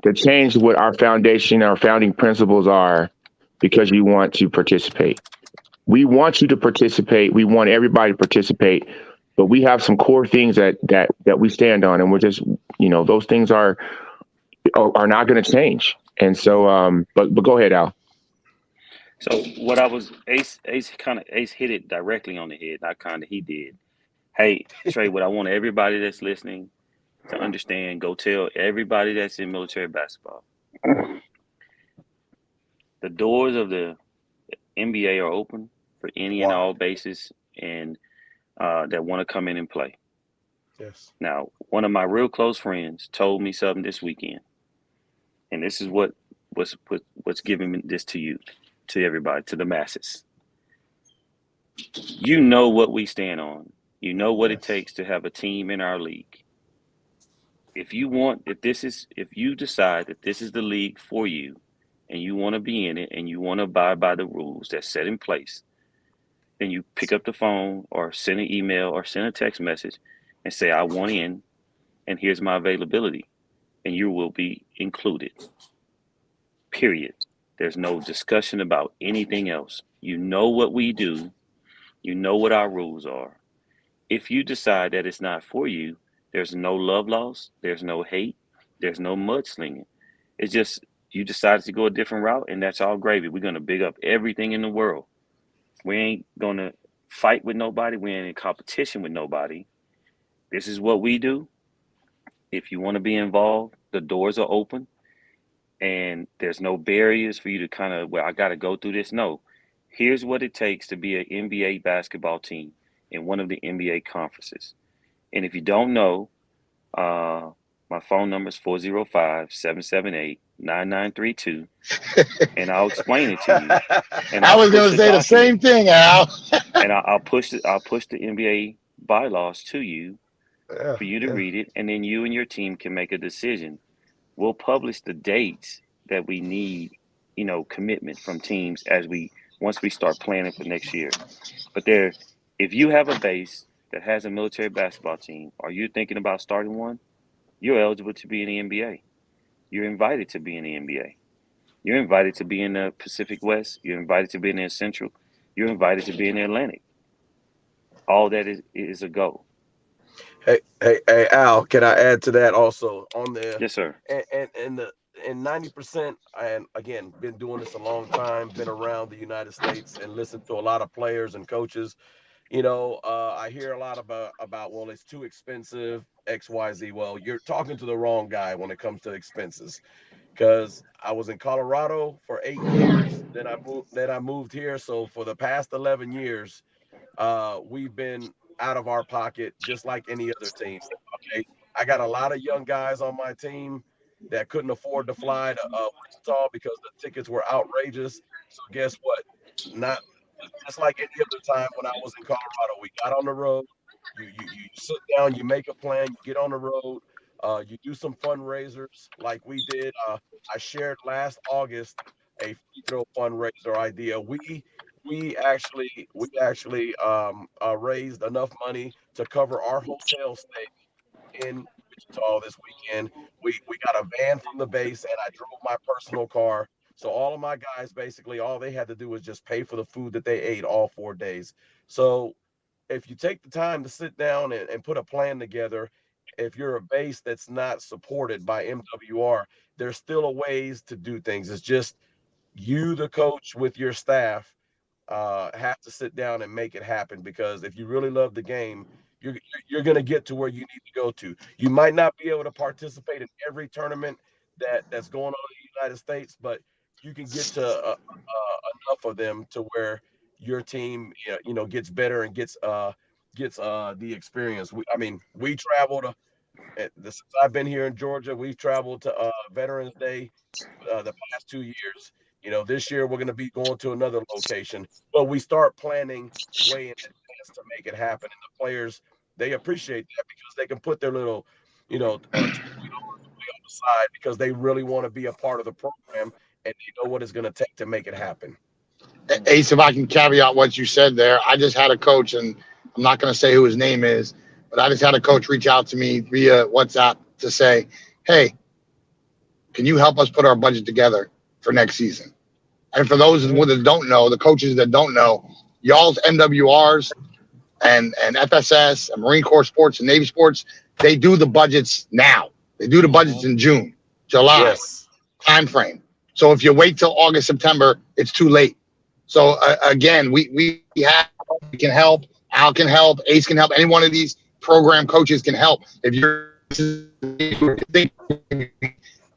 to change what our founding principles are because you want to participate. We want you to participate. We want everybody to participate, but we have some core things that we stand on, and we're just, those things are not going to change. And so, but go ahead, Al. So what I was Ace hit it directly on the head. He did. Hey, Trey, what I want everybody that's listening to understand, go tell everybody that's in military basketball. The doors of the NBA are open for any and all bases and that want to come in and play. Yes. Now, one of my real close friends told me something this weekend, and this is what's giving this to you, to everybody, to the masses. You know what we stand on. You know what it takes to have a team in our league. If you decide that this is the league for you and you want to be in it and you want to abide by the rules that's set in place, then you pick up the phone or send an email or send a text message and say, I want in and here's my availability, and you will be included. Period. There's no discussion about anything else. You know what we do. You know what our rules are. If you decide that it's not for you, there's no love lost, there's no hate, there's no mudslinging. It's just you decided to go a different route, and that's all gravy. We're gonna big up everything in the world. We ain't gonna fight with nobody. We ain't in competition with nobody. This is what we do. If you want to be involved, the doors are open, and there's no barriers for you to kind of, well, I got to go through this. No, here's what it takes to be an NBA basketball team in one of the NBA conferences. And if you don't know, my phone number is 405-778-9932, and I'll explain it to you. And I was going to say the same thing, Al. And I'll push the NBA bylaws to you for you to read it, and then you and your team can make a decision. We'll publish the dates that we need, commitment from teams once we start planning for next year. But if you have a base that has a military basketball team, or you're thinking about starting one, you're eligible to be in the NBA. You're invited to be in the NBA. You're invited to be in the Pacific West. You're invited to be in the Central. You're invited to be in the Atlantic. All that is a go. Hey, Al, can I add to that also on there? Yes, sir. And 90%, and again, been doing this a long time, been around the United States and listened to a lot of players and coaches. I hear a lot about, well, it's too expensive, XYZ. Well, you're talking to the wrong guy when it comes to expenses, because I was in Colorado for 8 years. Then I moved here. So for the past 11 years, we've been out of our pocket, just like any other team. Okay, I got a lot of young guys on my team that couldn't afford to fly to Wichita because the tickets were outrageous. So guess what? Not just like any other time when I was in Colorado, we got on the road. You sit down, you make a plan, you get on the road, you do some fundraisers like we did. I shared last August a free throw fundraiser idea. We actually raised enough money to cover our hotel stay in Wichita this weekend. We got a van from the base, and I drove my personal car. So all of my guys, basically, all they had to do was just pay for the food that they ate all 4 days. So if you take the time to sit down and put a plan together, if you're a base that's not supported by MWR, there's still a ways to do things. It's just you, the coach, with your staff, have to sit down and make it happen, because if you really love the game, you're going to get to where you need to go to. You might not be able to participate in every tournament that's going on in the United States, but you can get to enough of them to where your team gets better and gets the experience. We traveled since I've been here in Georgia, we've traveled to Veterans Day the past 2 years. This year we're going to be going to another location, but we start planning way in advance to make it happen. And the players, they appreciate that, because they can put their little, $20 on the side, because they really want to be a part of the program, and they know what it's going to take to make it happen. Ace, if I can caveat what you said there, I just had a coach, and I'm not going to say who his name is, but I just had a coach reach out to me via WhatsApp to say, hey, can you help us put our budget together for next season? And for those that don't know, the coaches that don't know, y'all's MWRs and FSS and Marine Corps sports and Navy sports, they do the budgets now. They do the budgets in June, July time frame. So if you wait till August, September, it's too late. So again, we can help. Al can help. Ace can help. Any one of these program coaches can help. If you're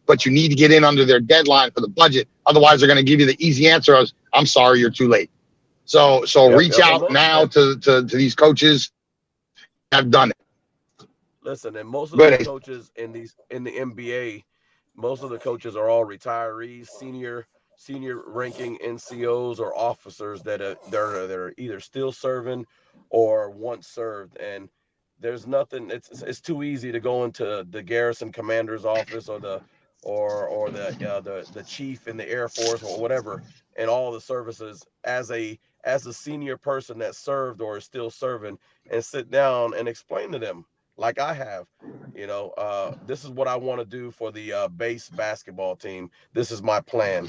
but you need to get in under their deadline for the budget. Otherwise, they're going to give you the easy answer of, I'm sorry, you're too late. So reach out now to these coaches that have done it. Listen, and most of the coaches in the NBA, most of the coaches are all retirees, senior ranking NCOs or officers that are either still serving or once served. And there's nothing. It's too easy to go into the garrison commander's office or the chief in the Air Force or whatever, and all the services as a senior person that served or is still serving, and sit down and explain to them, like I have, this is what I want to do for the base basketball team. This is my plan.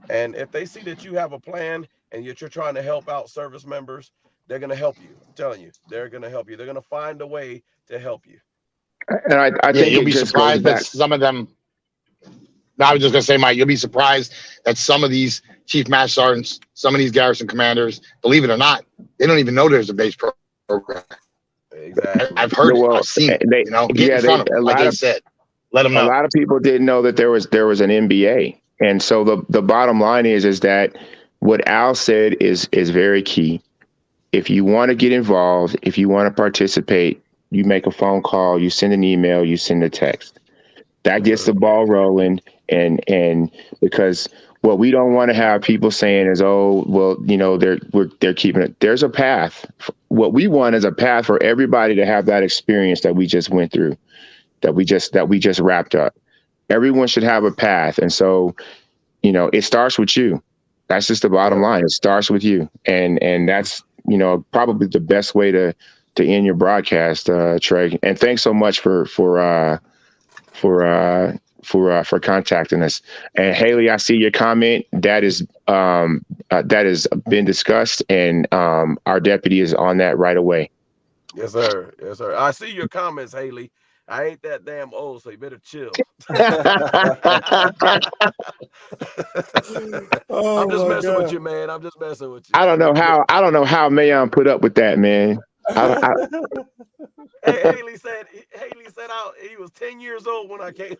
And if they see that you have a plan and you're trying to help out service members, they're gonna help you. I'm telling you, they're gonna help you. They're gonna find a way to help you. And I Yeah, think you'll it be just goes surprised that back. some of them. No, I was just gonna say, Mike, you'll be surprised that some of these chief master sergeants, some of these garrison commanders, believe it or not, they don't even know there's a base program. Exactly. I've heard it, Well, I've seen it. they You know, get yeah in they front of a them, like lot they of said. Let them a know. lot of people didn't know that there was an NBA, and so the bottom line is that what Al said is very key. If you want to get involved, if you want to participate, you make a phone call, you send an email, you send a text. That gets the ball rolling, and because what we don't want to have people saying is, oh, well, you know, they're keeping it. There's a path. What we want is a path for everybody to have that experience that we just went through, that we just wrapped up. Everyone should have a path, and so, you know, it starts with you. That's just the bottom line. It starts with you, and that's, you know, probably the best way to end your broadcast, Trey. And thanks so much for contacting us. And Haley, I see your comment. That has been discussed, and our deputy is on that right away. Yes, sir. Yes, sir. I see your comments, Haley. I ain't that damn old, so you better chill. Oh, I'm just my messing with God. you, man. I'm just messing with you. I don't know how Mayon put up with that, man. Haley said he was 10 years old when I came.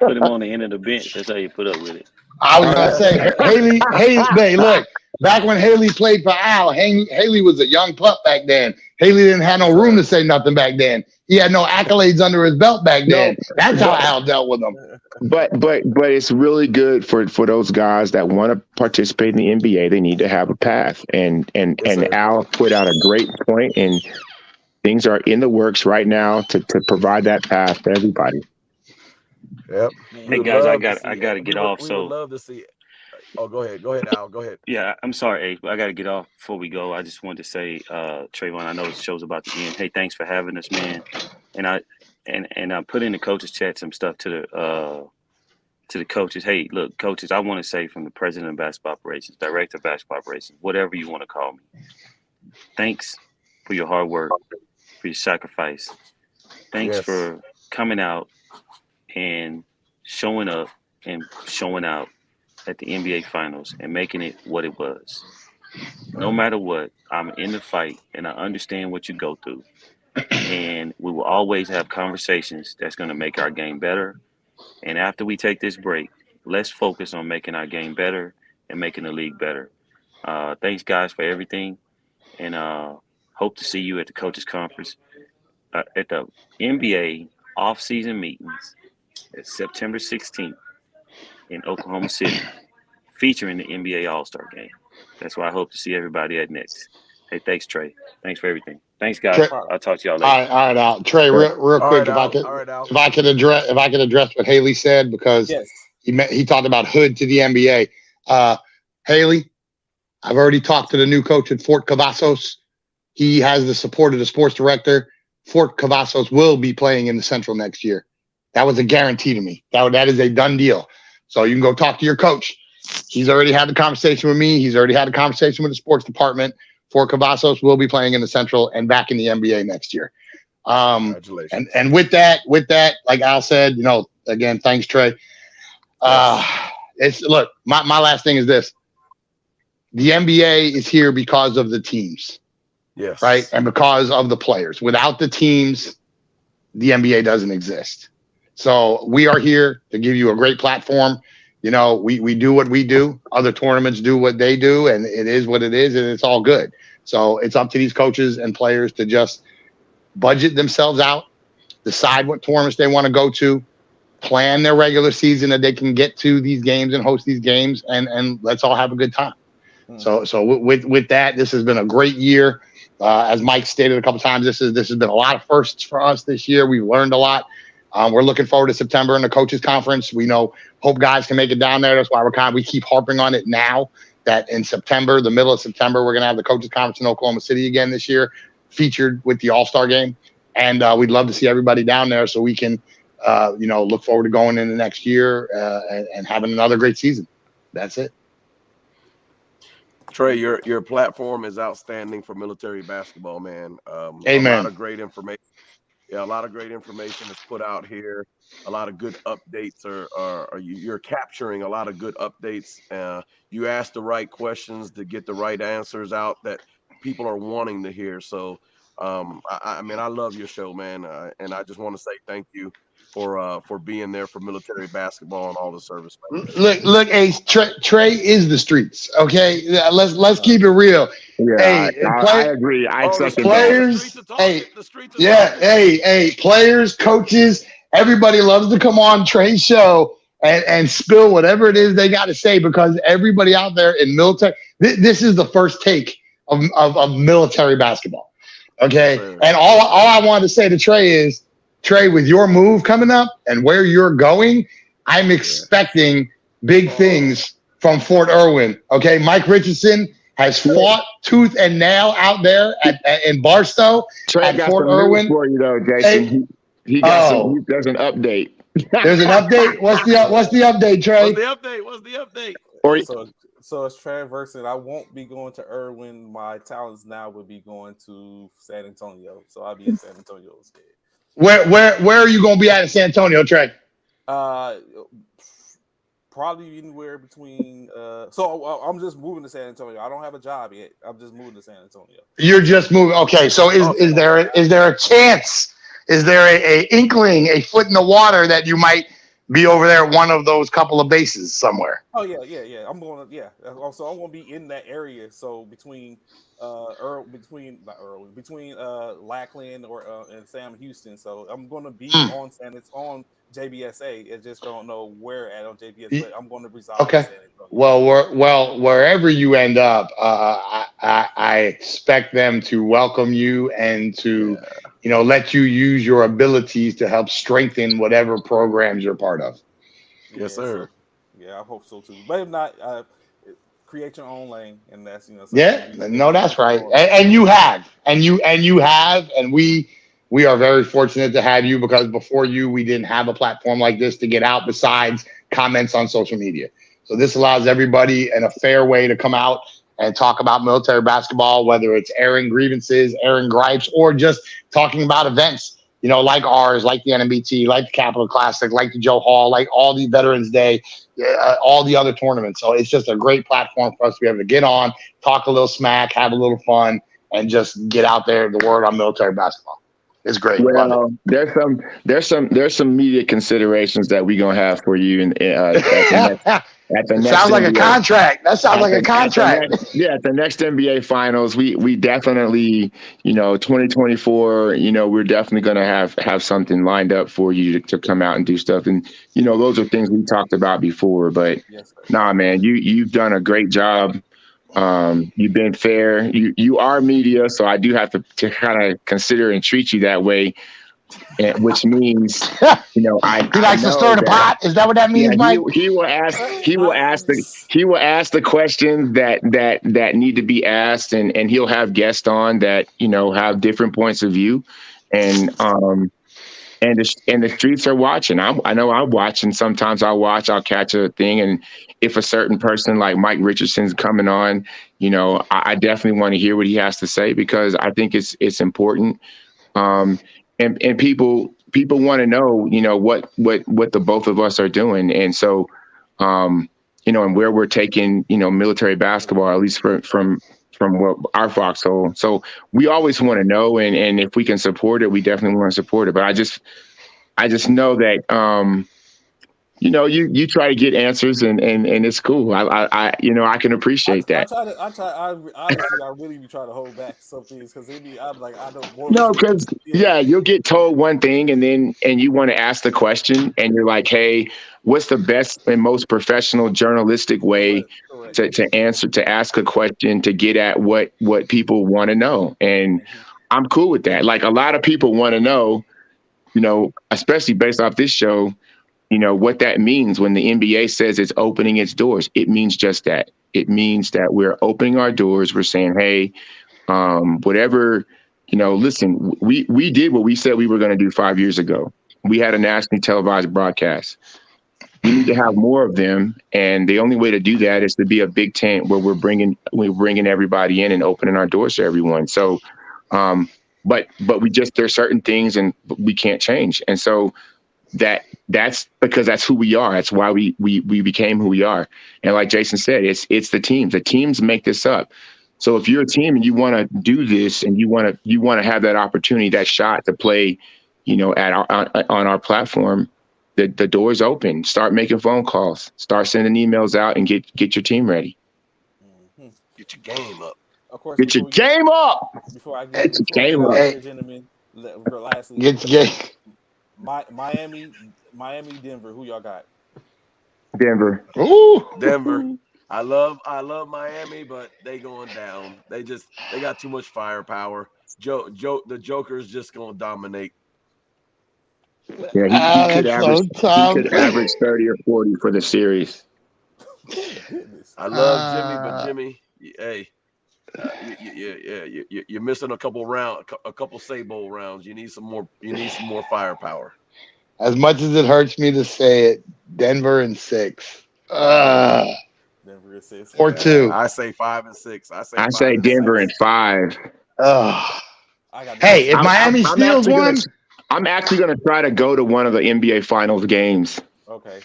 Put him on the end of the bench. That's how you put up with it. I was gonna say, Haley, hey, look, back when Haley played for Al, Haley was a young pup back then. Haley didn't have no room to say nothing back then. He had no accolades under his belt back then. That's how Al dealt with him. But it's really good for those guys that want to participate in the NBA. They need to have a path, and Al put out a great point, and things are in the works right now to provide that path to everybody. Yep. Hey guys, I got to get off. We So would love to see it. Oh, go ahead, Al. Go ahead. yeah, I'm sorry, Abe, but I got to get off before we go. I just wanted to say, Trayvon, I know the show's about to end. Hey, thanks for having us, man. And I put in the coaches chat some stuff to the coaches. Hey, look, coaches, I want to say from the president of basketball operations, director of basketball operations, whatever you want to call me, thanks for your hard work, for your sacrifice. Thanks for coming out and showing up and showing out at the NBA Finals and making it what it was. No matter what, I'm in the fight, and I understand what you go through. And we will always have conversations that's going to make our game better. And after we take this break, let's focus on making our game better and making the league better. Thanks, guys, for everything. And hope to see you at the Coaches Conference at the NBA off-season meetings. It's September 16th in Oklahoma City, featuring the NBA All-Star Game. That's where I hope to see everybody at next. Hey, thanks, Trey. Thanks for everything. Thanks, guys. I'll talk to y'all later. All right, Al. Trey, real quick, Al. if I could address what Haley said, because he talked about hood to the NBA. Haley, I've already talked to the new coach at Fort Cavazos. He has the support of the sports director. Fort Cavazos will be playing in the Central next year. That was a guarantee to me. That is a done deal. So you can go talk to your coach. He's already had the conversation with me. He's already had a conversation with the sports department. Fort Cavazos will be playing in the Central and back in the NBA next year. Congratulations. And with that, like Al said, again, thanks, Trey. Look, my last thing is this. The NBA is here because of the teams. Yes. Right. And because of the players. Without the teams, the NBA doesn't exist. So we are here to give you a great platform. We do what we do. Other tournaments do what they do, and it is what it is, and it's all good. So it's up to these coaches and players to just budget themselves out, decide what tournaments they want to go to, plan their regular season that they can get to these games and host these games, and let's all have a good time. So with that, this has been a great year. As Mike stated a couple times, this has been a lot of firsts for us this year. We've learned a lot. We're looking forward to September in the coaches conference. We hope guys can make it down there. That's why we keep harping on it now, that in September, the middle of September, we're going to have the coaches conference in Oklahoma City again this year, featured with the All-Star game. And we'd love to see everybody down there so we can, look forward to going into next year and having another great season. That's it. Trey, your platform is outstanding for military basketball, man. A Amen. lot of great information. Yeah, a lot of great information is put out here. A lot of good updates you're capturing a lot of good updates. You ask the right questions to get the right answers out that people are wanting to hear. So, I mean, I love your show, man, and I just want to say thank you for being there for military basketball and all the service members. Look, hey, Trey is the streets. Okay, yeah, let's keep it real. Yeah, Hey, I agree. I Oh, the second streets, that. the players. streets are talking. Hey, The streets are yeah, talking. hey, players, coaches, everybody loves to come on Trey's show and spill whatever it is they got to say, because everybody out there in military, this is the first take of military basketball. Okay, Yes, sir. and all I wanted to say to Trey is, Trey, with your move coming up and where you're going, I'm expecting big things from Fort Irwin. Okay, Mike Richardson has fought tooth and nail out there in Barstow Trey at got Fort some news Irwin. for you though, Jason. Hey. He got Oh. there's an update. There's an update. What's the update, Trey? What's the update? Or So it's transversing. I won't be going to Irwin. My talents now would be going to San Antonio. So I'll be in San Antonio instead. Where are you going to be at in San Antonio, Trey? Probably anywhere between. So I'm just moving to San Antonio. I don't have a job yet. I'm just moving to San Antonio. You're just moving. Okay, so is there a chance? Is there a inkling, a foot in the water that you might be over there at one of those couple of bases somewhere? Oh yeah. I'm going to Also, I'm going to be in that area. So between Lackland and Sam Houston. So I'm going to be on JBSA. I just don't know where at on JBS, but I'm going to reside. Okay. In San Antonio. Well, wherever you end up, I expect them to welcome you and to, let you use your abilities to help strengthen whatever programs you're part of. Yes, sir. So, I hope so too. But if not, create your own lane, and that's that's right. And you have, and we are very fortunate to have you, because before you, we didn't have a platform like this to get out besides comments on social media. So this allows everybody in a fair way to come out and talk about military basketball, whether it's airing grievances, airing gripes, or just talking about events, like ours, like the NMBT, like the Capital Classic, like the Joe Hall, like all the Veterans Day, all the other tournaments. So it's just a great platform for us to be able to get on, talk a little smack, have a little fun, and just get out there the word on military basketball. It's great. Well, there's some media considerations that we're gonna have for you at the next sounds like NBA. A contract. That sounds like a contract. At the next NBA Finals, we definitely, 2024, we're definitely gonna have something lined up for you to come out and do stuff, and those are things we talked about before. But nah, man, you've done a great job. You've been fair. You are media, so I do have to kind of consider and treat you that way, which means, he likes to stir the pot. Is that what that means, Mike? He will ask the questions that need to be asked, and he'll have guests on that have different points of view, and the streets are watching. I know I'm watching. Sometimes I'll catch a thing, and if a certain person like Mike Richardson's coming on, I definitely want to hear what he has to say, because I think it's important. And people want to know, what the both of us are doing, and so, and where we're taking, military basketball, at least from what our foxhole. So we always want to know, and if we can support it, we definitely want to support it. But I just know that, you try to get answers, and it's cool. I can appreciate that. I really be trying to hold back some things, because I'm like, I don't want. No, because you'll get told one thing, and you want to ask the question, and you're like, hey, what's the best and most professional journalistic way to ask a question, to get at what people want to know? And I'm cool with that. Like, a lot of people want to know, especially based off this show, what that means when the NBA says it's opening its doors. It means just that. It means that we're opening our doors. We're saying, hey, whatever, listen, we did what we said we were going to do 5 years ago. We had a nationally televised broadcast. You need to have more of them, and the only way to do that is to be a big tent where we're bringing everybody in and opening our doors to everyone. So, but we just, there's certain things and we can't change, and so that's because that's who we are. That's why we became who we are. And like Jason said, it's the teams. The teams make this up. So if you're a team and you want to do this and you want to have that opportunity, that shot to play, you know, on our platform, the door's open. Start making phone calls. Start sending emails out and get your team ready. Mhm. Get your game up. Of course, Get your game up. Before I Get your get game out up. there, gentlemen, lastly, Get your game. Miami, Denver. Who y'all got? Denver. Ooh. Denver. I love Miami, but they going down. They got too much firepower. The Joker's just gonna dominate. Yeah, he could That's average. so He tough. could average 30 or 40 for the series. Goodness. I love Jimmy, but Jimmy, hey, you're missing a couple Sable rounds. You need some more. You need some more firepower. As much as it hurts me to say it, Denver in 6. Denver is 6. Or 2. I say 5 and 6. I I say Denver in 5. I got Hey, if Miami I'm steals one, I'm actually gonna try to go to one of the NBA Finals games. okay.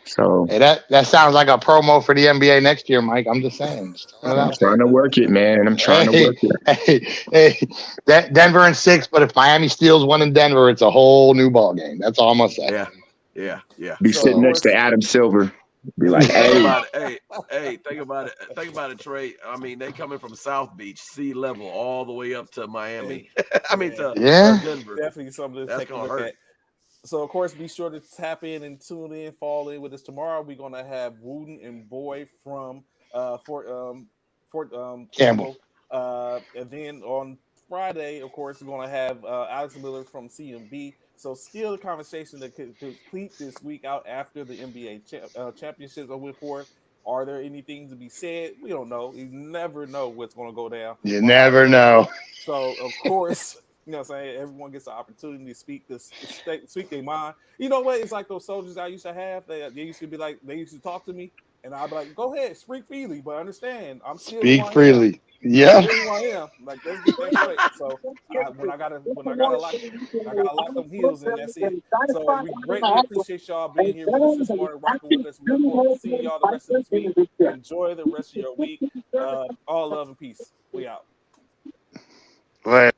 So hey, that sounds like a promo for the NBA next year, Mike. I'm just saying. Just throwing it I'm out trying to work it, man. I'm trying to work it. Hey, Denver in 6, but if Miami steals one in Denver, it's a whole new ball game. That's all I'm gonna say. Yeah. Be So, sitting of next to course- Adam Silver. Be like, Think hey, about it. Hey, think about it. Think about it, Trey. I mean, they coming from South Beach, sea level, all the way up to Miami. I mean, to Denver. Definitely something to That's take a gonna look hurt. at. So, of course, be sure to tap in and tune in, fall in with us tomorrow. We're going to have Wooden and Boy from Fort Campbell. And then on Friday, of course, we're going to have Alex Miller from CMB. So, still a conversation to complete this week out after the NBA championships are with for. Are there any things to be said? We don't know. You never know what's going to go down. You never know. So, of course, you know what I'm saying? Everyone gets the opportunity to speak their mind. You know what? It's like those soldiers I used to have. They used to be like, they used to talk to me, and I'd be like, go ahead, speak freely, but understand, I'm still Speak who I freely. am. Yeah. I'm still who I am. Like, let's get that straight. So, when I gotta lock them heels, and that's it. So, we greatly appreciate y'all being here with us this morning, rocking with us. We look forward to seeing y'all the rest of this week. Enjoy the rest of your week. All love and peace. We out. Right.